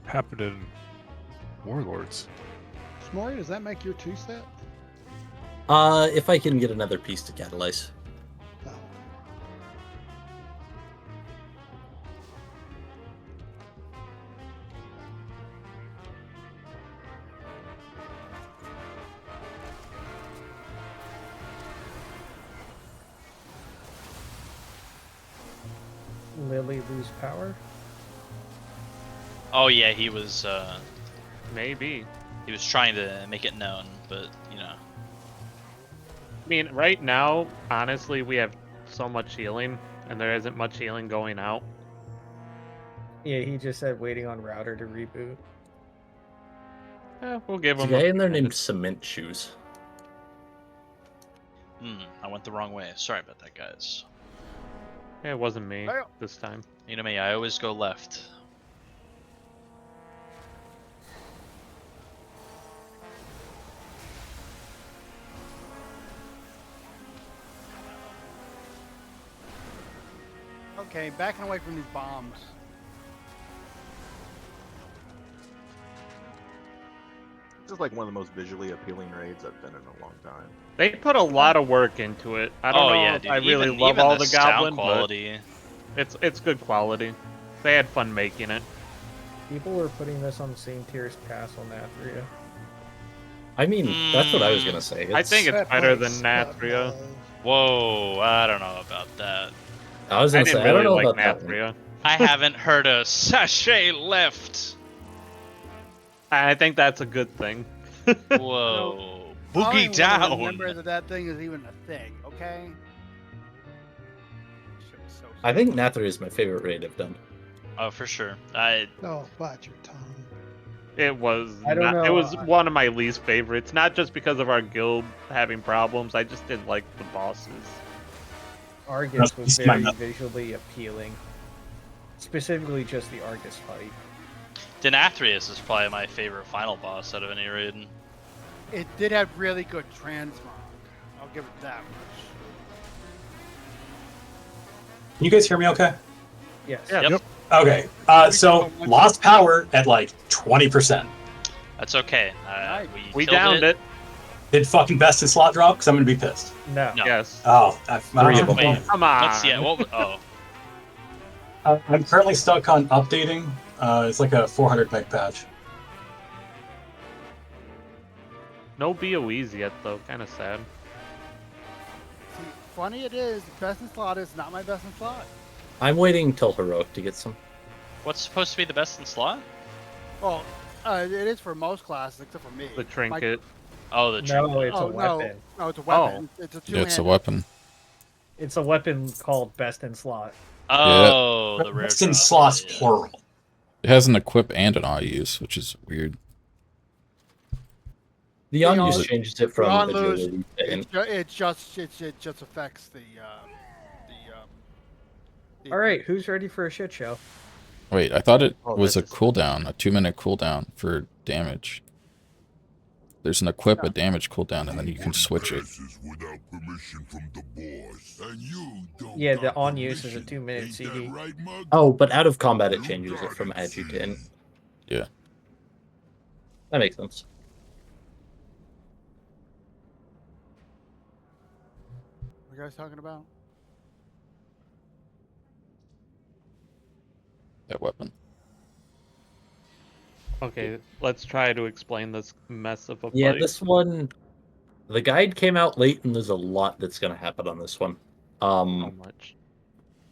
happened in Warlords. S'more, does that make your 2 set? If I can get another piece to catalyze. Lily lose power? Oh yeah, he was Maybe. he was trying to make it known, but you know. I mean, right now, honestly, we have so much healing, and there isn't much healing going out. Yeah, he just said waiting on router to reboot. We'll give There's him a guy a in there few named minutes. Cement Shoes. I went the wrong way. Sorry about that, guys. It wasn't me this time. You know me, I always go left. Okay, backing away from these bombs. This is like one of the most visually appealing raids I've been in a long time. They put a lot of work into it. I don't know yeah, if dude. I really even, love even all the the goblin, sound quality. but it's good quality. They had fun making it. People were putting this on the same tier as Castle Nathria. I mean, that's what I was gonna say. I think it's better than Nathria. Whoa, I don't know about that. I was gonna didn't say, I don't really know like about that one. Nathria. I haven't heard a sachet left. I think that's a good thing. Whoa, I don't boogie even wanna down. remember that thing is even a thing, okay? I think Nathria is my favorite raid I've done. Oh, for sure. Oh, bite your tongue. It was I don't not, it know, was one of my least favorites, not just because of our guild having problems. I just didn't like the bosses. Argus was It's my very nut. visually appealing. Specifically just the Argus fight. Denathrius is probably my favorite final boss out of any raid. It did have really good transmog. I'll give it that much. Can you guys hear me okay? Yes. Yep. Okay. So lost power at like 20%. That's okay. We killed downed it. Did fucking best in slot drop? Because I'm going to be pissed. No. Yes. Oh, Three of them. Wait, Come on. let's see it. Oh, I'm currently stuck on updating. It's like a 400 meg patch. No BOEs yet, though. Kind of sad. See, funny it is, best in slot is not my best in slot. I'm waiting till Heroic to get some. what's supposed to be the best in slot? Well, it is for most classes except for me. The trinket. Oh, the trinket. No, it's a No, weapon. no, it's a weapon. It's a Yeah, two-handed. it's a weapon. It's a weapon called Best in Slot. Oh, the rare Best in drop. slot's Yeah. horrible. It has an equip and an eye use, which is weird. The on on- use changes it from on lose, agility to int. it just affects the All right, who's ready for a shit show? Wait, I thought it Oh, was a this is- cooldown, a 2-minute cooldown for damage. There's an equip, a damage cooldown, and then you can switch it. Yeah, the on use is a 2-minute CD. Oh, but out of combat it changes it from agi to int. Yeah. That makes sense. What are you guys talking about? that weapon. Okay, let's try to explain this mess of a Yeah, fight. this one, the guide came out late, and there's a lot that's going to happen on this one. How much?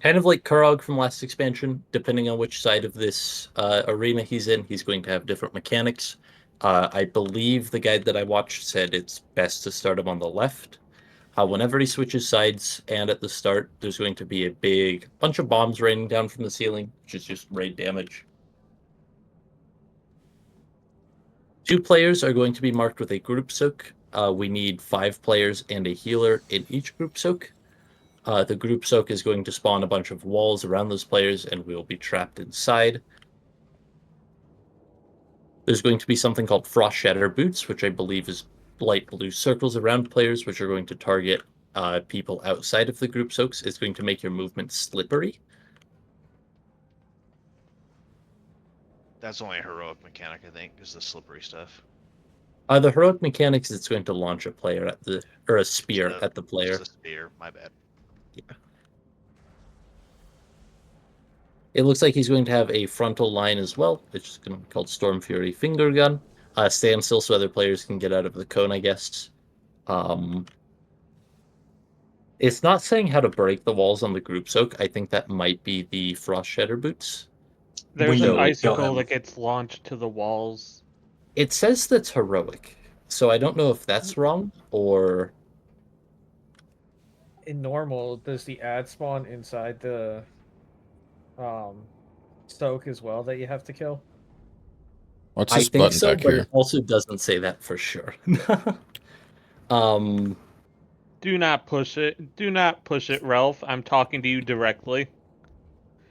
Kind of like Kurog from last expansion, depending on which side of this arena he's in, he's going to have different mechanics. I believe the guide that I watched said it's best to start him on the left. Whenever he switches sides, and at the start, there's going to be a big bunch of bombs raining down from the ceiling, which is just raid damage. 2 players are going to be marked with a group soak. We need 5 players and a healer in each group soak. The group soak is going to spawn a bunch of walls around those players, and we will be trapped inside. There's going to be something called Frost Shatter Boots, which I believe is light blue circles around players, which are going to target people outside of the group soaks. It's going to make your movement slippery. That's only a heroic mechanic, I think, is the slippery stuff. The heroic mechanics, it's going to launch a player at the, or a spear at the player. Just a spear, my bad. Yeah. It looks like he's going to have a frontal line as well, which is going to be called Storm Fury Finger Gun. Stand still so other players can get out of the cone, I guess. It's not saying how to break the walls on the group soak. I think that might be the Frost Shatter Boots. There's an icicle that gets launched to the walls. It says that's heroic, so I don't know if that's wrong or... In normal, does the ad spawn inside the soak as well that you have to kill? What's I this think button so, back but here? it also doesn't say that for sure. Do not push it. Do not push it, Ralph. I'm talking to you directly.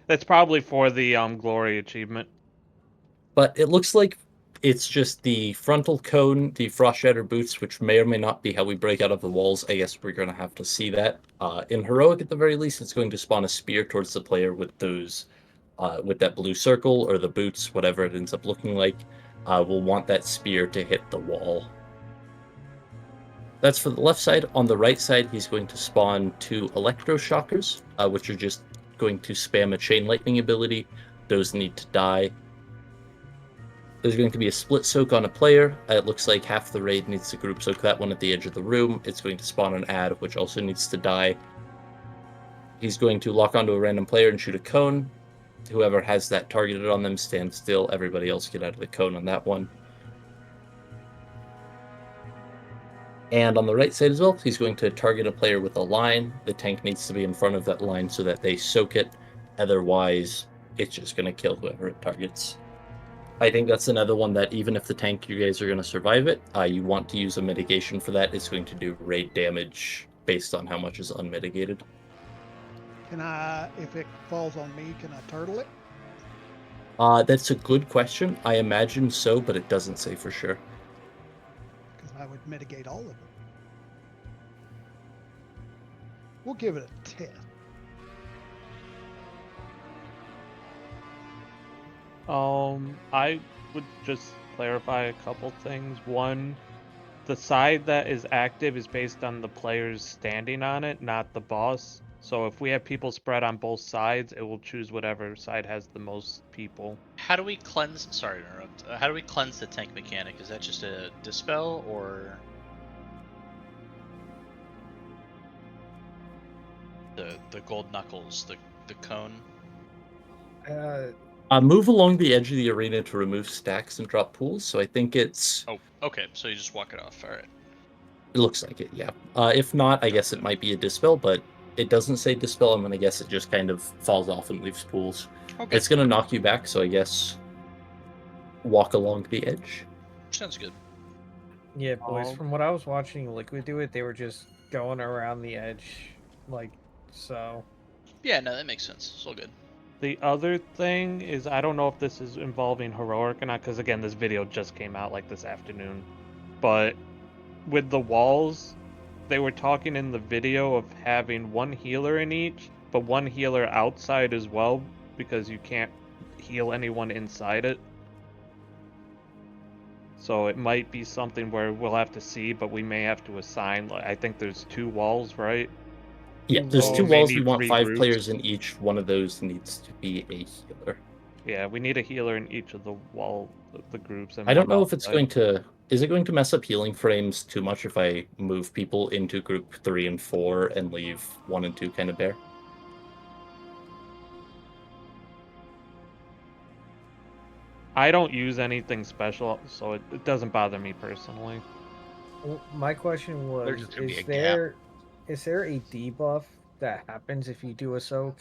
That's probably for the glory achievement. But it looks like it's just the frontal cone, the Frost Shatter Boots, which may or may not be how we break out of the walls. I guess we're going to have to see that. In Heroic, at the very least, it's going to spawn a spear towards the player with those, with that blue circle, or the boots, whatever it ends up looking like. We'll want that spear to hit the wall. That's for the left side. On the right side, he's going to spawn 2 Electroshockers, which are just going to spam a Chain Lightning ability. Those need to die. There's going to be a split soak on a player. It looks like half the raid needs to group soak that one at the edge of the room. It's going to spawn an ad, which also needs to die. He's going to lock onto a random player and shoot a cone. Whoever has that targeted on them, stand still. Everybody else get out of the cone on that one. And on the right side as well, he's going to target a player with a line. The tank needs to be in front of that line so that they soak it. Otherwise, it's just going to kill whoever it targets. I think that's another one that even if the tank, you guys are going to survive it, you want to use a mitigation for that. It's going to do raid damage based on how much is unmitigated. Can I, if it falls on me, can I turtle it? That's a good question. I imagine so, but it doesn't say for sure. Because I would mitigate all of it. We'll give it a 10. I would just clarify a couple things. One, the side that is active is based on the players standing on it, not the boss. So if we have people spread on both sides, it will choose whatever side has the most people. How do we cleanse? Sorry to interrupt. How do we cleanse the tank mechanic? Is that just a dispel or the gold knuckles, the cone? Move along the edge of the arena to remove stacks and drop pools. So I think it's... Oh, okay. So you just walk it off. All right. It looks like it, yeah. If not, I guess it might be a dispel, but it doesn't say dispel. I'm going to guess it just kind of falls off and leaves pools. Okay. It's going to knock you back, so I guess walk along the edge. Sounds good. Yeah, boys, from what I was watching Liquid do it, they were just going around the edge, like, so. Yeah, no, that makes sense. It's all good. The other thing is, I don't know if this is involving Heroic or not, because again, this video just came out like this afternoon. But with the walls, they were talking in the video of having one healer in each, but one healer outside as well, because you can't heal anyone inside it. So it might be something where we'll have to see, but we may have to assign, I think there's 2 walls, right? Yeah, there's So 2 walls. We maybe want 3 5 groups. players in each. One of those needs to be a healer. Yeah, we need a healer in each of the the groups. And I don't one know if it's outside. going to. Is it going to mess up healing frames too much if I move people into group 3 and 4 and leave 1 and 2 kind of bare? I don't use anything special, so it doesn't bother me personally. Well, my question was: There's just gonna be a is gap. there a debuff that happens if you do a soak?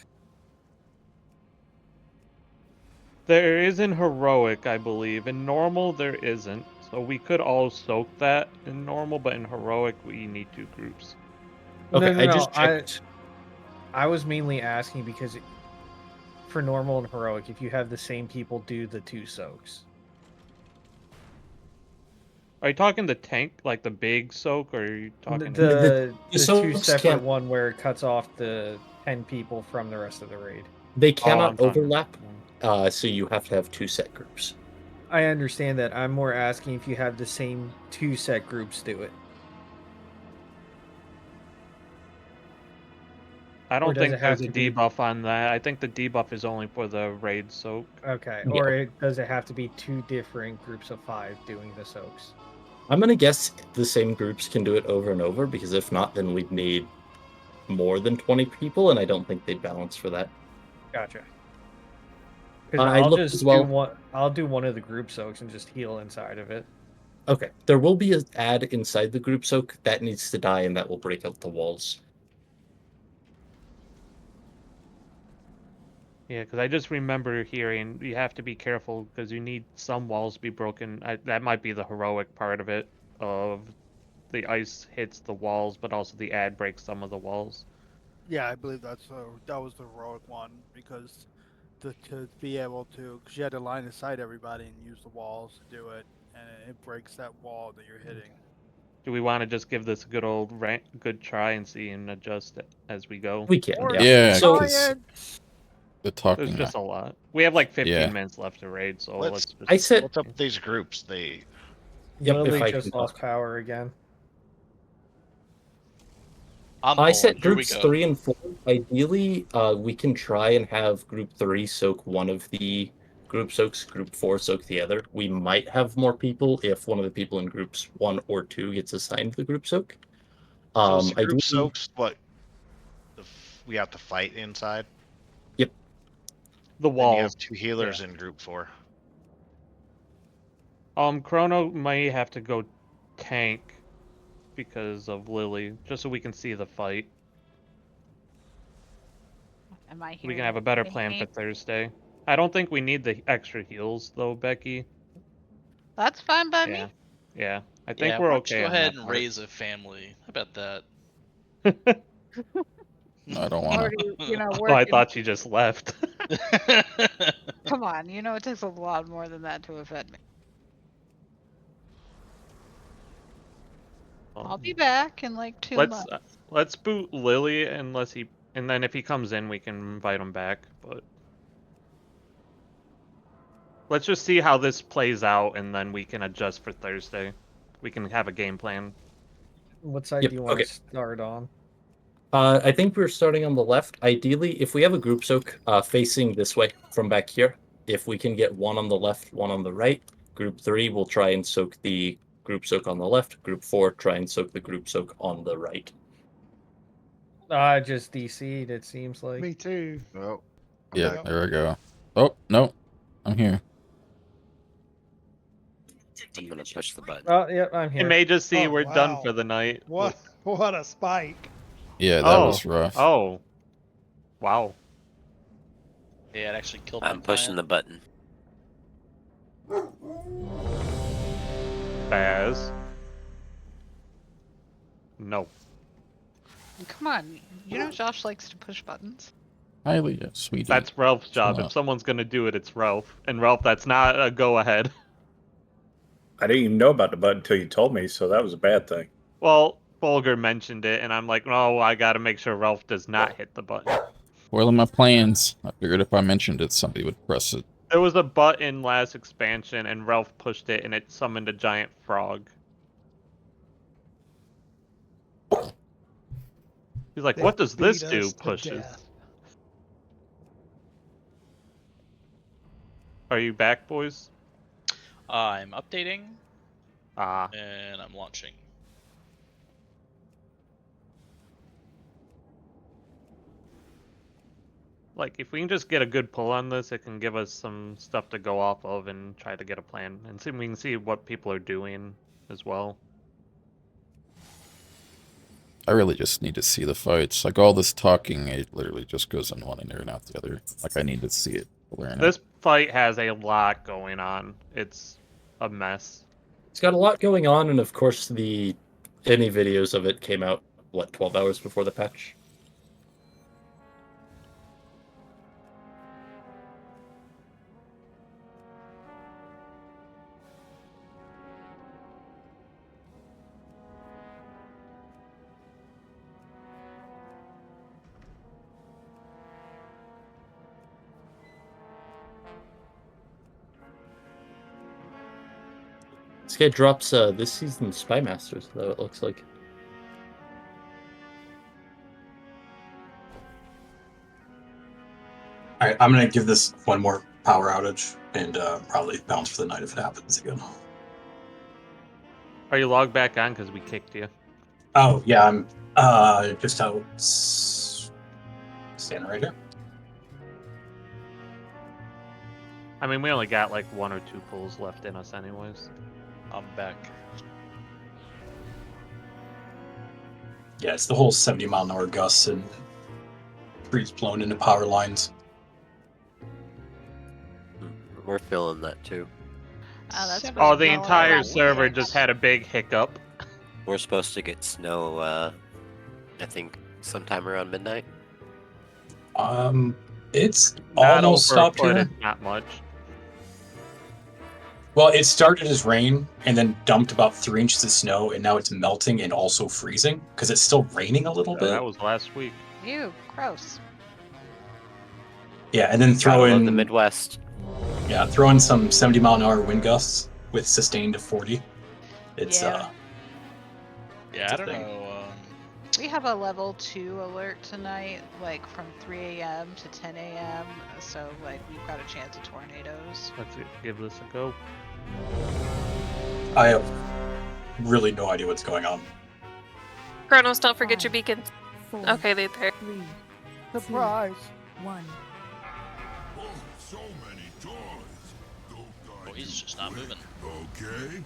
There is in heroic, I believe. In normal, there isn't. So we could all soak that in normal, but in heroic, we need 2 groups. Okay, No, I just checked. I was mainly asking because for normal and heroic, if you have the same people do the 2 soaks. Are you talking the tank, like the big soak, or are you talking The 2 soaks separate can't- one where it cuts off the 10 people from the rest of the raid. They I'm cannot talking- overlap, so you have to have 2 set groups. I understand that. I'm more asking if you have the same 2 set groups do it. I don't does think it have there's a to be- debuff on that. I think the debuff is only for the raid soak. Okay, Yeah. or does it have to be 2 different groups of 5 doing the soaks? I'm gonna guess the same groups can do it over and over, because if not, then we'd need more than 20 people, and I don't think they'd balance for that. Gotcha. Because I I'll looked just as well. do one. I'll do one of the group soaks and just heal inside of it. Okay, there will be an ad inside the group soak that needs to die, and that will break out the walls. Yeah, because I just remember hearing you have to be careful because you need some walls to be broken. That might be the heroic part of it. Of the ice hits the walls, but also the ad breaks some of the walls. Yeah, I believe that was the heroic one because to be able to, because you had to line of sight everybody and use the walls to do it, and it breaks that wall that you're hitting. Do we want to just give this a good try and see and adjust it as we go? We can, Or yeah. Yeah, So- because the talking. There's just a lot. We have like 15 Yeah. minutes left to raid, so Let's- let's just... I said- What's up with these groups? They Yep, if Lily I just can lost talk. power again. I set Here we groups go. 3 and 4. Ideally, we can try and have group 3 soak one of the group soaks, group 4 soak the other. We might have more people if one of the people in groups 1 or 2 gets assigned the group soak. so it's the group Ideally- soaks, but we have to fight inside. Yep. The Then walls. you have 2 healers in group 4. Chrono might have to go tank because of Lily, just so we can see the fight. Am I here? We can have a better to plan for paint? Thursday. I don't think we need the extra heals though, Becky. That's fine by Yeah. me. Yeah. I think Yeah, we're why don't you okay go on ahead that and part. raise a family. How about that? No, I don't want to. Already, Oh, I working. thought she just left. Come on, it takes a lot more than that to offend me. I'll be back in like 2 months. Let's boot Lily unless he, and then if he comes in, we can invite him back. But let's just see how this plays out, and then we can adjust for Thursday. We can have a game plan. What side Yep, do you want okay. to start on? I think we're starting on the left. Ideally, if we have a group soak facing this way from back here, if we can get one on the left, one on the right, group 3 will try and soak the group soak on the left. Group 4 try and soak the group soak on the right. Just DC'd, it seems like. Me too. Oh, Yeah, Yep. there we go. Oh, no. I'm here. I'm gonna push the button. Oh, yeah, I'm It here. may just see Oh, we're done wow. for the night. What a spike. Yeah, that was rough. Oh. Wow. Yeah, it actually killed I'm pushing the button. Baz. No. Come on, Josh likes to push buttons. Highly, sweetie. That's Ralph's job. Shut If up. someone's gonna do it, it's Ralph. And Ralph, that's not a go-ahead. I didn't even know about the button until you told me, so that was a bad thing. Well, Bolger mentioned it, and I'm like, oh, I gotta make sure Ralph does not hit the button. Spoiling my plans. I figured if I mentioned it, somebody would press it. There was a button last expansion, and Ralph pushed it, and it summoned a giant frog. He's like, They what does this beat do? us to Pushes. death. Are you back, boys? I'm updating. Ah. And I'm launching. Like, if we can just get a good pull on this, it can give us some stuff to go off of and try to get a plan. And see, we can see what people are doing as well. I really just need to see the fights. Like, all this talking, it literally just goes in one ear and out the other. Like, I need to see it, learn it. This fight has a lot going on. It's a mess. It's got a lot going on, and of course, any videos of it came out, what, 12 hours before the patch? This guy drops this season Spy Masters, though, it looks like. All right, I'm gonna give this one more power outage and probably bounce for the night if it happens again. Are you logged back on because we kicked you? Oh yeah, I'm just out standing right here. I mean, we only got like 1 or 2 pulls left in us anyways. I'm back. Yeah, it's the whole 70-mile-an-hour gusts and trees blown into power lines. We're feeling that too. That's Oh, the really entire blowing server up. just had a big hiccup. We're supposed to get snow, I think sometime around midnight. It's Not almost over, stopped but here. it's not much. Well, it started as rain and then dumped about 3 inches of snow, and now it's melting and also freezing because it's still raining a little bit. That was last week. Ew, gross. Yeah, and then Gotta throw love in the Midwest. Yeah, throw in some 70-mile-an-hour wind gusts with sustained to 40. It's Yeah. Yeah, a I don't thing. know. We have a level 2 alert tonight, like from 3 a.m. to 10 a.m. So like we've got a chance of tornadoes. Let's give this a go. I have really no idea what's going on. Chronos, don't forget your beacon. Okay, they're there. Surprise! 1. So many doors. Oh, he's just not moving. Okay.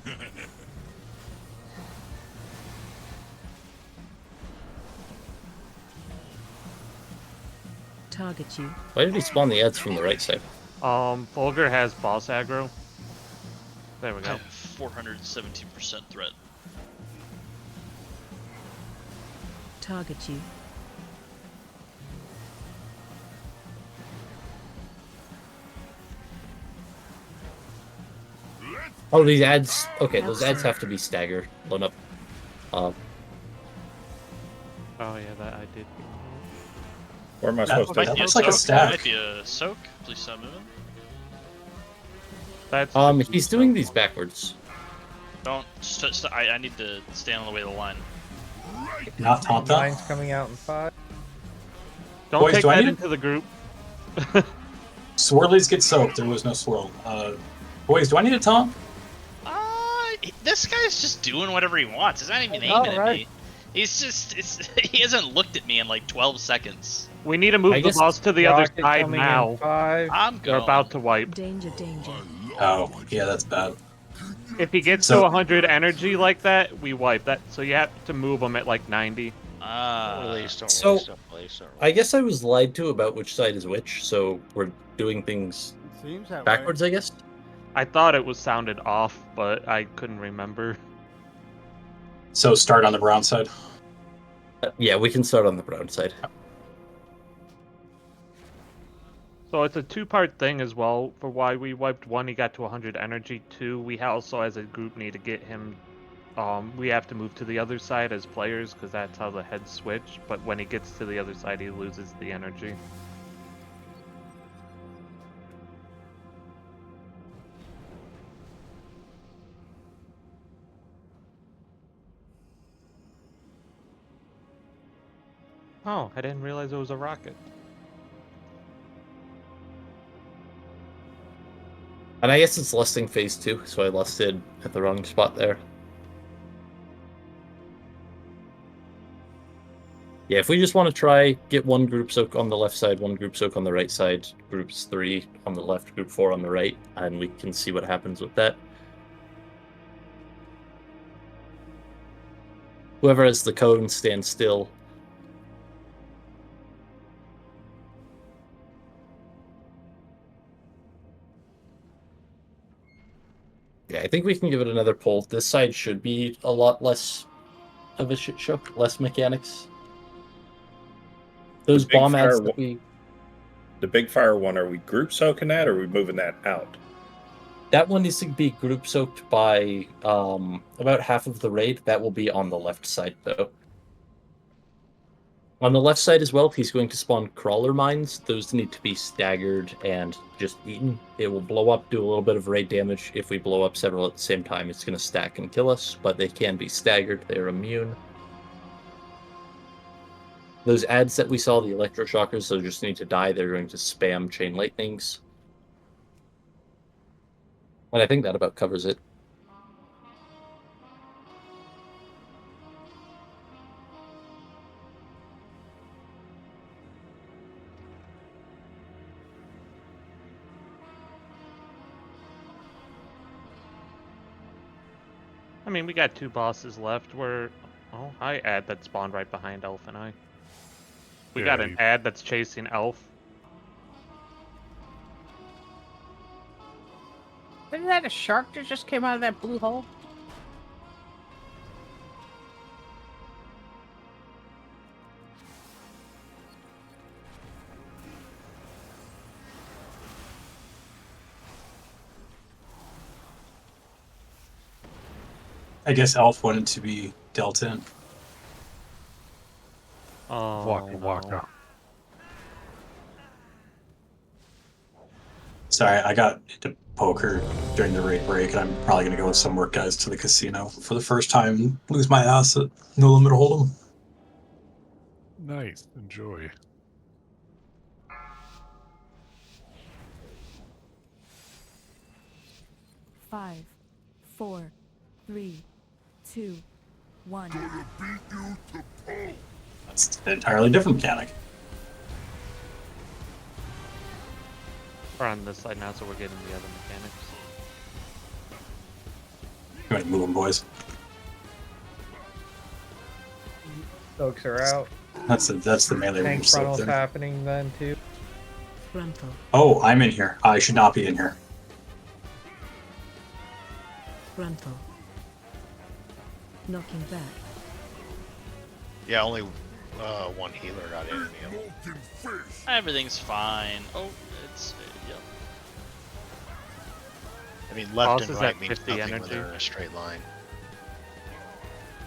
Target you. Why did he spawn the ads from the right side? Fulgur has boss aggro. There we I go. have 417% threat. Target you. Oh, these ads. Okay, those ads have to be staggered. Blown up. Oh yeah, that I did. Where am I That supposed to? that Might be looks a like a soak. stack. Might be a soak. Please stop moving. That's He's doing these backwards. Don't. I need to stand on the way of the line. Not taunt that. Mine's coming out in 5. Don't Boys, take do I that need into the group. Swirlies get soaked. There was no swirl. Boys, do I need a taunt? This guy's just doing whatever he wants. He's not even All aiming at right. me. He's just. He hasn't looked at me in like 12 seconds. We need to move I the guess boss to the other Rocket side coming now. in 5. I'm We're going. about to wipe. Danger, danger. Oh, yeah, that's bad. If he gets So- to 100 energy like that, we wipe that. So you have to move him at like 90. So, I guess I was lied to about which side is which, so we're doing things Seems that backwards, I guess. I thought it was sounded off, but I couldn't remember. So start on the brown side. Yeah, we can start on the brown side. So it's a 2-part thing as well for why we wiped. 1, he got to 100 energy. 2, we also as a group need to get him. We have to move to the other side as players because that's how the heads switch. But when he gets to the other side, he loses the energy. Oh, I didn't realize it was a rocket. And I guess it's lusting phase 2, so I lusted at the wrong spot there. Yeah, if we just want to try, get one group soak on the left side, one group soak on the right side, groups 3 on the left, group 4 on the right, and we can see what happens with that. Whoever has the cone stands still. Yeah, I think we can give it another pull. This side should be a lot less of a shit show, less mechanics. Those bomb ads that we... The big fire one, are we group soaking that, or are we moving that out? That one needs to be group soaked by about half of the raid. That will be on the left side, though. On the left side as well, he's going to spawn crawler mines. Those need to be staggered and just eaten. It will blow up, do a little bit of raid damage. If we blow up several at the same time, it's going to stack and kill us, but they can be staggered. They're immune. Those ads that we saw, the electroshockers, those just need to die. They're going to spam chain lightnings. And I think that about covers it. I mean, we got 2 bosses left. Oh, hi, ad that spawned right behind Elf and I. We got an ad that's chasing Elf. Isn't that a shark that just came out of that blue hole? I guess Elf wanted to be dealt in. Oh, Waka waka. Sorry, I got into poker during the raid break, and I'm probably going to go with some work guys to the casino for the first time and lose my ass at No Limit Hold'em. Nice. Enjoy. Five, 4, 3, 2, 1. That's an entirely different mechanic. We're on this side now, so we're getting the other mechanics. Go ahead and move them, boys. Soaks are out. That's the melee Tank range soak frontal's there. happening then too. Frontal. Oh, I'm in here. I should not be in here. Frontal. Knocking back. Yeah, only one healer got in. You know. Everything's fine. Oh, it's yep. I mean, left Boss and is right at means 50 nothing when energy. they're in a straight line.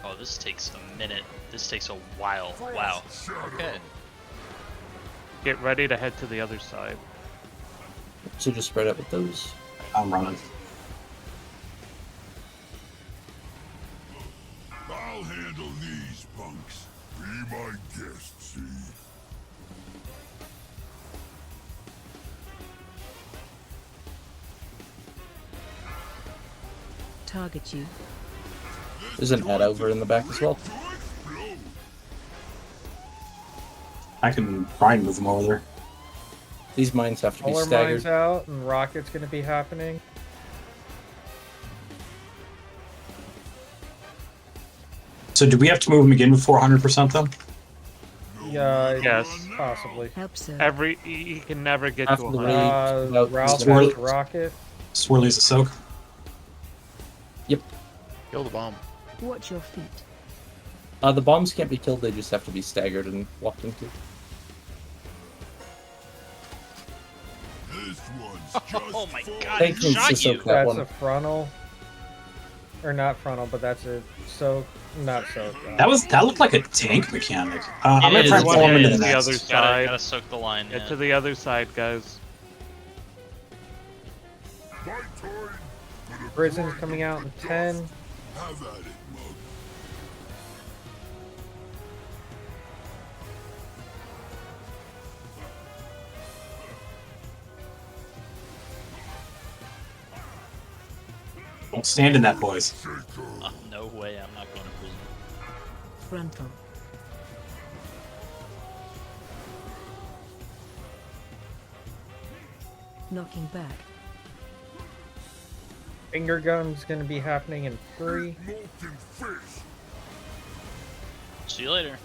Oh, this takes a minute. This takes a while. Wow. Okay. Get ready to head to the other side. So just spread out with those. I'm running. I'll handle these punks. Be my guest, see? Target you. There's an ad over in the back as well. I can try and move them over there. These mines have to be Polar staggered. mines out and rocket's going to be happening. So do we have to move them again before 100% them? Yeah, Yes. possibly. You can never get After to the 100. raid, Ralph Swirl- has the rocket. Swirly's a soak. Yep. Kill the bomb. Watch your feet. The bombs can't be killed, they just have to be staggered and walked into. This one's just Oh my god, Thank he you, shot Siso. you! That That's one. a frontal. Or not frontal, but that's a soak. Not soak. That looked like a tank mechanic. I'm gonna is. try and One pull him into is. the The next. other Gotta side. soak the line. Get Yeah. to the other side, guys. Prison's coming out in 10. have at it, mug. Don't stand in that, boys. No way, I'm not going to prison. Frontal. Knocking back. Finger gun's gonna be happening in 3. See you later.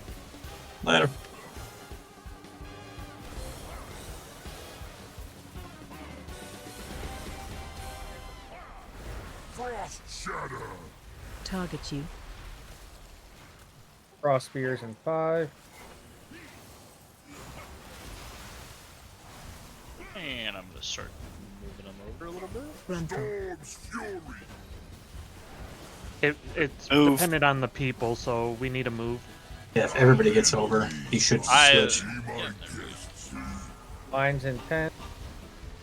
Later. Frost shatter. Target you. Frost spears in 5. And I'm going to start moving them over a little bit. Frontal. It's Move. dependent on the people, so we need to move. Yeah, if everybody gets over, he should switch. Mine's in 10.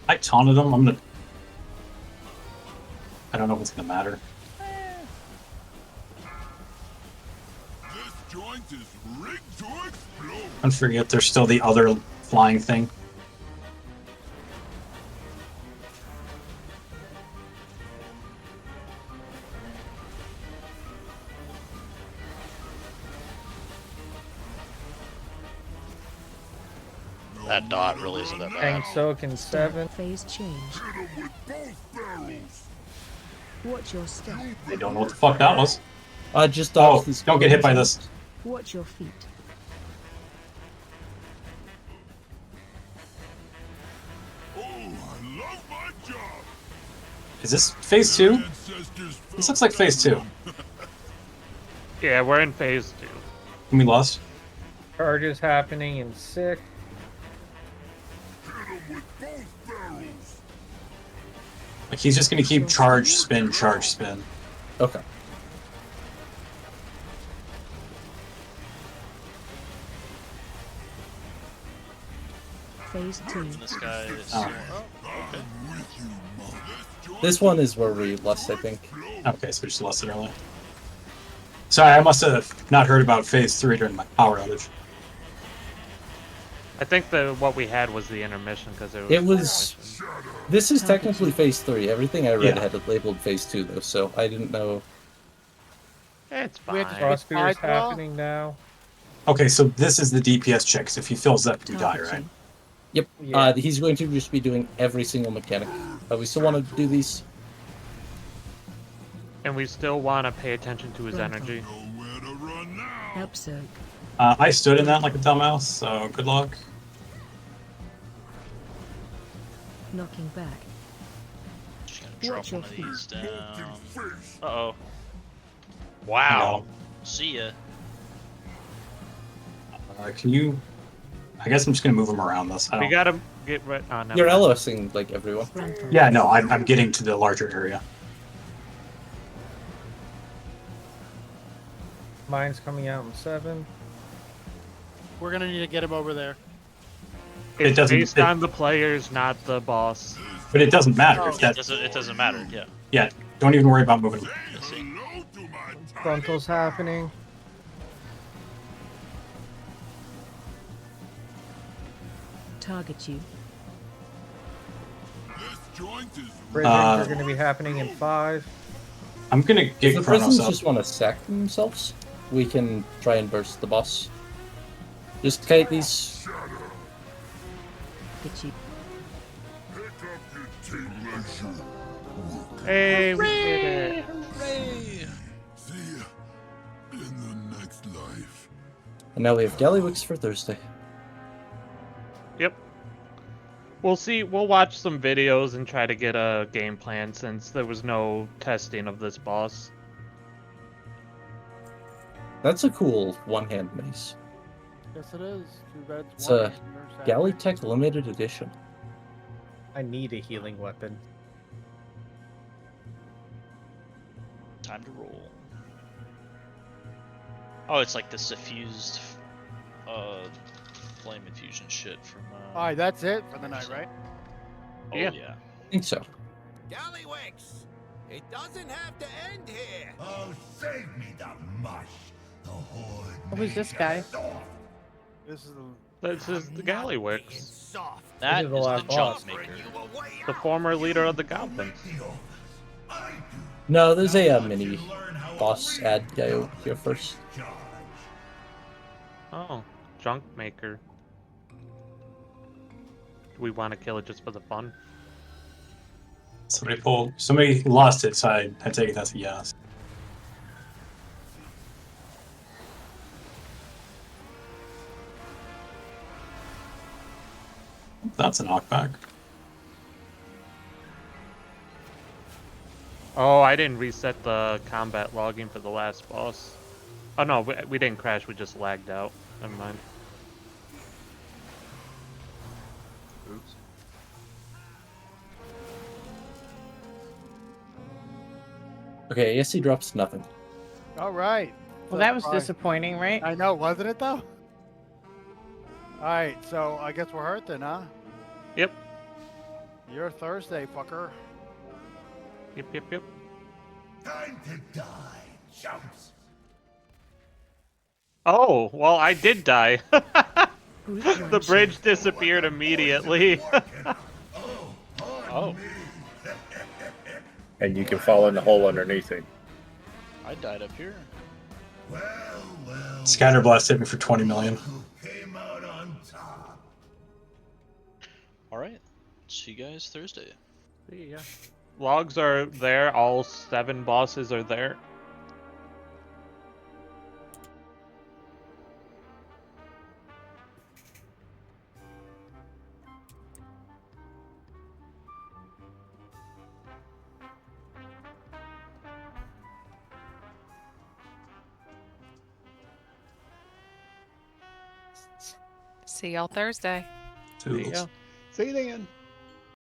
I taunted him. I'm gonna. I don't know if it's gonna matter. This joint is rigged to explode. Don't forget, there's still the other flying thing. That dot really isn't that bad. Tank soak in 7. Phase change. Watch your step. They don't know what the fuck that was. Just don't get hit by this. Watch your feet. Is this phase 2? This looks like phase 2. Yeah, we're in phase 2. And we lost. Charges happening in 6. Like he's just gonna keep charge, spin, charge, spin. Okay. Phase 2. This guy is... Oh. okay. This one is where we lost, I think. Okay, so we just lost it early. Sorry, I must have not heard about phase 3 during my power outage. I think what we had was the intermission because It was. This is technically phase 3. Everything I read Yeah. had it labeled phase 2, though, so I didn't know. It's We fine. have Frost spears happening now. Okay, so this is the DPS check. So if he fills up, you die, right? Yep. Yeah. He's going to just be doing every single mechanic. We still want to do these. And we still want to pay attention to his energy. Help soak. I stood in that like a dumbass, so good luck. Knocking back. Just gonna drop Watch one your of feet. these down. Uh-oh. Wow. See ya. Can you... I guess I'm just gonna move him around this. I We don't... gotta get rid. Oh, never You're mind. LOSing like everyone. Yeah, no, I'm getting to the larger area. Mine's coming out in 7. We're gonna need to get him over there. It It's doesn't- based it- on the players, not the boss. But it doesn't matter. If that... It doesn't matter, yeah. Yeah, don't even worry about moving. Let's see. Frontal's happening. Target you. Prisons are going to be happening in 5. I'm gonna If get the Kronos prisons up. just want to sack themselves, we can try and burst the boss. Just kite these. Get you. Hey, we did it. Hooray! See ya in the next life. And now we have Gallywix for Thursday. Yep. We'll see. We'll watch some videos and try to get a game plan since there was no testing of this boss. That's a cool one-hand mace. Yes, it is. Too bad It's a Galley Tech limited edition. I need a healing weapon. Time to roll. Oh, it's like the suffused flame infusion shit from Alright, that's it for the night, right? Oh Yeah. yeah. I think so. Gallywix, it doesn't have to end here. Oh, save me the mush. The horde. Who's this guy? This is the This is the Gallywix, That This is the is last the jump boss. maker. the former leader of the goblins. I do No, there's a mini boss ad guy over here first. Oh, junk maker. Do we want to kill it just for the fun? Somebody lost it, so I take it that's a yes. That's a knockback. Oh, I didn't reset the combat logging for the last boss. Oh no, we didn't crash, we just lagged out. Never mind. Oops. Okay, I guess he drops nothing. All right. Well, that was disappointing, right? I know, wasn't it though? All right, so I guess we're hurt then, huh? Yep. You're Thursday, fucker. Yep. Time to die, chumps. Oh, well, I did die. The bridge disappeared immediately. Oh. And you can fall in the hole underneath him. I died up here. Scatterblast hit me for 20 million. All right. See you guys Thursday. See ya. Logs are there. All 7 bosses are there. See y'all Thursday. See ya. See you then.